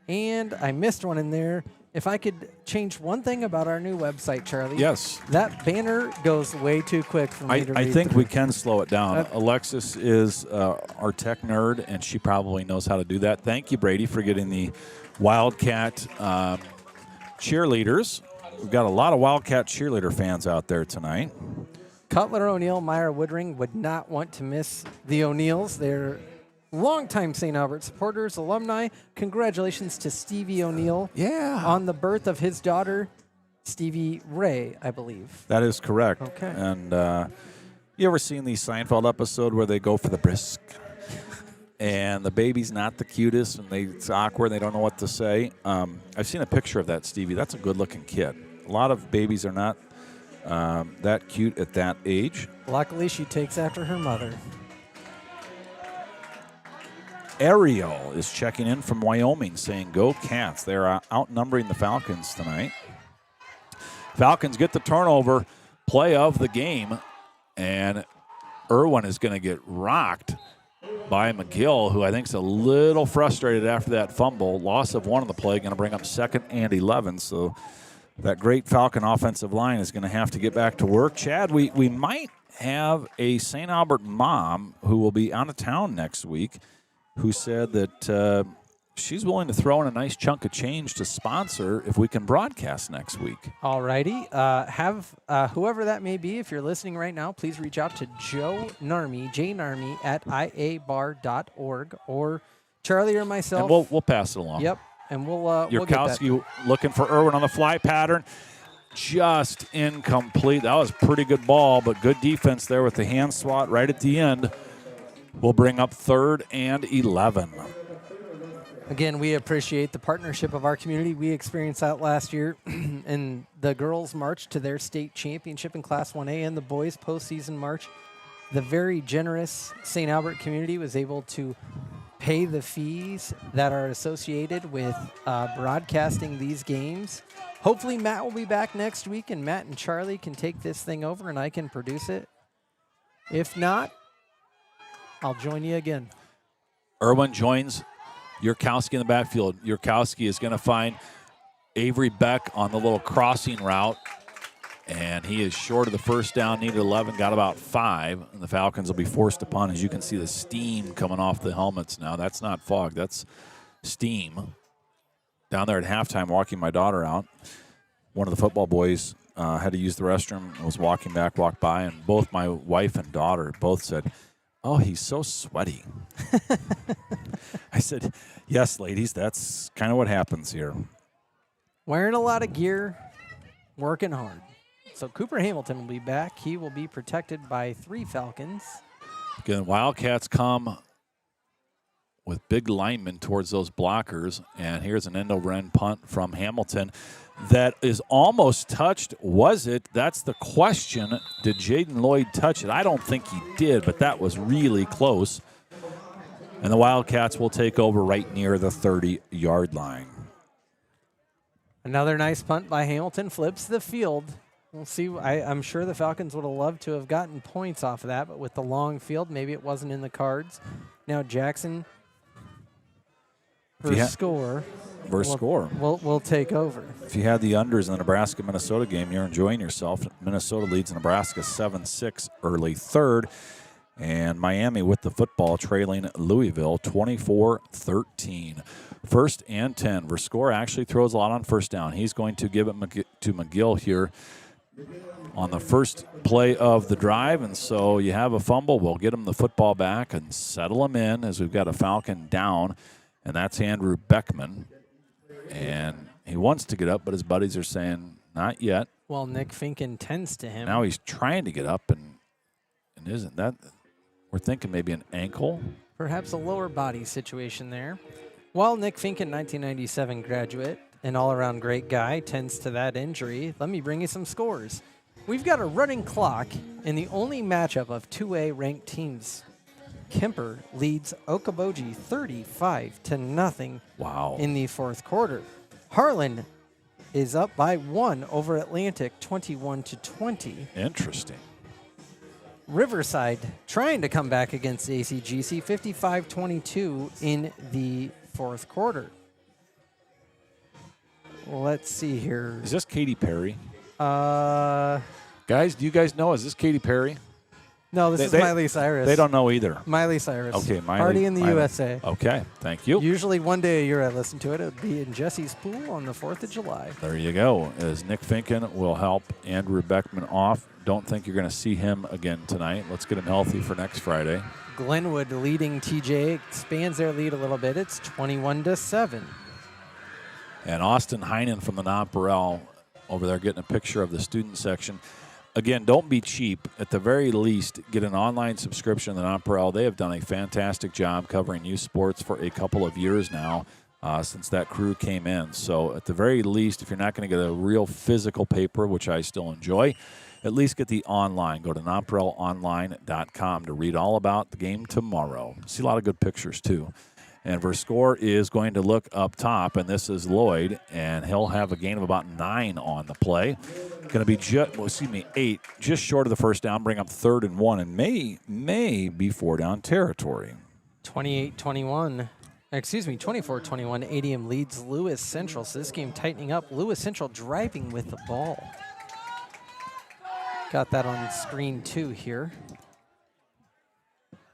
and I missed one in there. If I could change one thing about our new website, Charlie. Yes. That banner goes way too quick for me to read I think through. we can slow it down. Alexis is our tech nerd, and she probably knows how to do that. Thank you, Brady, for getting the Wildcat cheerleaders. We've got a lot of Wildcat cheerleader fans out there tonight. Cutler O'Neill Meyer Woodring would not want to miss the O'Neills. They're longtime St. Albert supporters, alumni. Congratulations to Stevie O'Neill on the birth of his daughter, Stevie Ray, I believe. That is correct. Okay. And you ever seen the Seinfeld episode where they go for the brisk? And the baby's not the cutest, and it's awkward, and they don't know what to say. I've seen a picture of that, Stevie. That's a good-looking kid. A lot of babies are not that cute at that age. Luckily, she takes after her mother. Ariel is checking in from Wyoming saying, go Cats. They're outnumbering the Falcons tonight. Falcons get the turnover, play of the game, and Irwin is going to get rocked by McGill, who I think is a little frustrated after that fumble. Loss of one on the play, going to bring up 2nd and 11. So that great Falcon offensive line is going to have to get back to work. Chad, we might have a St. Albert mom who will be out of town next week, who said that she's willing to throw in a nice chunk of change to sponsor if we can broadcast next week. All righty. Have whoever that may be, if you're listening right now, please reach out to Joe Narmi, jnarmi at iabar.org, or Charlie or myself. And we'll pass it along. Yep. And we'll get that. Yurkowski looking for Irwin on the fly pattern. Just incomplete. That was a pretty good ball, but good defense there with the hand swat right at the end. We'll bring up 3rd and 11. Again, we appreciate the partnership of our community. We experienced that last year, and the girls marched to their state championship in Class 1A, and the boys postseason march. The very generous St. Albert community was able to pay the fees that are associated with broadcasting these games. Hopefully Matt will be back next week, and Matt and Charlie can take this thing over and I can produce it. If not, I'll join you again. Irwin joins Yurkowski in the backfield. Yurkowski is going to find Avery Beck on the little crossing route, and he is short of the first down, needed 11, got about 5, and the Falcons will be forced upon. As you can see, the steam coming off the helmets now. That's not fog, that's steam. Down there at halftime, walking my daughter out, one of the football boys had to use the restroom, was walking back, walked by, and both my wife and daughter both said, "Oh, he's so sweaty." I said, "Yes, ladies, that's kind of what happens here." Wearing a lot of gear, working hard. So Cooper Hamilton will be back. He will be protected by 3 Falcons. Again, Wildcats come with big linemen towards those blockers, and here's an end-over-end punt from Hamilton that is almost touched. Was it? That's the question. Did Jaden Lloyd touch it? I don't think he did, but that was really close. And the Wildcats will take over right near the 30-yard line. Another nice punt by Hamilton, flips the field. We'll see. I'm sure the Falcons would have loved to have gotten points off of that, but with the long field, maybe it wasn't in the cards. Now Jackson, for score. We'll take over. If you had the unders in the Nebraska-Minnesota game, you're enjoying yourself. Minnesota leads Nebraska 7-6 early 3rd. And Miami with the football trailing Louisville 24-13. 1st and 10. Verscore actually throws a lot on first down. He's going to give it to McGill here on the first play of the drive. And so you have a fumble. We'll get him the football back and settle him in as we've got a Falcon down. And that's Andrew Beckman. And he wants to get up, but his buddies are saying not yet. Well, Nick Finken tends to him. Now he's trying to get up and isn't that... We're thinking maybe an ankle. Perhaps a lower body situation there. While Nick Finken, 1997 graduate, an all-around great guy, tends to that injury, let me bring you some scores. We've got a running clock in the only matchup of 2A ranked teams. Kemper leads Okoboji 35-0 in the 4th quarter. Harlan is up by 1 over Atlantic, 21-20. Interesting. Riverside trying to come back against ACGC, 55-22 in the 4th quarter. Let's see here. Is this Katy Perry? Guys, do you guys know? Is this Katy Perry? No, this is Miley Cyrus. They don't know either. Miley Cyrus. Okay, Party in the USA. Okay, thank you. Usually one day a year I listen to it. It would be in Jesse's pool on the 4th of July. There you go. As Nick Finken will help Andrew Beckman off. Don't think you're going to see him again tonight. Let's get him healthy for next Friday. Glenwood leading TJ, expands their lead a little bit. It's 21-7. And Austin Heinen from the Nonpareil over there getting a picture of the student section. Again, don't be cheap. At the very least, get an online subscription to the Nonpareil. They have done a fantastic job covering youth sports for a couple of years now since that crew came in. So at the very least, if you're not going to get a real physical paper, which I still enjoy, at least get the online. Go to nonpareilonline.com to read all about the game tomorrow. See a lot of good pictures, too. And Verscore is going to look up top, and this is Lloyd, and he'll have a gain of about 9 on the play. Going to be 8, just short of the first down, bring up 3rd and 1, and may be 4-down territory. 24-21, ADM leads Lewis Central, so this game tightening up. Lewis Central driving with the ball. Got that on screen, too, here.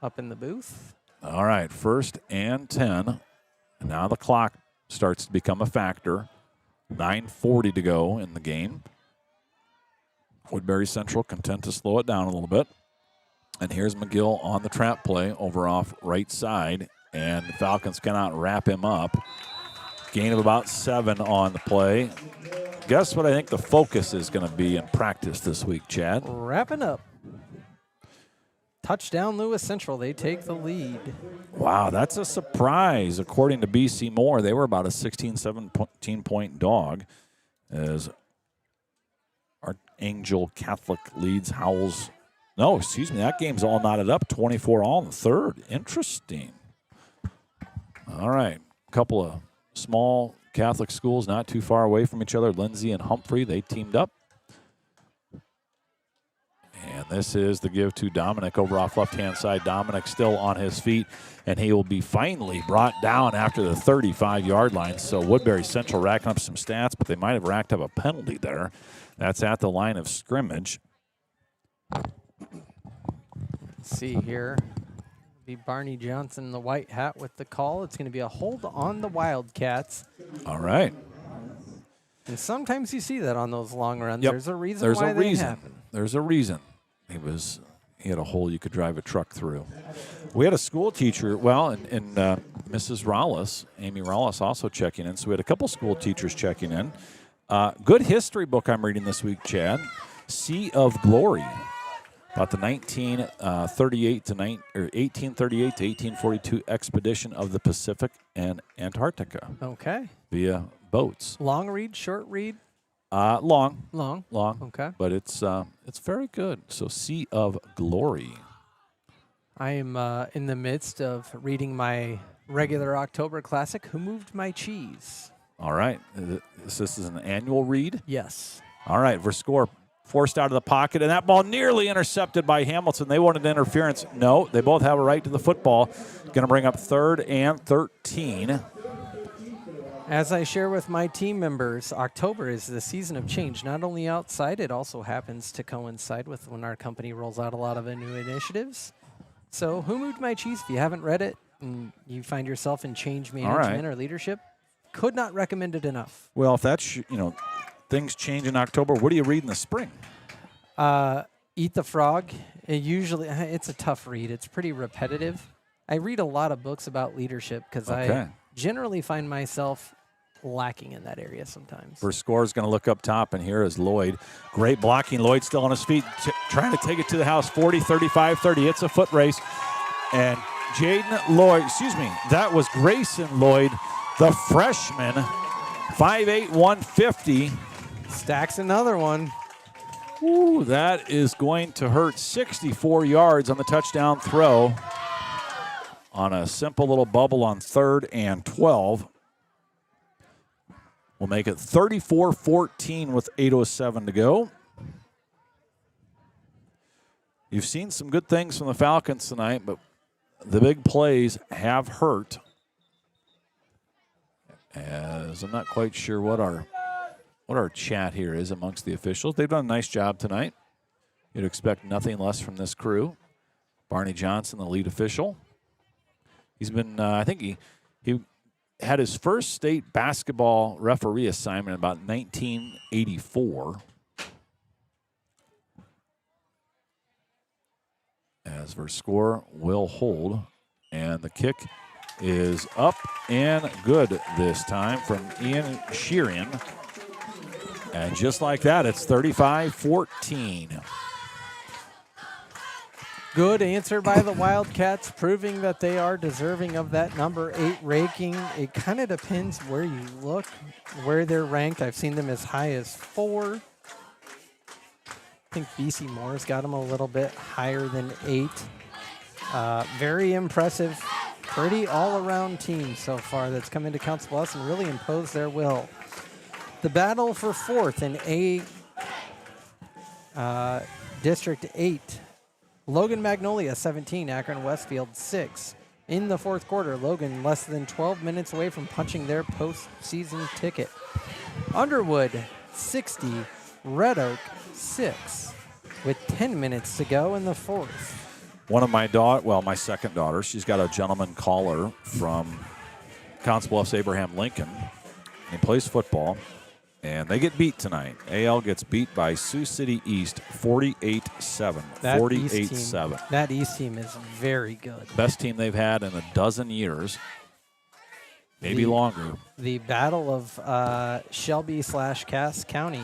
Up in the booth. All right, 1st and 10 And now the clock starts to become a factor. 9:40 to go in the game. Woodbury Central content to slow it down a little bit. And here's McGill on the trap play over off right side. And the Falcons cannot wrap him up. Gain of about 7 on the play. Guess what I think the focus is going to be in practice this week, Chad? Wrapping up. Touchdown, Lewis Central. They take the lead. Wow, that's a surprise. According to BC Moore, they were about a 16, 17-point dog as Archangel Catholic leads Howells. No, excuse me, that game's all knotted up, 24 all in the third. Interesting. All right, a couple of small Catholic schools not too far away from each other. Lindsay and Humphrey, they teamed up. And this is the give to Dominic over off left-hand side. Dominic still on his feet, and he will be finally brought down after the 35-yard line. So Woodbury Central racking up some stats, but they might have racked up a penalty there. That's at the line of scrimmage. Let's see here. Be Barney Johnson in the white hat with the call. It's going to be a hold on the Wildcats. All right. And sometimes you see that on those long runs. Yep. There's a reason why they happen. There's a reason. He had a hole you could drive a truck through. We had a school teacher, and Mrs. Rollis, Amy Rollis, also checking in. So we had a couple school teachers checking in. Good history book I'm reading this week, Chad. Sea of Glory. About the 1838 to 1842 expedition of the Pacific and Antarctica. Okay. Via boats. Long read, short read? Long. Long. Okay. But it's very good. So Sea of Glory. I am in the midst of reading my regular October classic, Who Moved My Cheese? All right. This is an annual read? Yes. All right. Verscore forced out of the pocket, and that ball nearly intercepted by Hamilton. They wanted interference. No, they both have a right to the football. Going to bring up 3rd and 13. As I share with my team members, October is the season of change, not only outside, it also happens to coincide with when our company rolls out a lot of new initiatives. So Who Moved My Cheese? If you haven't read it and you find yourself in change management or leadership, could not recommend it enough. Well, if that's, things change in October, what do you read in the spring? Eat the Frog. It's a tough read. It's pretty repetitive. I read a lot of books about leadership because I generally find myself lacking in that area sometimes. Verscore is going to look up top, and here is Lloyd. Great blocking. Lloyd still on his feet, trying to take it to the house. 40, 35, 30. It's a foot race. And that was Grayson Lloyd, the freshman, 5'8", 150. Stacks another one. Ooh, that is going to hurt. 64 yards on the touchdown throw on a simple little bubble on 3rd and 12. We'll make it 34-14 with 8:07 to go. You've seen some good things from the Falcons tonight, but the big plays have hurt. As I'm not quite sure what our chat here is amongst the officials. They've done a nice job tonight. You'd expect nothing less from this crew. Barney Johnson, the lead official. He's been, I think he had his first state basketball referee assignment in about 1984. As Verscore will hold, and the kick is up and good this time from Ian Sheeran. And just like that, it's 35-14. Good answer by the Wildcats, proving that they are deserving of that number 8 ranking. It kind of depends where you look, where they're ranked. I've seen them as high as 4. I think BC Moore's got them a little bit higher than 8. Very impressive, pretty all-around team so far that's come into Council Bluffs and really imposed their will. The battle for 4th in District 8. Logan Magnolia, 17. Akron Westfield, 6. In the 4th quarter, Logan less than 12 minutes away from punching their postseason ticket. Underwood, 60. Red Oak, 6. With 10 minutes to go in the 4th. One of my my second daughter, she's got a gentleman caller from Council Bluffs Abraham Lincoln. He plays football, and they get beat tonight. AL gets beat by Sioux City East 48-7. 48-7. That East team is very good. Best team they've had in a dozen years, maybe longer. The battle of Shelby/Cass County,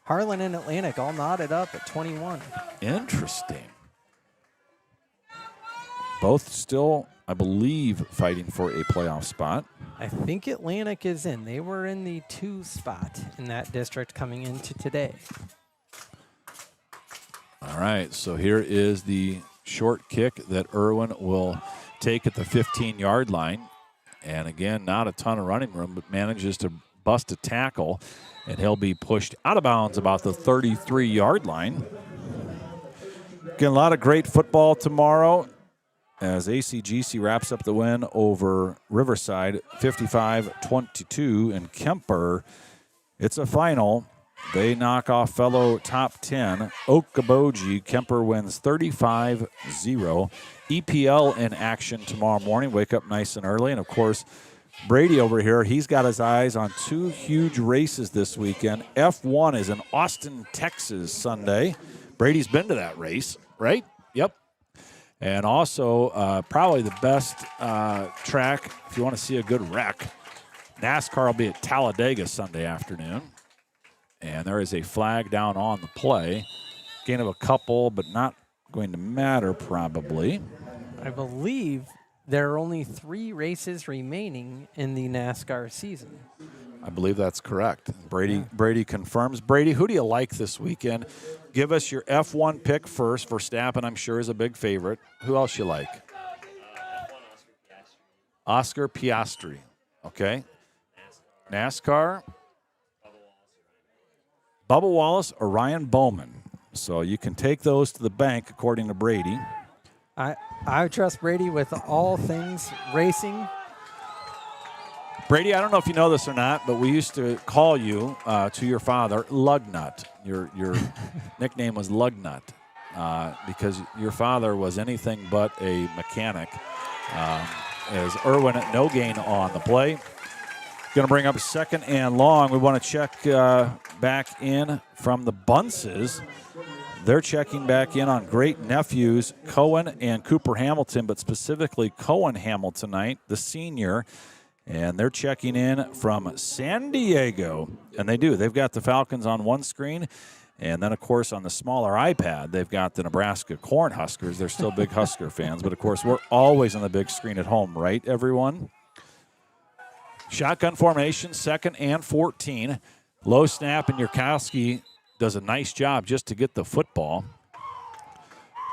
Harlan and Atlantic all knotted up at 21. Interesting. Both still, I believe, fighting for a playoff spot. I think Atlantic is in. They were in the 2 spot in that district coming into today. All right, so here is the short kick that Irwin will take at the 15-yard line. And again, not a ton of running room, but manages to bust a tackle, and he'll be pushed out of bounds about the 33-yard line. Again, a lot of great football tomorrow as ACGC wraps up the win over Riverside 55-22. And Kemper, it's a final. They knock off fellow top 10 Okoboji. Kemper wins 35-0. EPL in action tomorrow morning. Wake up nice and early. And, of course, Brady over here, he's got his eyes on 2 huge races this weekend. F1 is in Austin, Texas, Sunday. Brady's been to that race, right? Yep. And also, probably the best track, if you want to see a good wreck, NASCAR will be at Talladega Sunday afternoon. And there is a flag down on the play. Gain of a couple, but not going to matter probably. I believe there are only 3 races remaining in the NASCAR season. I believe that's correct. Brady confirms. Brady, who do you like this weekend? Give us your F1 pick first. Verstappen, I'm sure, is a big favorite. Who else you like? Oscar Piastri. Okay. NASCAR. Bubba Wallace or Ryan Bowman. So you can take those to the bank, according to Brady. I trust Brady with all things racing. Brady, I don't know if you know this or not, but we used to call you, to your father, Lugnut. Your nickname was Lugnut because your father was anything but a mechanic. As Irwin at no gain on the play. Going to bring up 2nd and long. We want to check back in from the Bunces. They're checking back in on great nephews, Cohen and Cooper Hamilton, but specifically Cohen Hamilton tonight, the senior. And they're checking in from San Diego. And they do. They've got the Falcons on one screen. And then, of course, on the smaller iPad, they've got the Nebraska Cornhuskers. They're still big Husker fans. But, of course, we're always on the big screen at home, right, everyone? Shotgun formation, 2nd and 14. Low snap, and Yurkowski does a nice job just to get the football.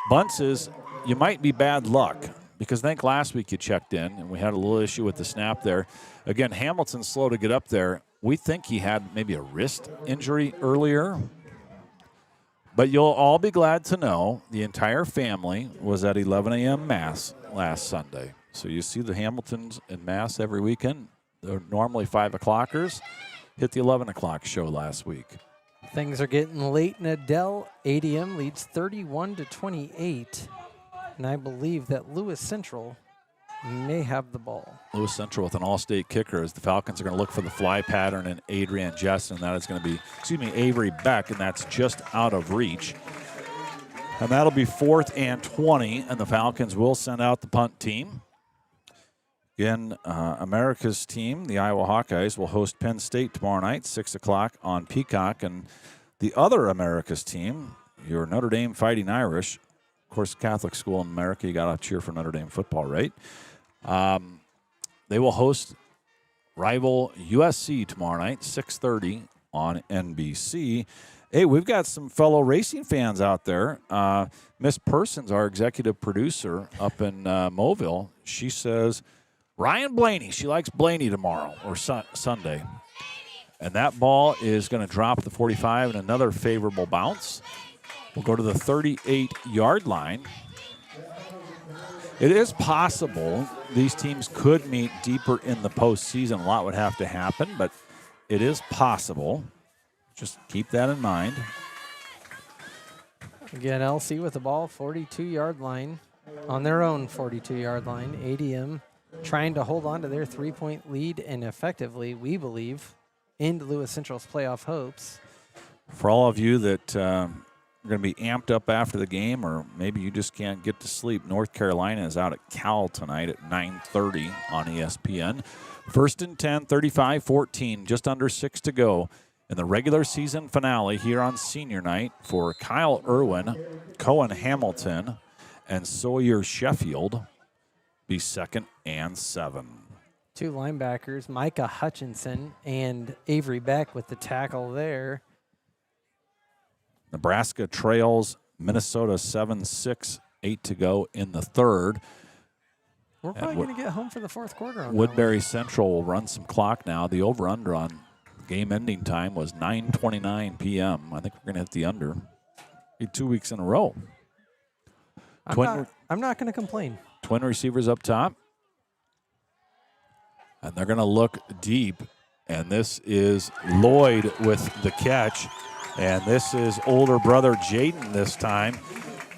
Bunces, you might be bad luck because I think last week you checked in, and we had a little issue with the snap there. Again, Hamilton's slow to get up there. We think he had maybe a wrist injury earlier. But you'll all be glad to know the entire family was at 11 a.m. Mass last Sunday. So you see the Hamiltons in Mass every weekend. They're normally 5 o'clockers. Hit the 11 o'clock show last week. Things are getting late in Adele. ADM leads 31-28. And I believe that Lewis Central may have the ball. Lewis Central with an all-state kicker as the Falcons are going to look for the fly pattern in Adrian Jessen. That is going to be, Avery Beck, and that's just out of reach. And that'll be 4th and 20, and the Falcons will send out the punt team. Again, America's team, the Iowa Hawkeyes, will host Penn State tomorrow night, 6 o'clock on Peacock. And the other America's team, your Notre Dame Fighting Irish, of course, Catholic school in America, you got to cheer for Notre Dame football, right? They will host rival USC tomorrow night, 6:30 on NBC. Hey, we've got some fellow racing fans out there. Miss Persons, our executive producer up in Mobile, she says, Ryan Blaney, she likes Blaney tomorrow or Sunday. And that ball is going to drop the 45 and another favorable bounce. We'll go to the 38-yard line. It is possible these teams could meet deeper in the postseason. A lot would have to happen, but it is possible. Just keep that in mind. Again, LC with the ball, 42-yard line. On their own 42-yard line. ADM trying to hold on to their 3-point lead and effectively, we believe, end Lewis Central's playoff hopes. For all of you that are going to be amped up after the game, or maybe you just can't get to sleep, North Carolina is out at Cal tonight at 9:30 on ESPN. First and 10, 35-14, just under 6 to go in the regular season finale here on senior night for Kyle Irwin, Cohen Hamilton, and Sawyer Sheffield. Be 2nd and 7. 2 linebackers, Micah Hutchinson and Avery Beck with the tackle there. Nebraska trails Minnesota 7-6, 8 to go in the third. We're probably going to get home for the fourth quarter on Woodbury Central will run some clock now. The over-under on game ending time was 9:29 p.m. I think we're going to hit the under. Be 2 weeks in a row. I'm not going to complain. Twin receivers up top. And they're going to look deep. And this is Lloyd with the catch. And this is older brother Jaden this time.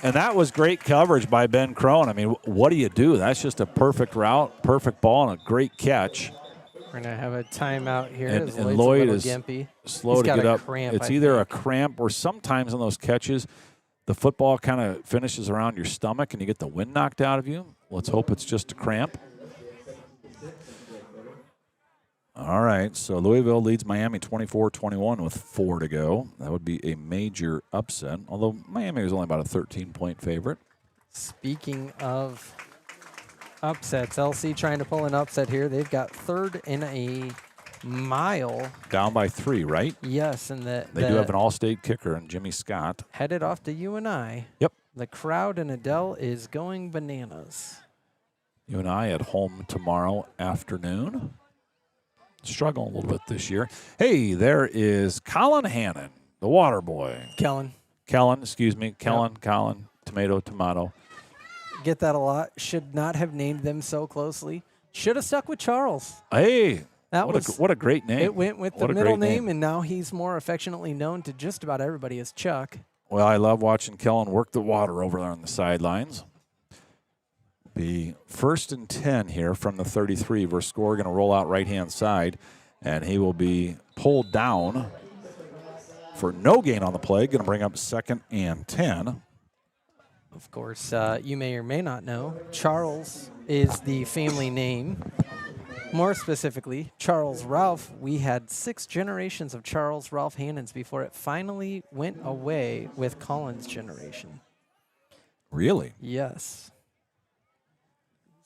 And that was great coverage by Ben Crone. I mean, what do you do? That's just a perfect route, perfect ball, and a great catch. We're going to have a timeout here. And Lloyd's Lloyd is gimpy. slow He's to got get a up. Cramp, It's I either think. a cramp or sometimes on those catches, the football kind of finishes around your stomach and you get the wind knocked out of you. Let's hope it's just a cramp. All right, so Louisville leads Miami 24-21 with 4 to go. That would be a major upset, although Miami was only about a 13-point favorite. Speaking of upsets, LC trying to pull an upset here. They've got 3rd and a mile. Down by 3, right? Yes, and They do have an all-state kicker in Jimmy Scott. headed off to UNI. Yep. The crowd in Adele is going bananas. UNI at home tomorrow afternoon. Struggling a little bit this year. Hey, there is Colin Hannon, the water boy. Kellen. Colin, Yep. Colin, tomato. Get that a lot. Should not have named them so closely. Should have stuck with Charles. Hey, That what a great name. It went with the What a middle great name, and now he's more affectionately known to just about everybody as Chuck. Well, I love watching Kellen work the water over there on the sidelines. Be 1st and 10 here from the 33. Verskor going to roll out right-hand side, and he will be pulled down for no gain on the play. Going to bring up 2nd and 10. Of course, you may or may not know, Charles is the family name. More specifically, Charles Ralph. We had 6 generations of Charles Ralph Hannons before it finally went away with Colin's generation. Really? Yes.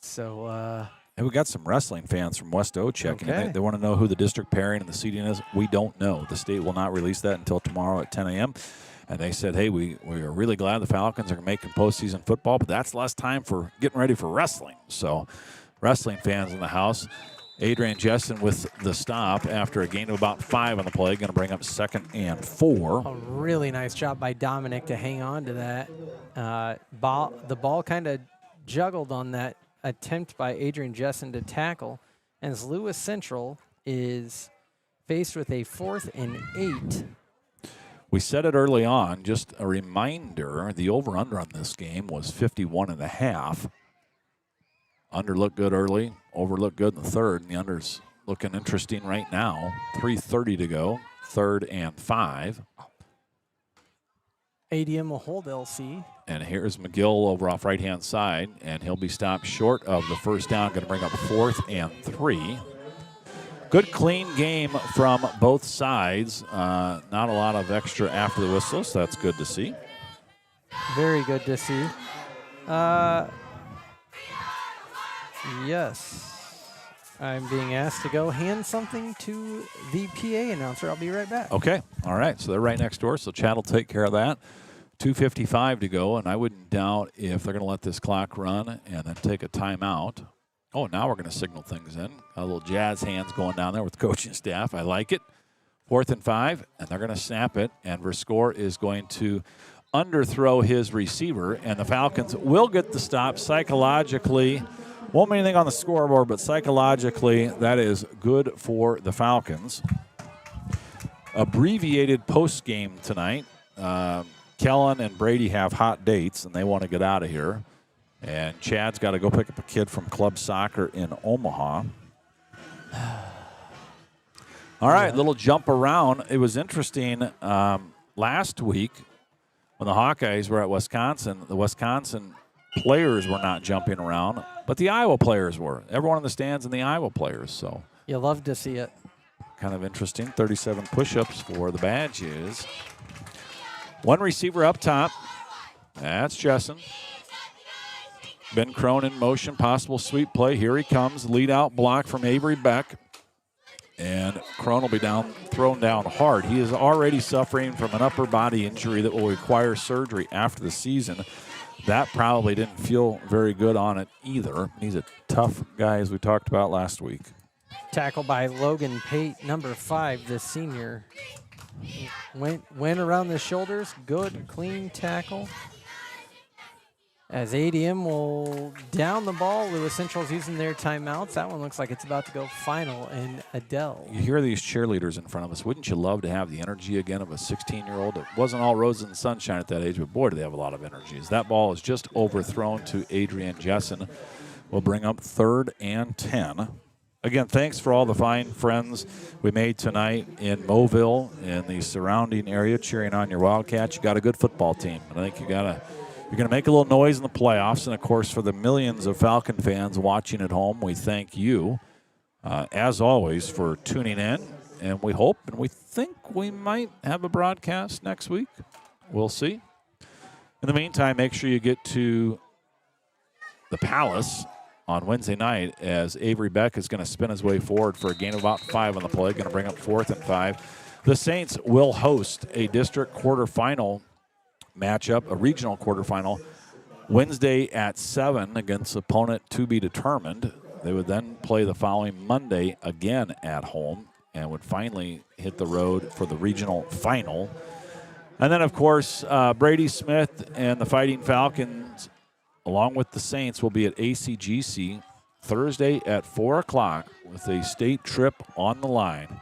So, Hey, we got some wrestling fans from West O checking in. Okay. They want to know who the district pairing and the seating is. We don't know. The state will not release that until tomorrow at 10 a.m. And they said, hey, we are really glad the Falcons are making postseason football, but that's less time for getting ready for wrestling. So wrestling fans in the house. Adrian Jessen with the stop after a gain of about 5 on the play. Going to bring up 2nd and 4. a really nice job by Dominic to hang on to that. The ball kind of juggled on that attempt by Adrian Jessen to tackle, as Lewis Central is faced with a 4th and 8. We said it early on. Just a reminder, the over-under on this game was 51.5. Under looked good early, over looked good in the third, and the under's looking interesting right now. 3:30 to go, 3rd and 5. ADM will hold LC. And here's McGill over off right-hand side, and he'll be stopped short of the first down. Going to bring up 4th and 3. Good, clean game from both sides. Not a lot of extra after the whistle, so that's good to see. Very good to see. Yes. I'm being asked to go hand something to the PA announcer. I'll be right back. Okay, all right. So they're right next door, so Chad will take care of that. 2:55 to go, and I wouldn't doubt if they're going to let this clock run and then take a timeout. Oh, now we're going to signal things in. Got a little jazz hands going down there with the coaching staff. I like it. 4th and 5, and they're going to snap it, and Verskor is going to underthrow his receiver, and the Falcons will get the stop psychologically. Won't mean anything on the scoreboard, but psychologically, that is good for the Falcons. Abbreviated post-game tonight. Kellen and Brady have hot dates, and they want to get out of here. And Chad's got to go pick up a kid from club soccer in Omaha. All right, little jump around. It was interesting last week when the Hawkeyes were at Wisconsin. The Wisconsin players were not jumping around, but the Iowa players were. Everyone in the stands and the Iowa players. So You love to see it. kind of interesting. 37 push-ups for the Badges. One receiver up top. That's Jessen. Ben Crone in motion, possible sweep play. Here he comes. Lead out block from Avery Beck. And Crone will be thrown down hard. He is already suffering from an upper body injury that will require surgery after the season. That probably didn't feel very good on it either. He's a tough guy, as we talked about last week. Tackle by Logan Pate, number 5, the senior. Went around the shoulders. Good, clean tackle. As ADM will down the ball, Lewis Central's using their timeouts. That one looks like it's about to go final, and Adele. You hear these cheerleaders in front of us. Wouldn't you love to have the energy again of a 16-year-old? It wasn't all roses and sunshine at that age, but boy, do they have a lot of energy. As that ball is just overthrown to Adrian Jessen. We'll bring up 3rd and 10. Again, thanks for all the fine friends we made tonight in Mobile and the surrounding area cheering on your Wildcats. You got a good football team. I think you're going to make a little noise in the playoffs. And, of course, for the millions of Falcon fans watching at home, we thank you, as always, for tuning in. And we hope and we think we might have a broadcast next week. We'll see. In the meantime, make sure you get to the Palace on Wednesday night as Avery Beck is going to spin his way forward for a gain of about 5 on the play, going to bring up 4th and 5. The Saints will host a district quarterfinal matchup, a regional quarterfinal, Wednesday at 7 against opponent to be determined. They would then play the following Monday again at home and would finally hit the road for the regional final. And then, of course, Brady Smith and the Fighting Falcons, along with the Saints, will be at ACGC Thursday at 4 o'clock with a state trip on the line.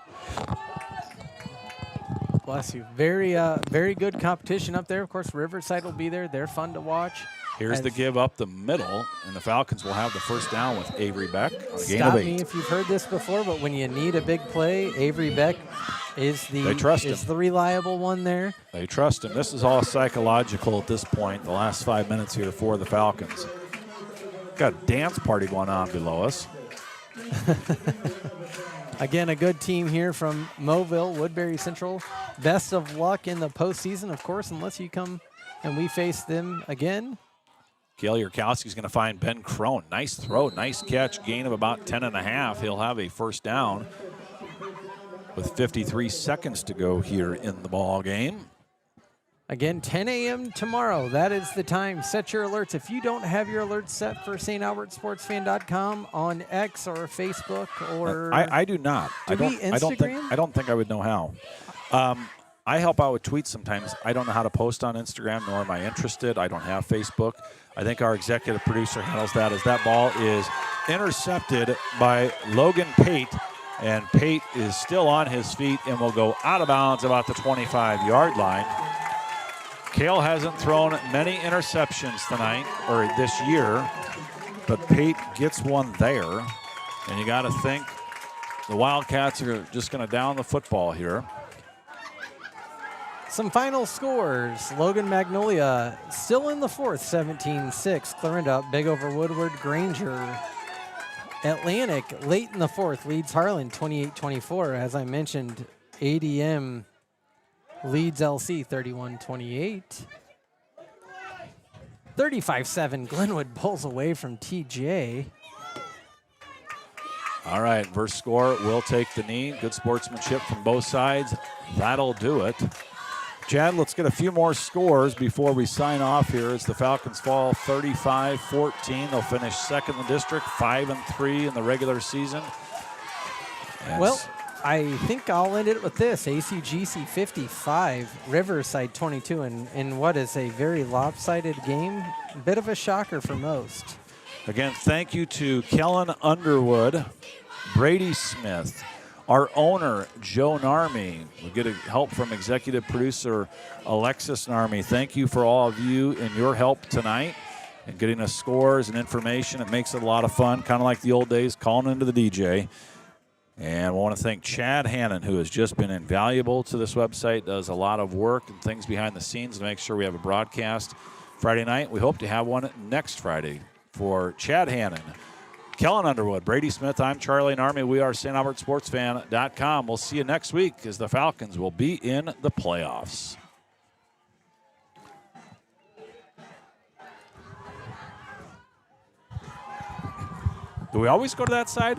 Bless you. Very good competition up there. Of course, Riverside will be there. They're fun to watch. Here's the give up the middle, and the Falcons will have the first down with Avery Beck on a gain of 8. Stop me if you've heard this before, but when you need a big play, Avery Beck is the reliable one there. They trust him. This is all psychological at this point, the last 5 minutes here for the Falcons. Got a dance party going on below us. Again, a good team here from Mobile, Woodbury Central. Best of luck in the postseason, of course, unless you come and we face them again. Kale Yurkowski's going to find Ben Crone. Nice throw, nice catch, gain of about 10.5. He'll have a first down with 53 seconds to go here in the ball game. Again, 10 a.m. tomorrow. That is the time. Set your alerts. If you don't have your alerts set for StAlbertSportsFan.com on X or Facebook or... I do not. Instagram? I don't think I would know how. I help out with tweets sometimes. I don't know how to post on Instagram, nor am I interested. I don't have Facebook. I think our executive producer handles that as that ball is intercepted by Logan Pate, and Pate is still on his feet and will go out of bounds about the 25-yard line. Kale hasn't thrown many interceptions tonight or this year, but Pate gets one there, and you got to think the Wildcats are just going to down the football here. Some final scores. Logan Magnolia still in the 4th, 17-6. Clarinda big over Woodward. Granger. Atlantic late in the 4th leads Harlan 28-24. As I mentioned, ADM leads LC 31-28. 35-7. Glenwood pulls away from TJ. All right, verse score will take the knee. Good sportsmanship from both sides. That'll do it. Chad, let's get a few more scores before we sign off here as the Falcons fall 35-14. They'll finish 2nd in the district, 5-3 in the regular season. Well, I think I'll end it with this. ACGC 55, Riverside 22, in what is a very lopsided game. A bit of a shocker for most. Again, thank you to Kellen Underwood, Brady Smith, our owner, Joe Narmi. We get help from executive producer Alexis Narmi. Thank you for all of you and your help tonight. and getting us scores and information. It makes it a lot of fun, kind of like the old days, calling into the DJ. And I want to thank Chad Hannon, who has just been invaluable to this website, does a lot of work and things behind the scenes to make sure we have a broadcast Friday night. We hope to have one next Friday. For Chad Hannon, Kellen Underwood, Brady Smith, I'm Charlie Narmy. We are StAlbertSportsFan.com. We'll see you next week as the Falcons will be in the playoffs. Do we always go to that side?